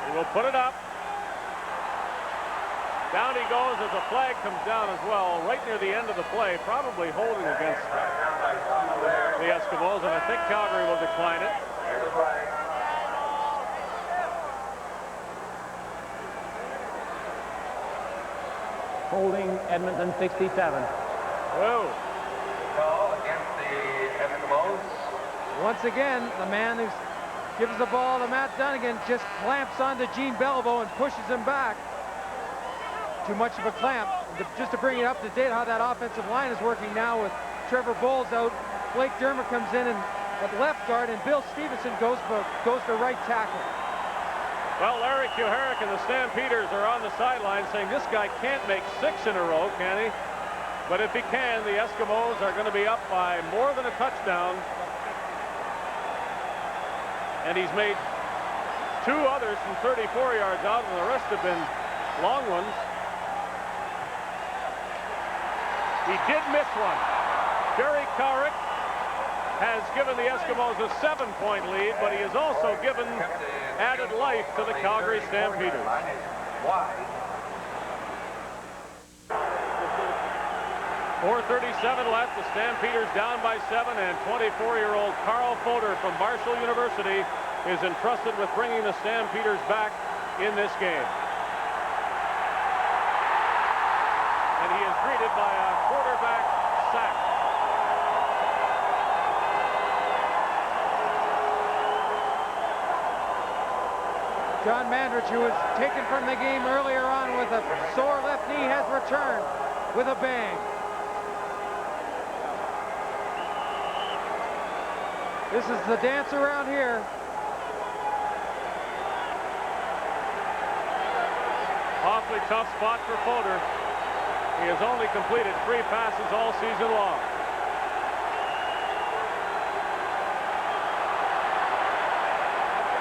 [SPEAKER 1] He will put it up. Down he goes as a flag comes down as well, right near the end of the play, probably holding against the Eskimos, and I think Calgary will decline it.
[SPEAKER 4] Holding Edmonton 67.
[SPEAKER 1] Whoa.
[SPEAKER 3] Call against the Eskimos.
[SPEAKER 2] Once again, the man who gives the ball to Matt Dunnigan just clamps onto Gene Beliveau and pushes him back. Too much of a clamp. Just to bring it up to date how that offensive line is working now with Trevor Bowles out. Blake Dermott comes in and at left guard, and Bill Stevenson goes to right tackle.
[SPEAKER 1] Well, Larry Kuharek and the Stampeders are on the sideline saying this guy can't make 6 in a row, can he? But if he can, the Eskimos are going to be up by more than a touchdown. And he's made 2 others from 34 yards out, and the rest have been long ones. He did miss one. Jerry Kuharek has given the Eskimos a 7-point lead, but he has also given added life to the Calgary Stampeders. 4:37 left. The Stampeders down by 7, and 24-year-old Carl Foder from Marshall University is entrusted with bringing the Stampeders back in this game. And he is greeted by a quarterback sack.
[SPEAKER 2] John Mandrich, who was taken from the game earlier on with a sore left knee, has returned with a bang. This is the dance around here.
[SPEAKER 1] Awfully tough spot for Foder. He has only completed 3 passes all season long.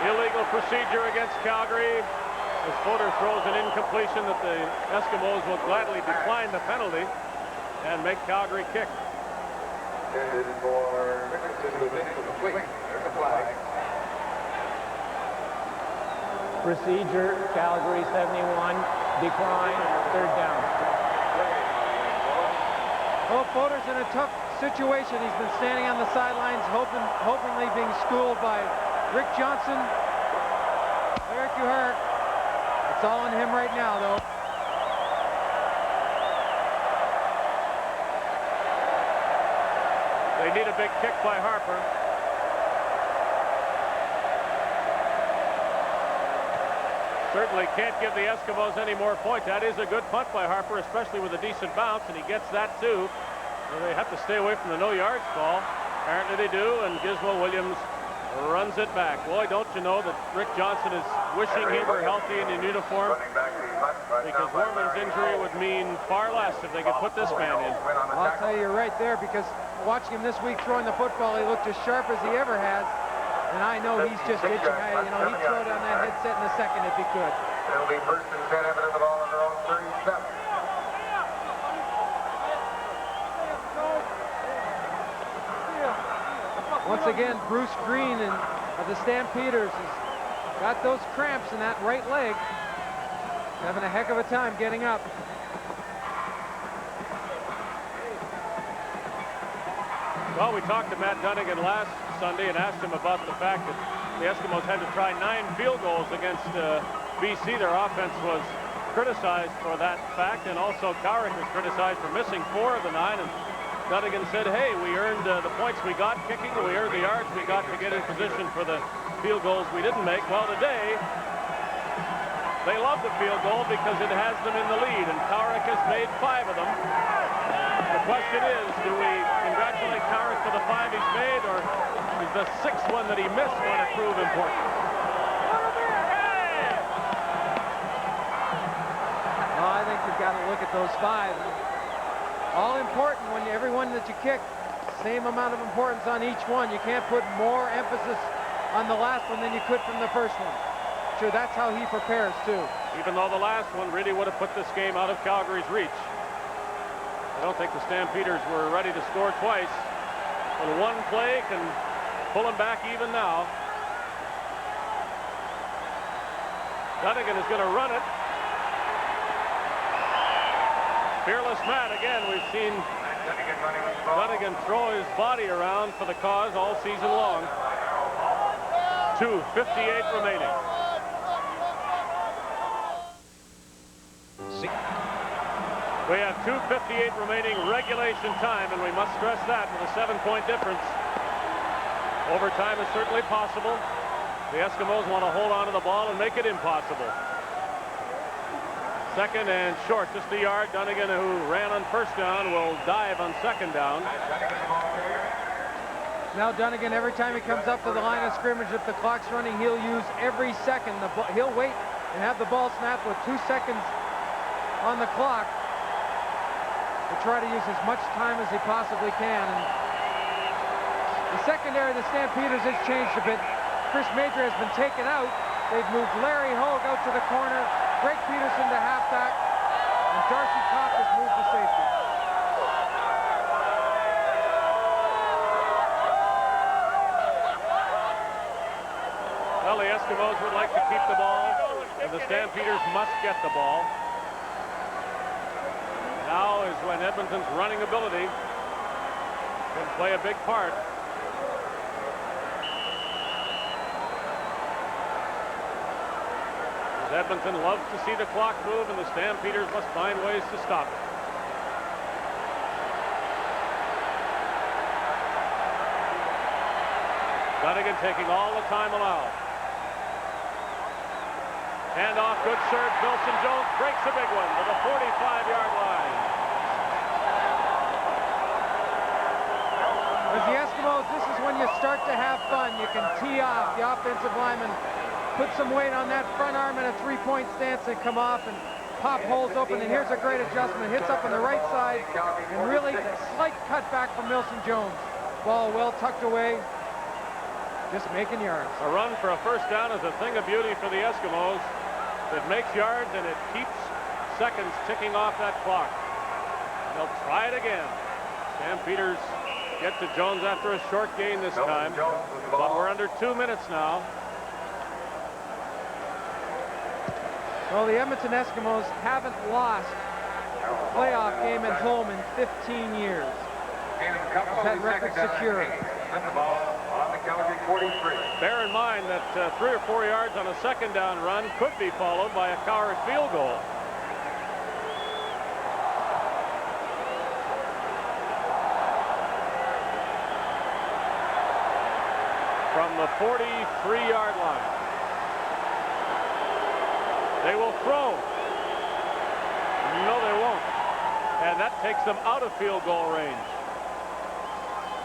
[SPEAKER 1] Illegal procedure against Calgary as Foder throws an incompletion that the Eskimos will gladly decline the penalty and make Calgary kick.
[SPEAKER 4] Procedure, Calgary 71, decline, 3rd down.
[SPEAKER 2] Well, Foder's in a tough situation. He's been standing on the sidelines hopingly being schooled by Rick Johnson, Larry Kuharek. It's all on him right now, though.
[SPEAKER 1] They need a big kick by Harper. Certainly can't give the Eskimos any more points. That is a good punt by Harper, especially with a decent bounce, and he gets that too. So they have to stay away from the no yards call. Apparently they do, and Gizmo Williams runs it back. Boy, don't you know that Rick Johnson is wishing he were healthy and in uniform, because Warman's injury would mean far less if they could put this man in.
[SPEAKER 2] I'll tell you, you're right there, because watching him this week throwing the football, he looked as sharp as he ever has. And I know he's just itching. He'd throw down that headset in a second if he could.
[SPEAKER 3] It'll be 1st and 10 after the ball on their own 37.
[SPEAKER 2] Once again, Bruce Green of the Stampeders is got those cramps in that right leg. Having a heck of a time getting up.
[SPEAKER 1] Well, we talked to Matt Dunnigan last Sunday and asked him about the fact that the Eskimos had to try 9 field goals against BC. Their offense was criticized for that fact, and also Calgary was criticized for missing 4 of the 9. And Dunnigan said, hey, we earned the points we got kicking, we earned the yards we got to get in position for the field goals we didn't make. Well, today, they love the field goal because it has them in the lead, and Calgary has made 5 of them. The question is, do we congratulate Calgary for the 5 he's made, or is the 6th one that he missed going to prove important?
[SPEAKER 2] Well, I think you've got to look at those 5. All important when every one that you kick, same amount of importance on each one. You can't put more emphasis on the last one than you could from the first one. Sure, that's how he prepares too.
[SPEAKER 1] Even though the last one really would have put this game out of Calgary's reach. I don't think the Stampeders were ready to score twice. But one play can pull them back even now. Dunnigan is going to run it. Fearless Matt again. We've seen Dunnigan throw his body around for the cause all season long. 2:58 remaining. We have 2:58 remaining regulation time, and we must stress that with a 7-point difference. Overtime is certainly possible. The Eskimos want to hold on to the ball and make it impossible. 2nd and short, just a yard. Dunnigan, who ran on 1st down, will dive on 2nd down.
[SPEAKER 2] Now Dunnigan, every time he comes up to the line of scrimmage, if the clock's running, he'll use every second. He'll wait and have the ball snapped with 2 seconds on the clock to try to use as much time as he possibly can. And the secondary of the Stampeders has changed a bit. Chris Major has been taken out. They've moved Larry Hogue out to the corner, Greg Peterson to halfback, and Darcy Kopp has moved to safety.
[SPEAKER 1] Well, the Eskimos would like to keep the ball, and the Stampeders must get the ball. Now is when Edmonton's running ability can play a big part. As Edmonton loves to see the clock move, and the Stampeders must find ways to stop it. Dunnigan taking all the time allowed. Handoff, good serve. Wilson Jones breaks a big one to the 45-yard line.
[SPEAKER 2] As the Eskimos, this is when you start to have fun. You can tee off. The offensive lineman put some weight on that front arm in a 3-point stance and come off and pop holes open. And here's a great adjustment. Hits up on the right side and really slight cutback from Wilson Jones. Ball well tucked away. Just making yards.
[SPEAKER 1] A run for a 1st down is a thing of beauty for the Eskimos. It makes yards and it keeps seconds ticking off that clock. And they'll try it again. Stampeders get to Jones after a short gain this time. But we're under 2 minutes now.
[SPEAKER 2] Well, the Edmonton Eskimos haven't lost a playoff game at home in 15 years. That record secure.
[SPEAKER 1] Bear in mind that 3 or 4 yards on a 2nd down run could be followed by a Calgary field goal. From the 43-yard line. They will throw. No, they won't. And that takes them out of field goal range.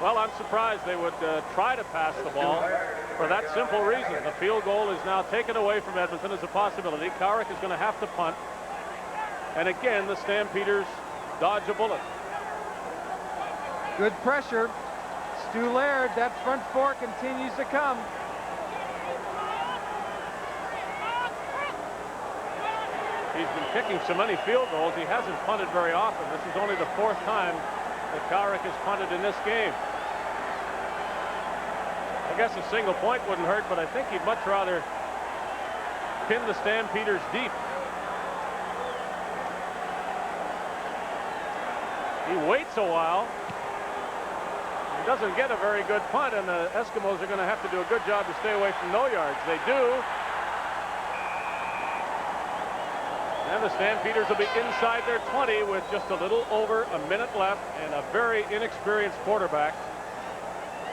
[SPEAKER 1] Well, I'm surprised they would try to pass the ball for that simple reason. The field goal is now taken away from Edmonton as a possibility. Calgary is going to have to punt. And again, the Stampeders dodge a bullet.
[SPEAKER 2] Good pressure. Stu Laird, that front 4 continues to come.
[SPEAKER 1] He's been kicking so many field goals, he hasn't punted very often. This is only the 4th time that Calgary has punted in this game. I guess a single point wouldn't hurt, but I think he'd much rather pin the Stampeders deep. He waits a while. He doesn't get a very good punt, and the Eskimos are going to have to do a good job to stay away from no yards. They do. And the Stampeders will be inside their 20 with just a little over a minute left and a very inexperienced quarterback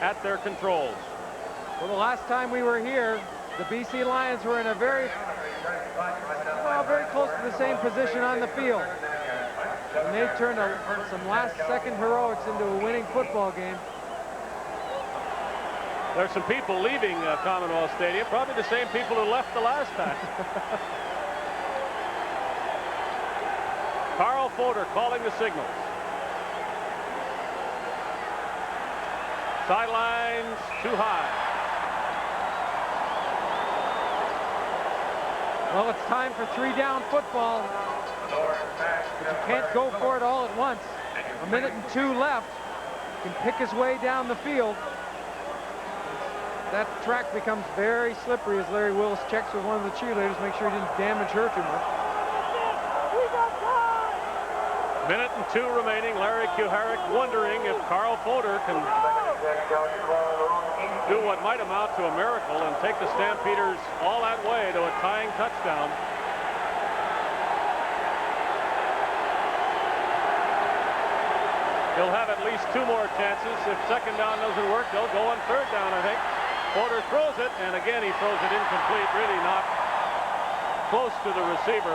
[SPEAKER 1] at their controls.
[SPEAKER 2] Well, the last time we were here, the BC Lions were in a very close to the same position on the field. And they turned some last-second heroics into a winning football game.
[SPEAKER 1] There's some people leaving Commonwealth Stadium, probably the same people who left the last time. Carl Fodor calling the signals. Sidelines too high.
[SPEAKER 2] Well, it's time for 3-down football. But you can't go for it all at once. A minute and 2 left. He can pick his way down the field. That track becomes very slippery as Larry Willis checks with one of the cheerleaders, make sure he didn't damage her too much.
[SPEAKER 1] Minute and 2 remaining. Larry Kuharek wondering if Carl Fodor can do what might amount to a miracle and take the Stampeders all that way to a tying touchdown. He'll have at least 2 more chances. If second down doesn't work, they'll go on third down, I think. Fodor throws it, and again he throws it incomplete, really not close to the receiver.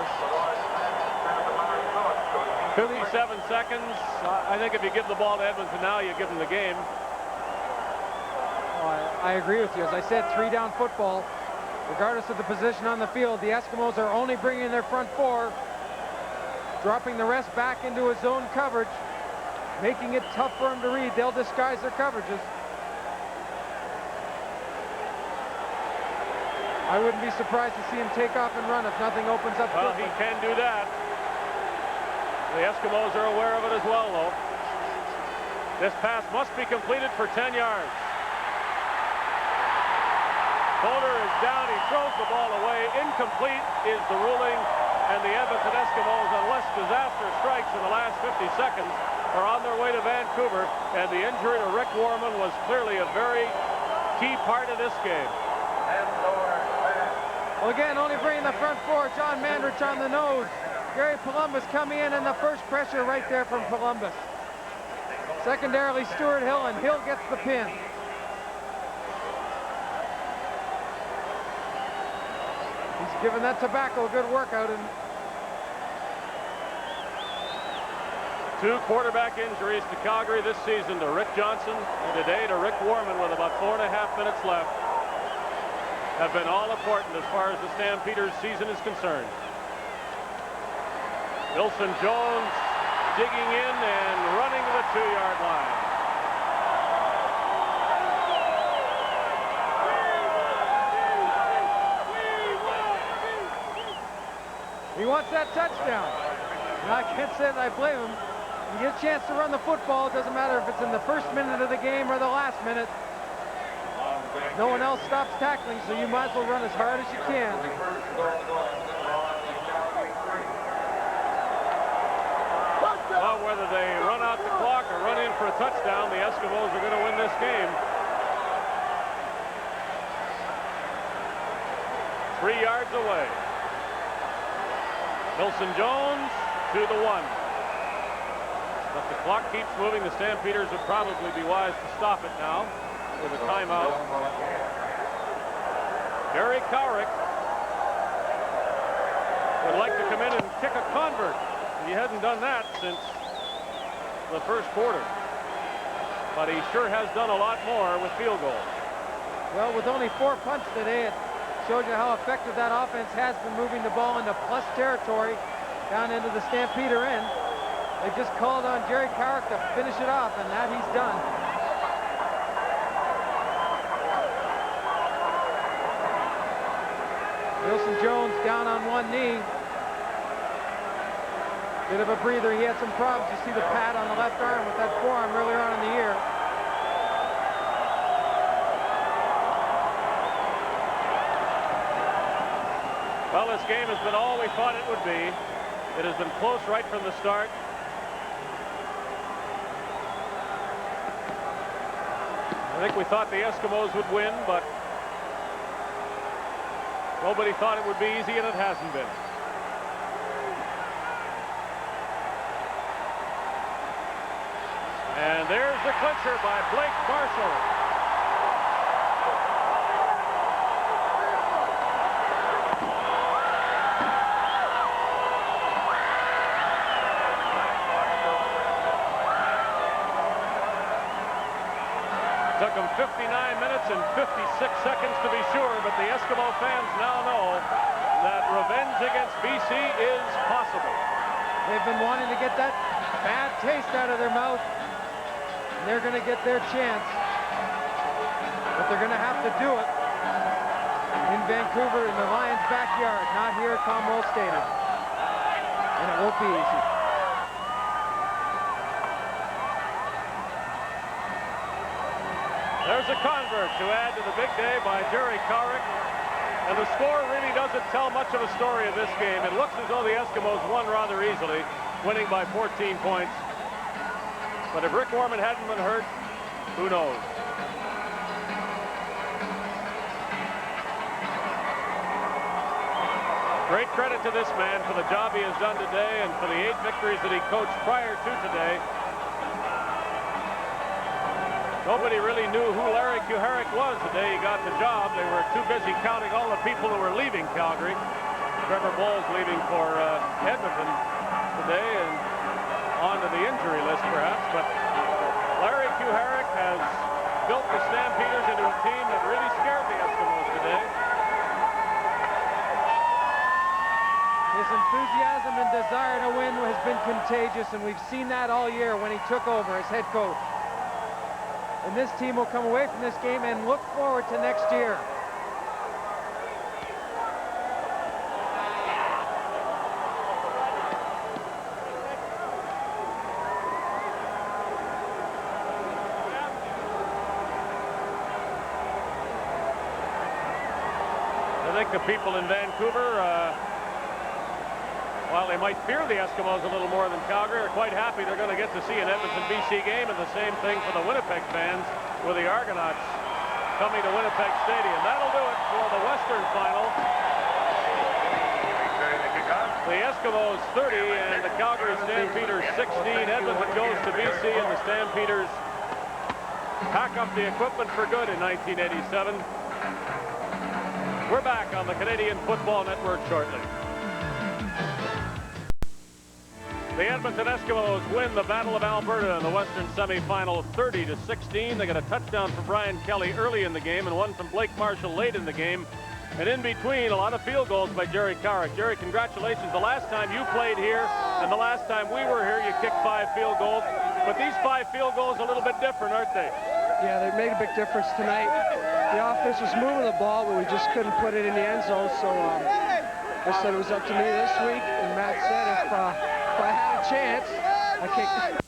[SPEAKER 1] 57 seconds. I think if you give the ball to Edmonton now, you give them the game.
[SPEAKER 2] I agree with you. As I said, 3-down football. Regardless of the position on the field, the Eskimos are only bringing their front 4, dropping the rest back into a zone coverage, making it tough for them to read. They'll disguise their coverages. I wouldn't be surprised to see him take off and run if nothing opens up.
[SPEAKER 1] Well, he can do that. The Eskimos are aware of it as well, though. This pass must be completed for 10 yards. Fodor is down. He throws the ball away. Incomplete is the ruling. And the Edmonton Eskimos, unless disaster strikes in the last 50 seconds, are on their way to Vancouver. And the injury to Rick Warman was clearly a very key part of this game.
[SPEAKER 2] Well, again, only bringing the front 4. John Mandrich on the nose. Gary Columbus coming in, and the first pressure right there from Columbus. Secondarily, Stuart Hill, and Hill gets the pin. He's given that tobacco a good workout. And
[SPEAKER 1] 2 quarterback injuries to Calgary this season, to Rick Johnson and today to Rick Warman with about 4.5 minutes left, have been all important as far as the Stampeders season is concerned. Wilson Jones digging in and running to the 2-yard line.
[SPEAKER 2] He wants that touchdown. And I can't say that I blame him. You get a chance to run the football. It doesn't matter if it's in the first minute of the game or the last minute. No one else stops tackling, so you might as well run as hard as you can.
[SPEAKER 1] Well, whether they run out the clock or run in for a touchdown, the Eskimos are going to win this game. 3 yards away. Wilson Jones to the 1. But the clock keeps moving. The Stampeders would probably be wise to stop it now with a timeout. Gary Cowrick would like to come in and kick a convert. He hadn't done that since the first quarter. But he sure has done a lot more with field goals.
[SPEAKER 2] Well, with only 4 punts today, it showed you how effective that offense has been moving the ball into plus territory down into the Stampeder end. They just called on Jerry Cowrick to finish it off, and that he's done. Wilson Jones down on one knee. Bit of a breather. He had some problems. You see the pad on the left arm with that forearm earlier on in the year.
[SPEAKER 1] Well, this game has been all we thought it would be. It has been close right from the start. I think we thought the Eskimos would win, but nobody thought it would be easy, and it hasn't been. And there's the clincher by Blake Marshall. Took them 59 minutes and 56 seconds to be sure, but the Eskimo fans now know that revenge against BC is possible.
[SPEAKER 2] They've been wanting to get that bad taste out of their mouth. And they're going to get their chance. But they're going to have to do it in Vancouver in the Lions' backyard, not here at Commonwealth Stadium. And it won't be easy.
[SPEAKER 1] There's a convert to add to the big day by Jerry Cowrick. And the score really doesn't tell much of a story of this game. It looks as though the Eskimos won rather easily, winning by 14 points. But if Rick Warman hadn't been hurt, who knows? Great credit to this man for the job he has done today and for the 8 victories that he coached prior to today. Nobody really knew who Larry Kuharich was the day he got the job. They were too busy counting all the people who were leaving Calgary. Trevor Bowles leaving for Edmonton today and on to the injury list perhaps. But Larry Kuharich has built the Stampeders into a team that really scared the Eskimos today.
[SPEAKER 2] His enthusiasm and desire to win has been contagious, and we've seen that all year when he took over as head coach. And this team will come away from this game and look forward to next year.
[SPEAKER 1] I think the people in Vancouver, while they might fear the Eskimos a little more than Calgary, are quite happy they're going to get to see an Edmonton BC game, and the same thing for the Winnipeg fans with the Argonauts coming to Winnipeg Stadium. That'll do it for the Western final. The Eskimos 30 and the Calgary Stampeders 16. Edmonton goes to BC, and the Stampeders pack up the equipment for good in 1987. We're back on the Canadian Football Network shortly. The Edmonton Eskimos win the Battle of Alberta in the Western semifinal 30-16. They got a touchdown from Brian Kelly early in the game and one from Blake Marshall late in the game. And in between, a lot of field goals by Jerry Cowrick. Jerry, congratulations. The last time you played here and the last time we were here, you kicked 5 field goals. But these 5 field goals are a little bit different, aren't they?
[SPEAKER 11] Yeah, they made a big difference tonight. The offense was moving the ball, but we just couldn't put it in the end zone. So I said it was up to me this week, and Matt said if I had a chance, I kicked